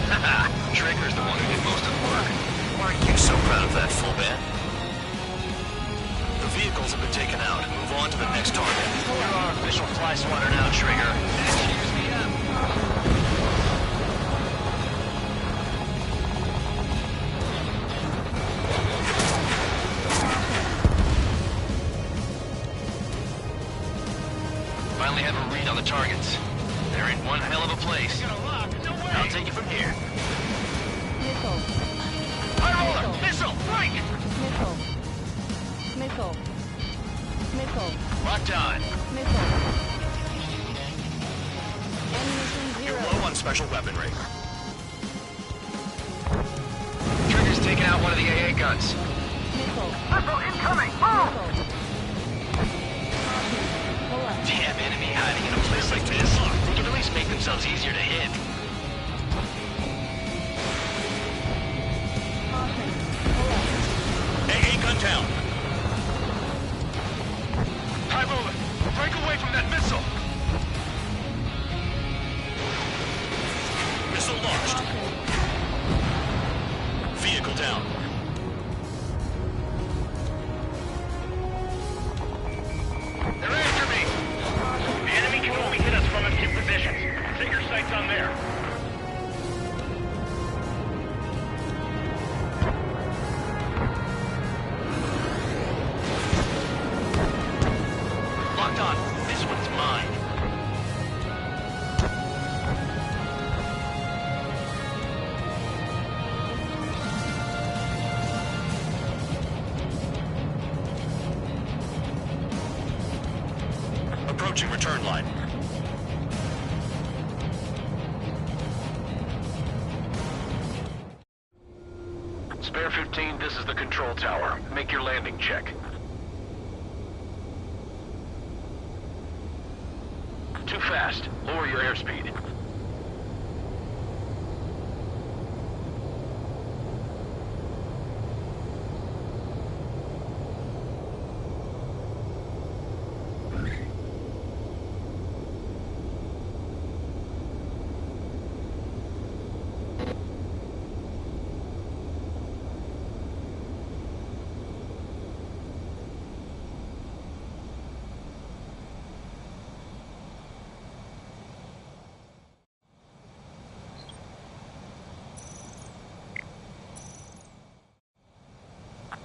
[SPEAKER 6] Haha, Trigger's the one who did most of the work. Why aren't you so proud of that, fullbat?
[SPEAKER 7] The vehicles have been taken out. Move on to the next target.
[SPEAKER 6] You're our official fly swatter now, Trigger. That cheers me up. Finally have a read on the targets. They're in one hell of a place. I'll take it from here.
[SPEAKER 11] Missile.
[SPEAKER 6] High roller! Missile! Break!
[SPEAKER 11] Missile. Missile. Missile.
[SPEAKER 6] Locked on.
[SPEAKER 11] Missile. Ammunition
[SPEAKER 7] You're
[SPEAKER 11] 0.
[SPEAKER 7] low on special weaponry.
[SPEAKER 6] Trigger's taking out one of the AA guns.
[SPEAKER 11] Missile.
[SPEAKER 10] Missile incoming! Move!
[SPEAKER 6] Damn enemy hiding in a place like this. They can at least make themselves easier to hit.
[SPEAKER 7] AA gun down.
[SPEAKER 10] High roller! Break away from that missile!
[SPEAKER 7] Missile launched. Vehicle down.
[SPEAKER 8] They're after me! The enemy can only hit us from a few positions. Set your sights on there.
[SPEAKER 6] Locked on. This one's mine.
[SPEAKER 7] Approaching return line.
[SPEAKER 16] Spare 15, this is the control tower. Make your landing check. Too fast. Lower your airspeed.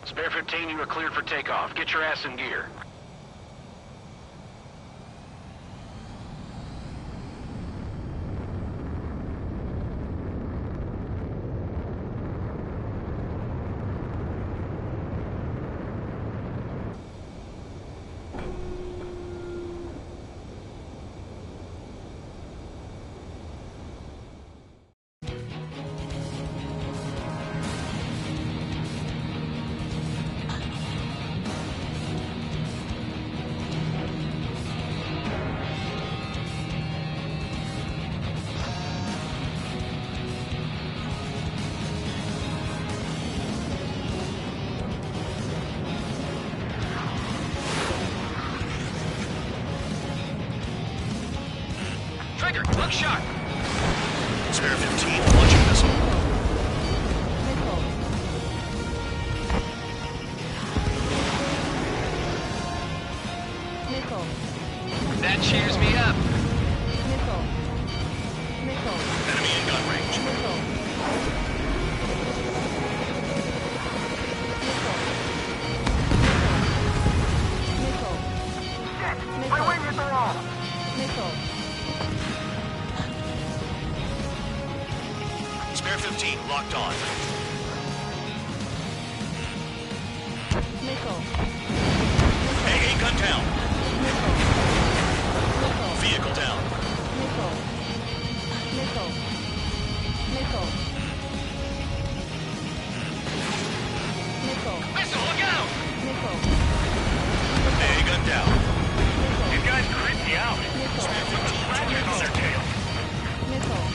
[SPEAKER 16] Spare 15, you are cleared for takeoff. Get your ass in gear.
[SPEAKER 6] Trigger, buckshot!
[SPEAKER 7] Spare 15, launching missile.
[SPEAKER 11] Missile.
[SPEAKER 6] That cheers me up.
[SPEAKER 11] Missile. Missile.
[SPEAKER 7] Enemy in gun range.
[SPEAKER 11] Missile. Missile.
[SPEAKER 10] Shit! My wing hit the wall!
[SPEAKER 11] Missile.
[SPEAKER 7] Spare 15, locked on.
[SPEAKER 11] Missile.
[SPEAKER 7] AA gun down.
[SPEAKER 11] Missile. Missile.
[SPEAKER 7] Vehicle down.
[SPEAKER 11] Missile. Missile. Missile. Missile.
[SPEAKER 6] Missile, look out!
[SPEAKER 11] Missile.
[SPEAKER 7] AA gun down.
[SPEAKER 8] These guys creep me out.
[SPEAKER 11] Missile.
[SPEAKER 8] With the scratches on their tails.
[SPEAKER 11] Missile.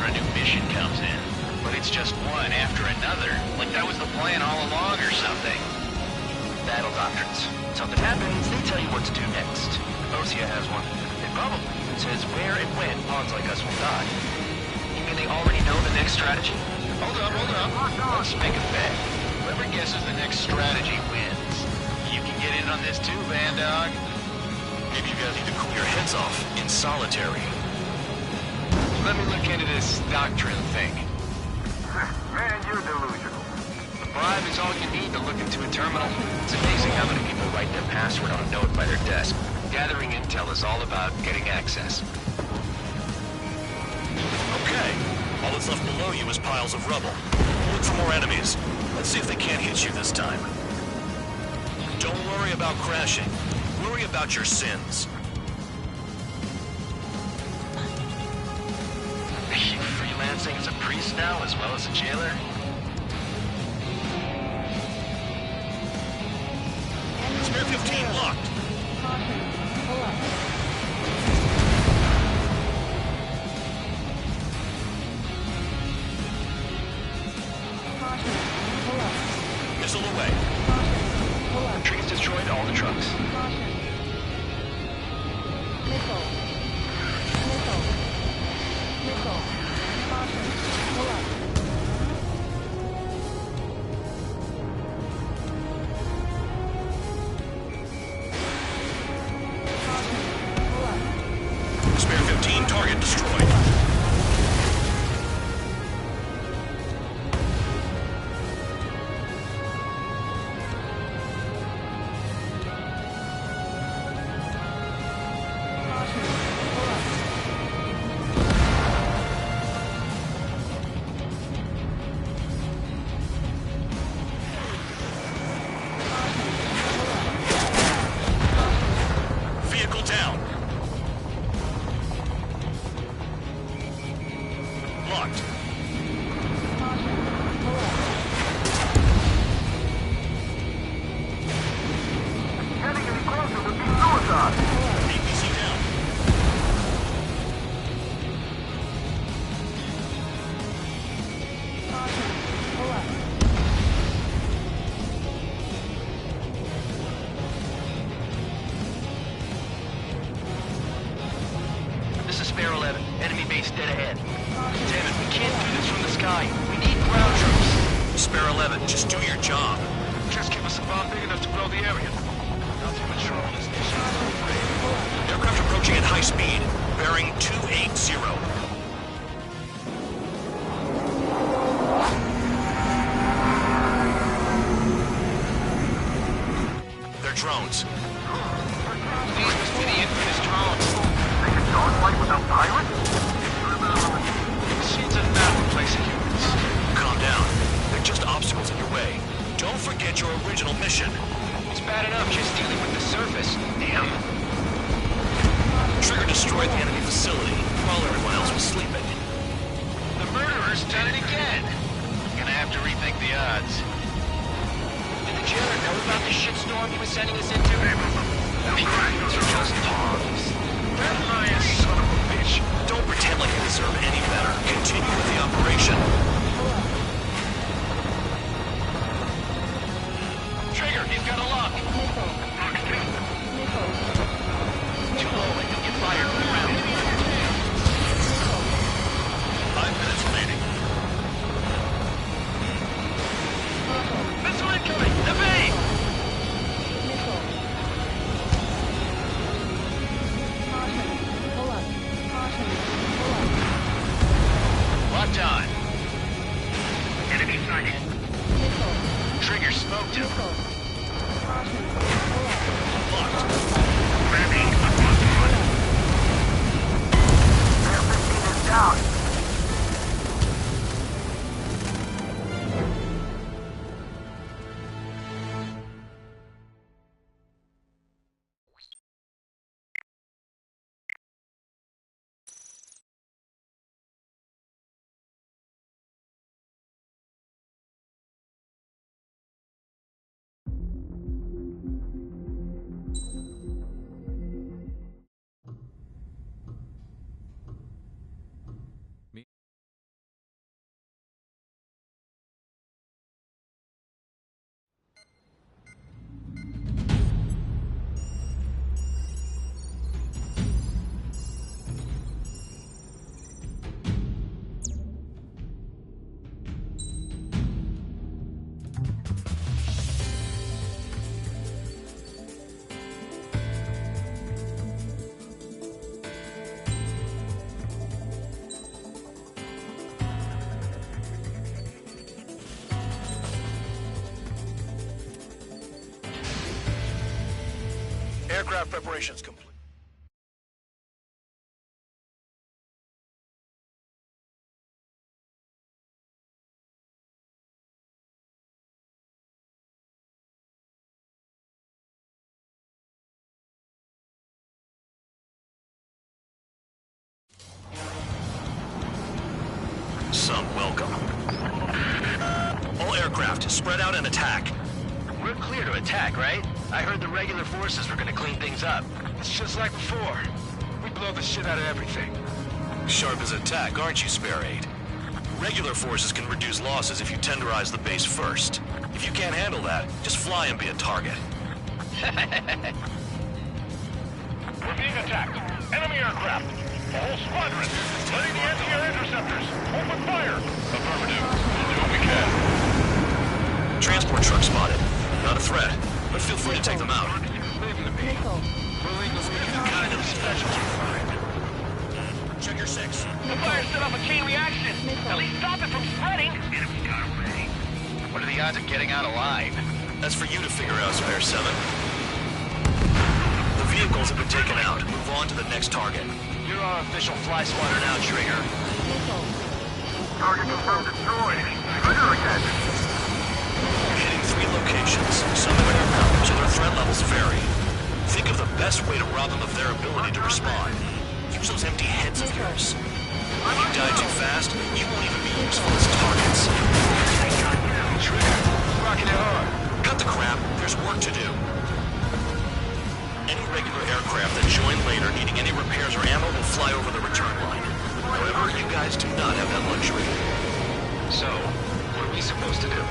[SPEAKER 6] whenever a new mission comes in. But it's just one after another. Like that was the plan all along or something.
[SPEAKER 16] Battle doctrines. Something happens, they tell you what to do next. Osea has one. It probably even says where and when pawns like us will die. You mean they already know the next strategy?
[SPEAKER 6] Hold up. Let's make a bet. Whoever guesses the next strategy wins. You can get in on this too, Van Dog.
[SPEAKER 7] Maybe you guys need to cool your heads off in solitary.
[SPEAKER 6] Let me look into this doctrine thing.
[SPEAKER 10] Man, you're delusional.
[SPEAKER 6] The bribe is all you need to look into a terminal. It's amazing how many people write their password on a note by their desk. Gathering intel is all about getting access.
[SPEAKER 7] Okay. All that's left below you is piles of rubble. Look for more enemies. Let's see if they can't hit you this time. Don't worry about crashing. Worry about your sins.
[SPEAKER 6] Are you freelancing as a priest now as well as a jailer?
[SPEAKER 7] Spare 15 locked. Missile away.
[SPEAKER 16] The trees destroyed all the trucks.
[SPEAKER 7] Spare 15 target destroyed. Vehicle down. Locked.
[SPEAKER 10] Getting any closer would be suicide.
[SPEAKER 7] APC down.
[SPEAKER 16] This is Spare 11. Enemy base dead ahead. Damn it, we can't do this from the sky. We need ground troops.
[SPEAKER 7] Spare 11, just do your job.
[SPEAKER 16] Just give us a bomb big enough to blow the area.
[SPEAKER 6] Not too much trouble this mission.
[SPEAKER 7] Aircraft approaching at high speed. Bearing 280. They're drones.
[SPEAKER 6] These must be the infamous drones.
[SPEAKER 10] They can dogfight without pilots?
[SPEAKER 6] Machines are not replacing humans.
[SPEAKER 7] Calm down. They're just obstacles in your way. Don't forget your original mission.
[SPEAKER 6] It's bad enough just dealing with the surface. Damn.
[SPEAKER 7] Trigger destroyed the enemy facility while everyone else was sleeping.
[SPEAKER 6] The murderer's done it again. Gonna have to rethink the odds. Did the jailer know about the shitstorm he was sending us into?
[SPEAKER 7] These are just pawns.
[SPEAKER 6] That lion son of a bitch.
[SPEAKER 7] Don't pretend like you deserve any better. Continue with the operation.
[SPEAKER 6] Trigger, he's got a lock. Too low and you'll get fired from the ground.
[SPEAKER 7] 5 minutes remaining.
[SPEAKER 6] Missile incoming! Evade! Locked on. Enemy sighted. Trigger smoked him. Locked. Grabbing a lock.
[SPEAKER 10] Spare 15 is down. Aircraft preparations complete.
[SPEAKER 6] Some welcome. All aircraft, spread out and attack.
[SPEAKER 16] We're clear to attack, right? I heard the regular forces were gonna clean things up.
[SPEAKER 10] It's just like before. We blow the shit out of everything.
[SPEAKER 6] Sharp as attack, aren't you, Spare 8? Regular forces can reduce losses if you tenderize the base first. If you can't handle that, just fly and be a target.
[SPEAKER 10] We're being attacked. Enemy aircraft. A whole squadron. Letting the anti-air interceptors. Open fire. Affirmative. We'll do what we can.
[SPEAKER 6] Transport truck spotted. Not a threat, but feel free to take them out.
[SPEAKER 10] Leave them to me.
[SPEAKER 6] The kind of specials you find. Check your 6.
[SPEAKER 8] The fire set off a chain reaction. At least stop it from spreading. Enemy got away.
[SPEAKER 16] What are the odds of getting out alive?
[SPEAKER 6] That's for you to figure out, Spare 7. The vehicles have been taken out. Move on to the next target.
[SPEAKER 16] You're our official fly swatter now, Trigger.
[SPEAKER 10] Target confirmed destroyed. Trigger again.
[SPEAKER 6] Hitting 3 locations. Some have air power, so their threat levels vary. Think of the best way to rob them of their ability to respond. Use those empty heads of yours. If you die too fast, you won't even be useful as targets.
[SPEAKER 10] Trigger. Rocking it hard.
[SPEAKER 6] Cut the crap. There's work to do. Any regular aircraft that join later needing any repairs or ammo will fly over the return line. However, you guys do not have that luxury.
[SPEAKER 16] So, what are we supposed to do?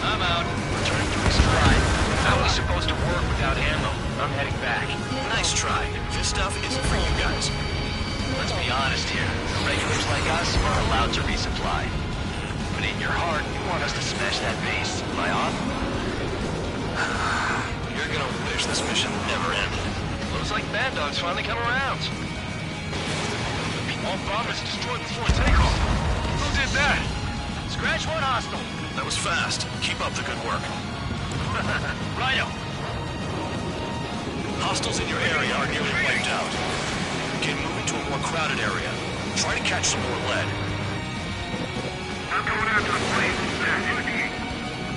[SPEAKER 16] I'm out. Returning to resupply. How are we supposed to work without ammo? I'm heading back.
[SPEAKER 6] Nice try. This stuff isn't for you guys.
[SPEAKER 16] Let's be honest here. The regulars like us are allowed to resupply. But in your heart, you want us to smash that base. Am I off?
[SPEAKER 6] You're gonna wish this mission never ended.
[SPEAKER 16] Looks like Bad Dog's finally come around.
[SPEAKER 10] All bombers destroyed before takeoff. Who did that?
[SPEAKER 16] Scratch one hostile.
[SPEAKER 6] That was fast. Keep up the good work.
[SPEAKER 16] Rhino.
[SPEAKER 6] Hostiles in your area are nearly wiped out. Get moving to a more crowded area. Try to catch some more lead.
[SPEAKER 10] I'm going after the plane.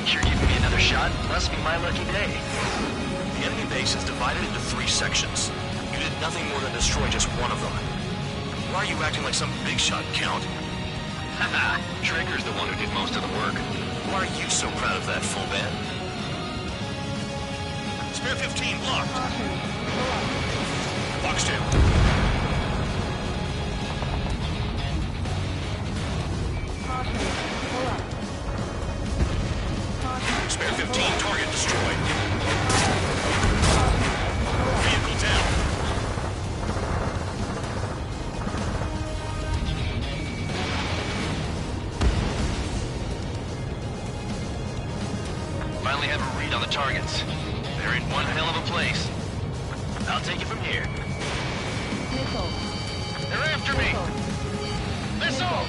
[SPEAKER 16] You're giving me another shot? Must be my lucky day.
[SPEAKER 6] The enemy base is divided into 3 sections. You did nothing more than destroy just one of them. Why are you acting like some big shot, Count?
[SPEAKER 16] Haha, Trigger's the one who did most of the work.
[SPEAKER 6] Why are you so proud of that, full band? Spare 15 locked. Box 2. Spare 15 target destroyed. Vehicle down.
[SPEAKER 16] Finally have a read on the targets. They're in one hell of a place. I'll take it from here.
[SPEAKER 3] Missile.
[SPEAKER 16] They're after me!
[SPEAKER 3] Missile!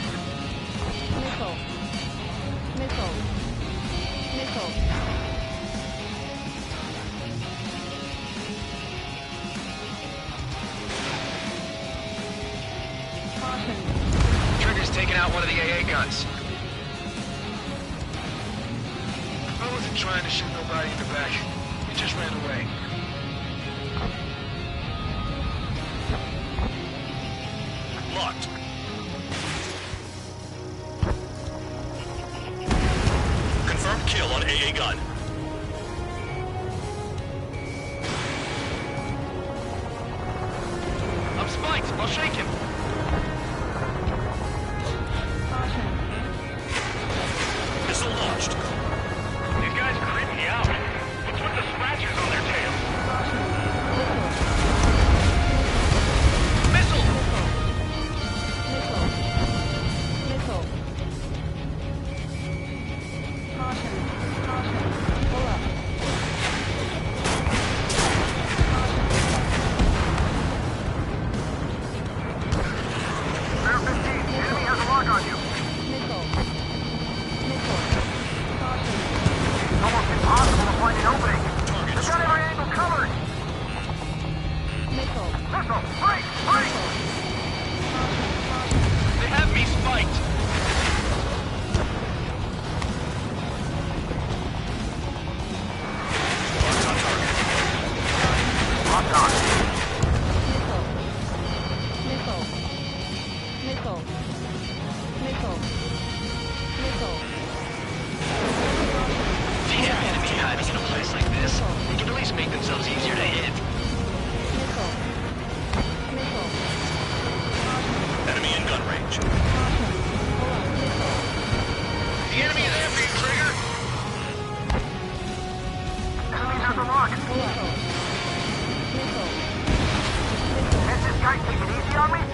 [SPEAKER 3] Missile. Missile. Missile. Caution.
[SPEAKER 16] Trigger's taking out one of the AA guns.
[SPEAKER 10] I wasn't trying to shoot nobody in the back. He just ran away.
[SPEAKER 6] Locked. Confirmed kill on AA gun.
[SPEAKER 8] I'm spiked. I'll shake him.
[SPEAKER 6] Missile launched.
[SPEAKER 10] These guys creep me out. What's with the scratches on their tails?
[SPEAKER 8] Missile!
[SPEAKER 3] Missile. Caution. Caution.
[SPEAKER 9] make themselves easier to hit.
[SPEAKER 6] Enemy in gun range.
[SPEAKER 9] The enemy is after you, Trigger!
[SPEAKER 10] Enemies at the lock. Has this guy taken easy on me?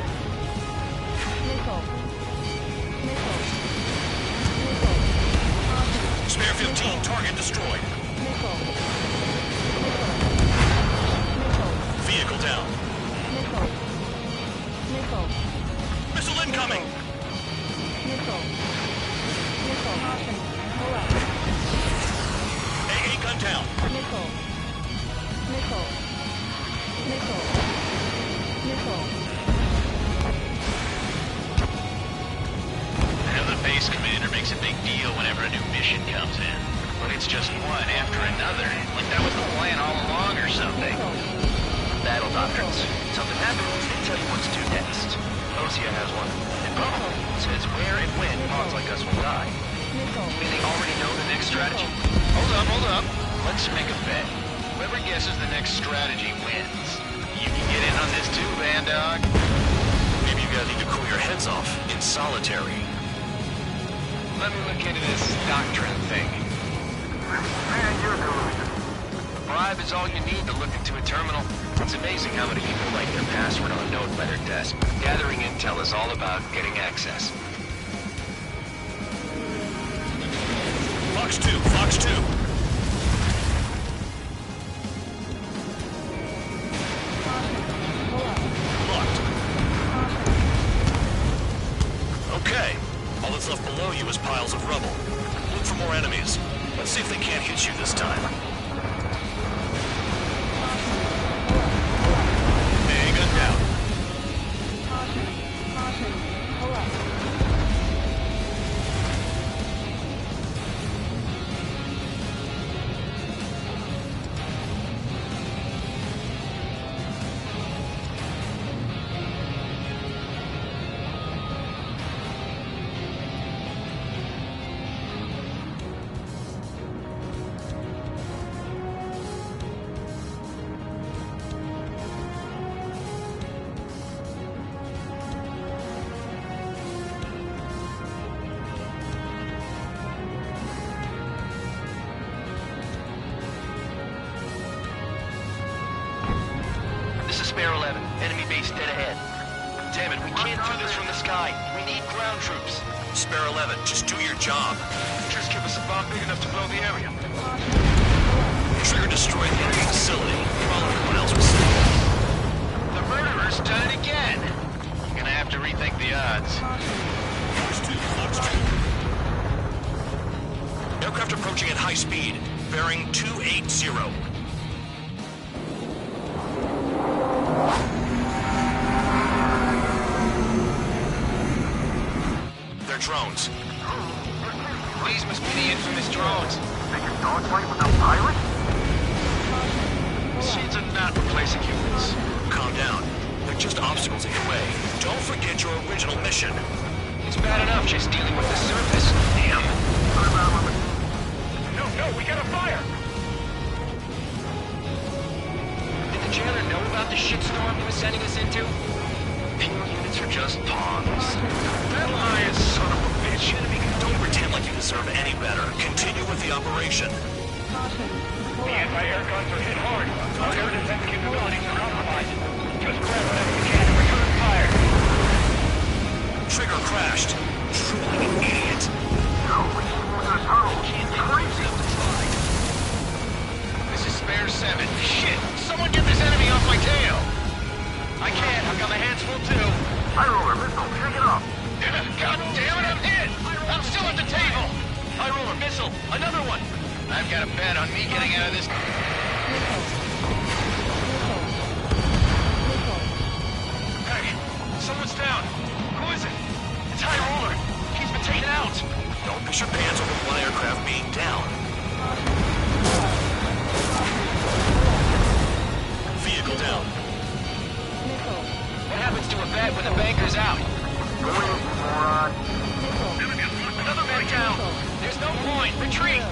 [SPEAKER 6] Spare 15, target destroyed. Vehicle down. Missile incoming! AA gun down.
[SPEAKER 9] I know the base commander makes a big deal whenever a new mission comes in. But it's just one after another. Like that was the plan all along or something. Battle doctrines. Something happens, they tell you what to do next. Osea has one. And Bravo says where and when pawns like us will die. May they already know the next strategy? Hold up. Let's make a bet. Whoever guesses the next strategy wins. You can get in on this too, Van Dog.
[SPEAKER 6] Maybe you guys need to cool your heads off in solitary.
[SPEAKER 9] Let me look into this doctrine thing.
[SPEAKER 10] Man, you're delusional.
[SPEAKER 9] A bribe is all you need to look into a terminal. It's amazing how many people like their password on a note by their desk. Gathering intel is all about getting access.
[SPEAKER 6] Fox 2, Fox 2. Locked. Okay. All that's left below you is piles of rubble. Look for more enemies. Let's see if they can't hit you this time. AA gun down.
[SPEAKER 9] This is Spare 11. Enemy base dead ahead. Damn it, we can't do this from the sky. We need ground troops.
[SPEAKER 6] Spare 11, just do your job.
[SPEAKER 9] Just give us a bomb big enough to blow the area.
[SPEAKER 6] Trigger destroyed the enemy facility while everyone else was sleeping.
[SPEAKER 9] The murderer's done it again. You're gonna have to rethink the odds.
[SPEAKER 6] Fox 2, Fox 2. Aircraft approaching at high speed, bearing 280. They're drones.
[SPEAKER 9] These must be the infamous drones.
[SPEAKER 10] They can dogfight without pilots?
[SPEAKER 9] Machines are not replacing humans.
[SPEAKER 6] Calm down. They're just obstacles in your way. Don't forget your original mission.
[SPEAKER 9] It's bad enough just dealing with the surface. Damn.
[SPEAKER 10] No, we got a fire!
[SPEAKER 9] Did the jailer know about the shitstorm he was sending us into? Pure units are just pawns.
[SPEAKER 6] That lion son of a bitch. Don't pretend like you deserve any better. Continue with the operation.
[SPEAKER 10] The anti-air guns are hit hard. Our air defense capabilities are compromised. Just grab whatever you can and return fire.
[SPEAKER 6] Trigger crashed. Truly an idiot.
[SPEAKER 10] No, we should move to the tunnel. It's crazy.
[SPEAKER 9] This is Spare 7. Shit! Someone get this enemy off my tail! I can't. I've got my hands full too.
[SPEAKER 10] High roller, missile, pick it up.
[SPEAKER 9] God damn it, I'm hit! I'm still at the table! High roller, missile, another one! I've got a bet on me getting out of this. Hey, someone's down. Who is it? It's High roller. He's been taken out.
[SPEAKER 6] Don't piss your pants over one aircraft being down. Vehicle down.
[SPEAKER 9] What happens to a bet when the banker's out? Another man down. There's no point. Retreat.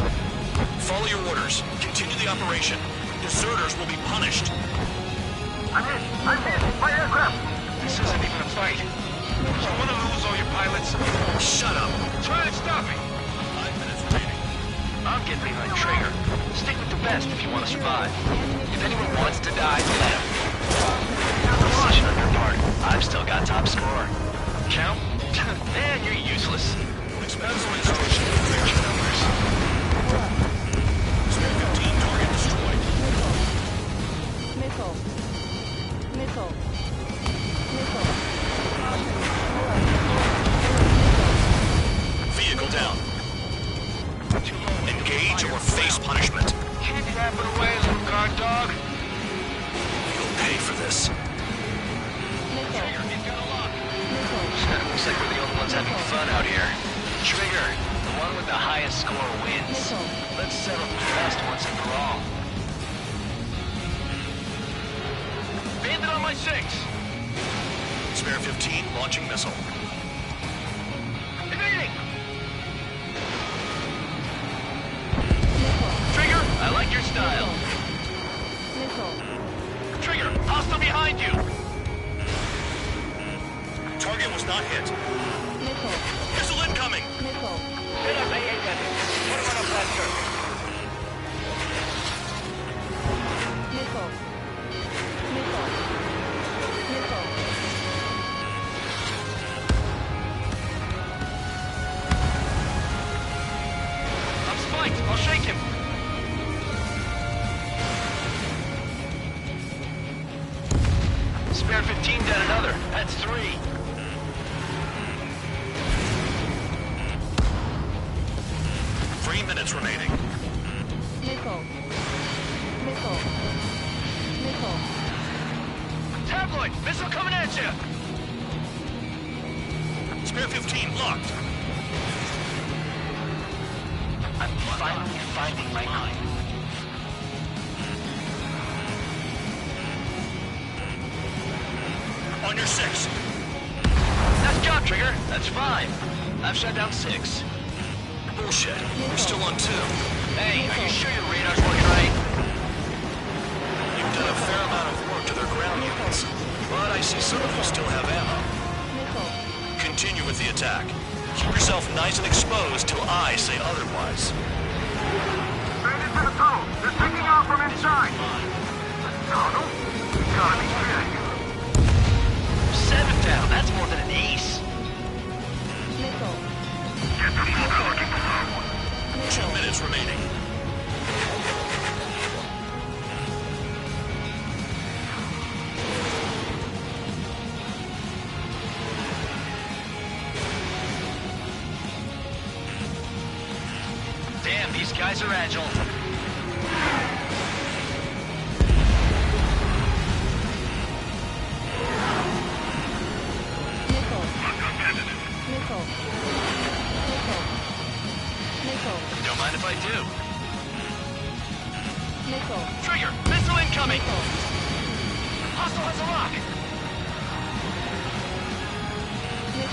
[SPEAKER 6] Follow your orders. Continue the operation. Deserters will be punished.
[SPEAKER 10] I'm hit! My aircraft!
[SPEAKER 7] This isn't even a fight. You want to lose all your pilots?
[SPEAKER 6] Shut up.
[SPEAKER 7] Try to stop me.
[SPEAKER 6] 5 minutes remaining.
[SPEAKER 7] I'm getting behind Traeger. Stick with the best if you want to survive. If anyone wants to die, let him. Decision on your part. I've still got top score. Count? Man, you're useless.
[SPEAKER 6] Pencil instruction. Clear your numbers. Spare 15 target destroyed.
[SPEAKER 3] Missile. Missile.
[SPEAKER 6] Vehicle down. Engage or face punishment.
[SPEAKER 7] Keep yapping away, little guard dog.
[SPEAKER 6] You'll pay for this.
[SPEAKER 7] Looks like we're the only ones having fun out here. Trigger, the one with the highest score wins. Let's settle the dust once and for all. Bandit on my 6.
[SPEAKER 6] Spare 15 launching missile.
[SPEAKER 7] Evading! Trigger, I like your style. Trigger, hostile behind you.
[SPEAKER 6] Target was not hit. Missile incoming.
[SPEAKER 8] Hit up AA bandit. Put him on a blaster.
[SPEAKER 7] I'm spiked. I'll shake him. Spare 15 down another. That's 3.
[SPEAKER 6] Minutes remaining.
[SPEAKER 7] Tabloid, missile coming at you.
[SPEAKER 6] Spare 15 locked.
[SPEAKER 7] I'm finally finding my mind.
[SPEAKER 6] On your 6.
[SPEAKER 7] Nice job, Trigger. That's 5. I've shut down 6.
[SPEAKER 6] Bullshit. We're still on 2.
[SPEAKER 7] Hey, are you sure your radar's working right?
[SPEAKER 6] You've done a fair amount of work to their ground units, but I see some of you still have ammo. Continue with the attack. Keep yourself nice and exposed till I say otherwise.
[SPEAKER 10] Bandits in the tunnel! They're picking out from inside! Tunnel? You gotta be kidding.
[SPEAKER 7] 7 down. That's more than an ace.
[SPEAKER 10] Get the fuck looking below.
[SPEAKER 6] 2 minutes remaining.
[SPEAKER 7] Damn, these guys are agile. Don't mind if I do. Trigger, missile incoming. Hostile has a lock.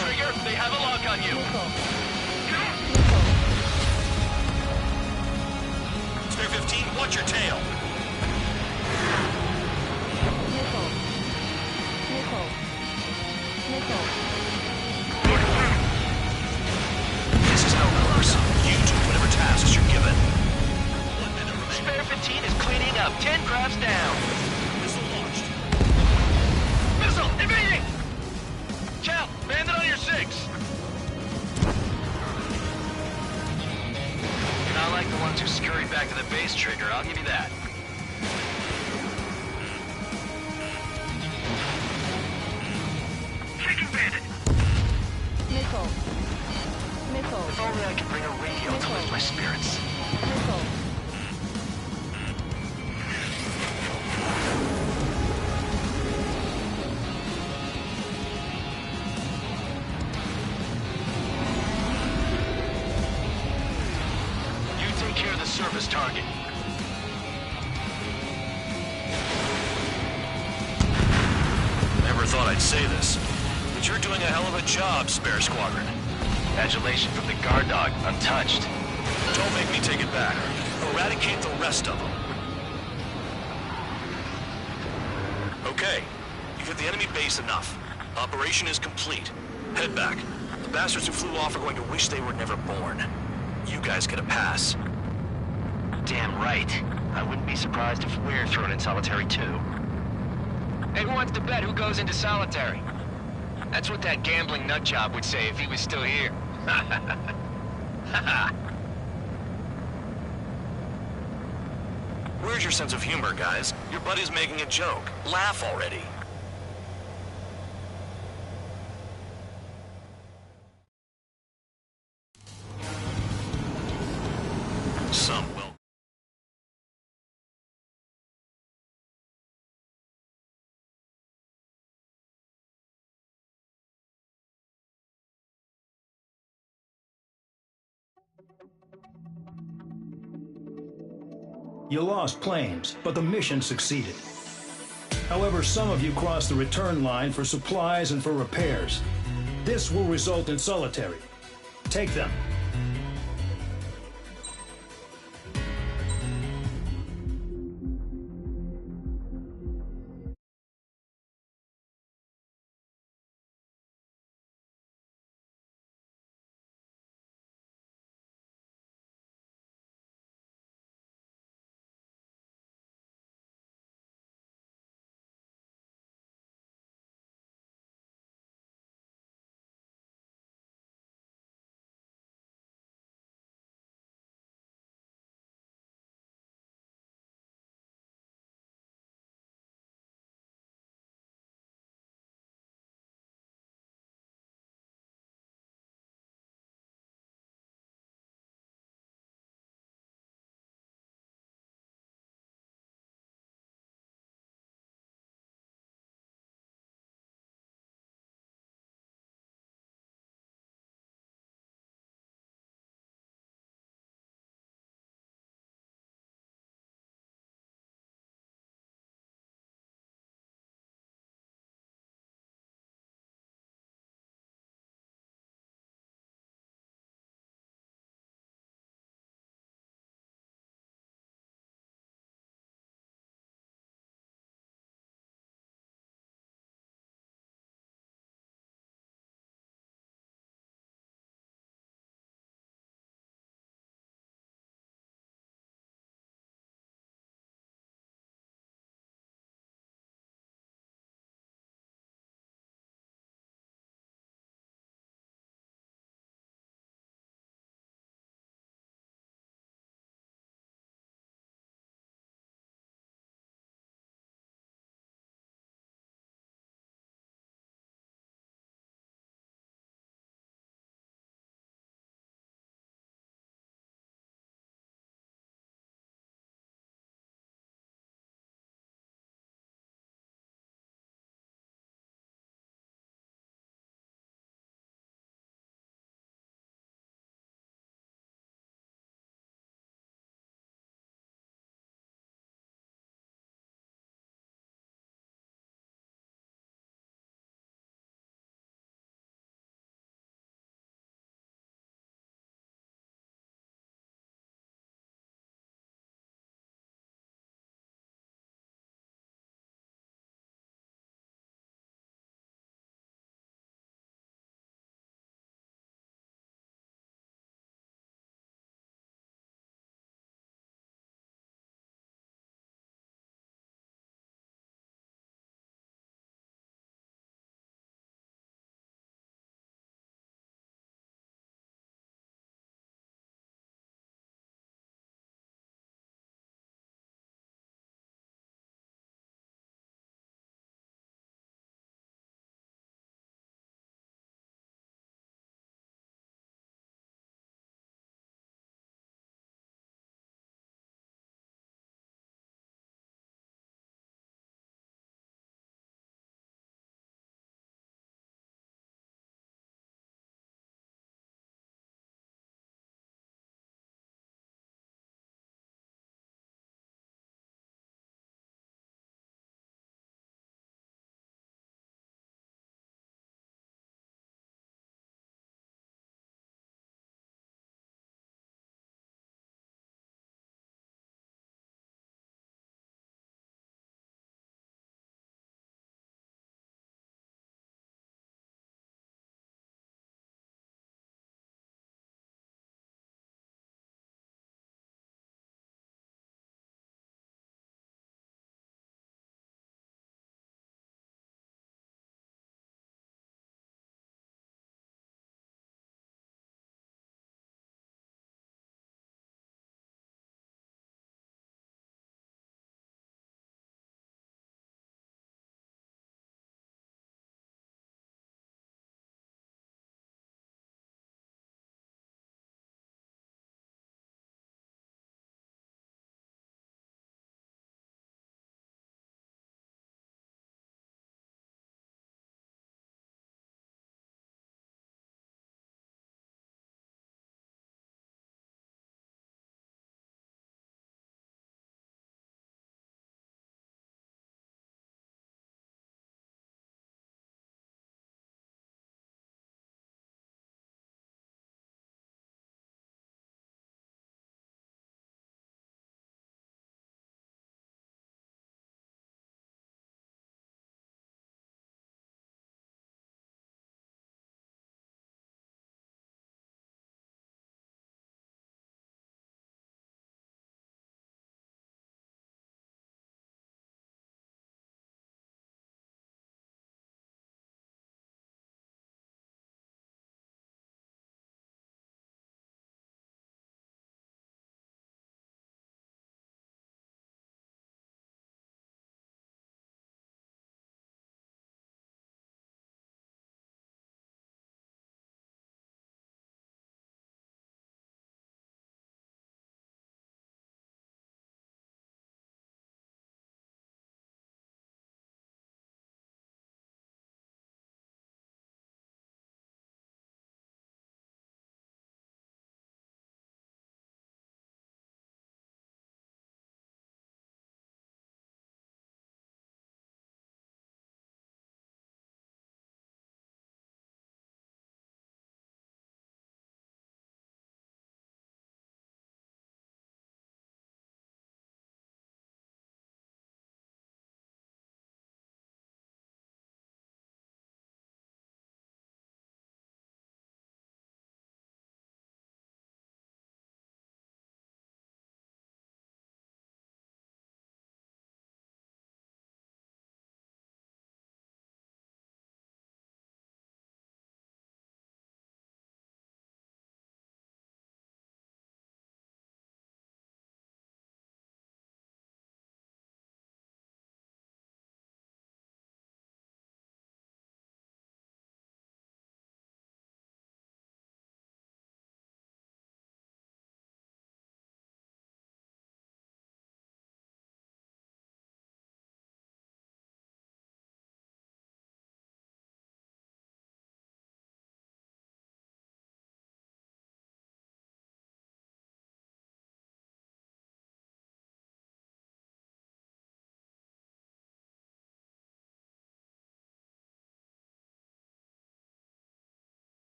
[SPEAKER 7] Trigger, they have a lock on you.
[SPEAKER 6] Spare 15, watch your tail. This is no course. You do whatever tasks you're given.
[SPEAKER 7] Spare 15 is cleaning up. 10 crabs down.
[SPEAKER 6] Missile launched.
[SPEAKER 7] Missile, evading! Cal, bandit on your 6. You're not like the ones who scurried back to the base, Trigger. I'll give you that.
[SPEAKER 10] Taking bandit!
[SPEAKER 7] If only I could bring a radio to lift my spirits. You take care of the surface target.
[SPEAKER 6] Never thought I'd say this, but you're doing a hell of a job, Spare Squadron.
[SPEAKER 7] Adulation from the guard dog, untouched.
[SPEAKER 6] Don't make me take it back. Eradicate the rest of them. Okay. You've hit the enemy base enough. Operation is complete. Head back. The bastards who flew off are going to wish they were never born. You guys get a pass.
[SPEAKER 7] Damn right. I wouldn't be surprised if we're thrown in solitary too. Hey, who wants to bet who goes into solitary? That's what that gambling nutjob would say if he was still here.
[SPEAKER 6] Where's your sense of humor, guys? Your buddy's making a joke. Laugh already. Some will.
[SPEAKER 17] You lost planes, but the mission succeeded. However, some of you crossed the return line for supplies and for repairs. This will result in solitary. Take them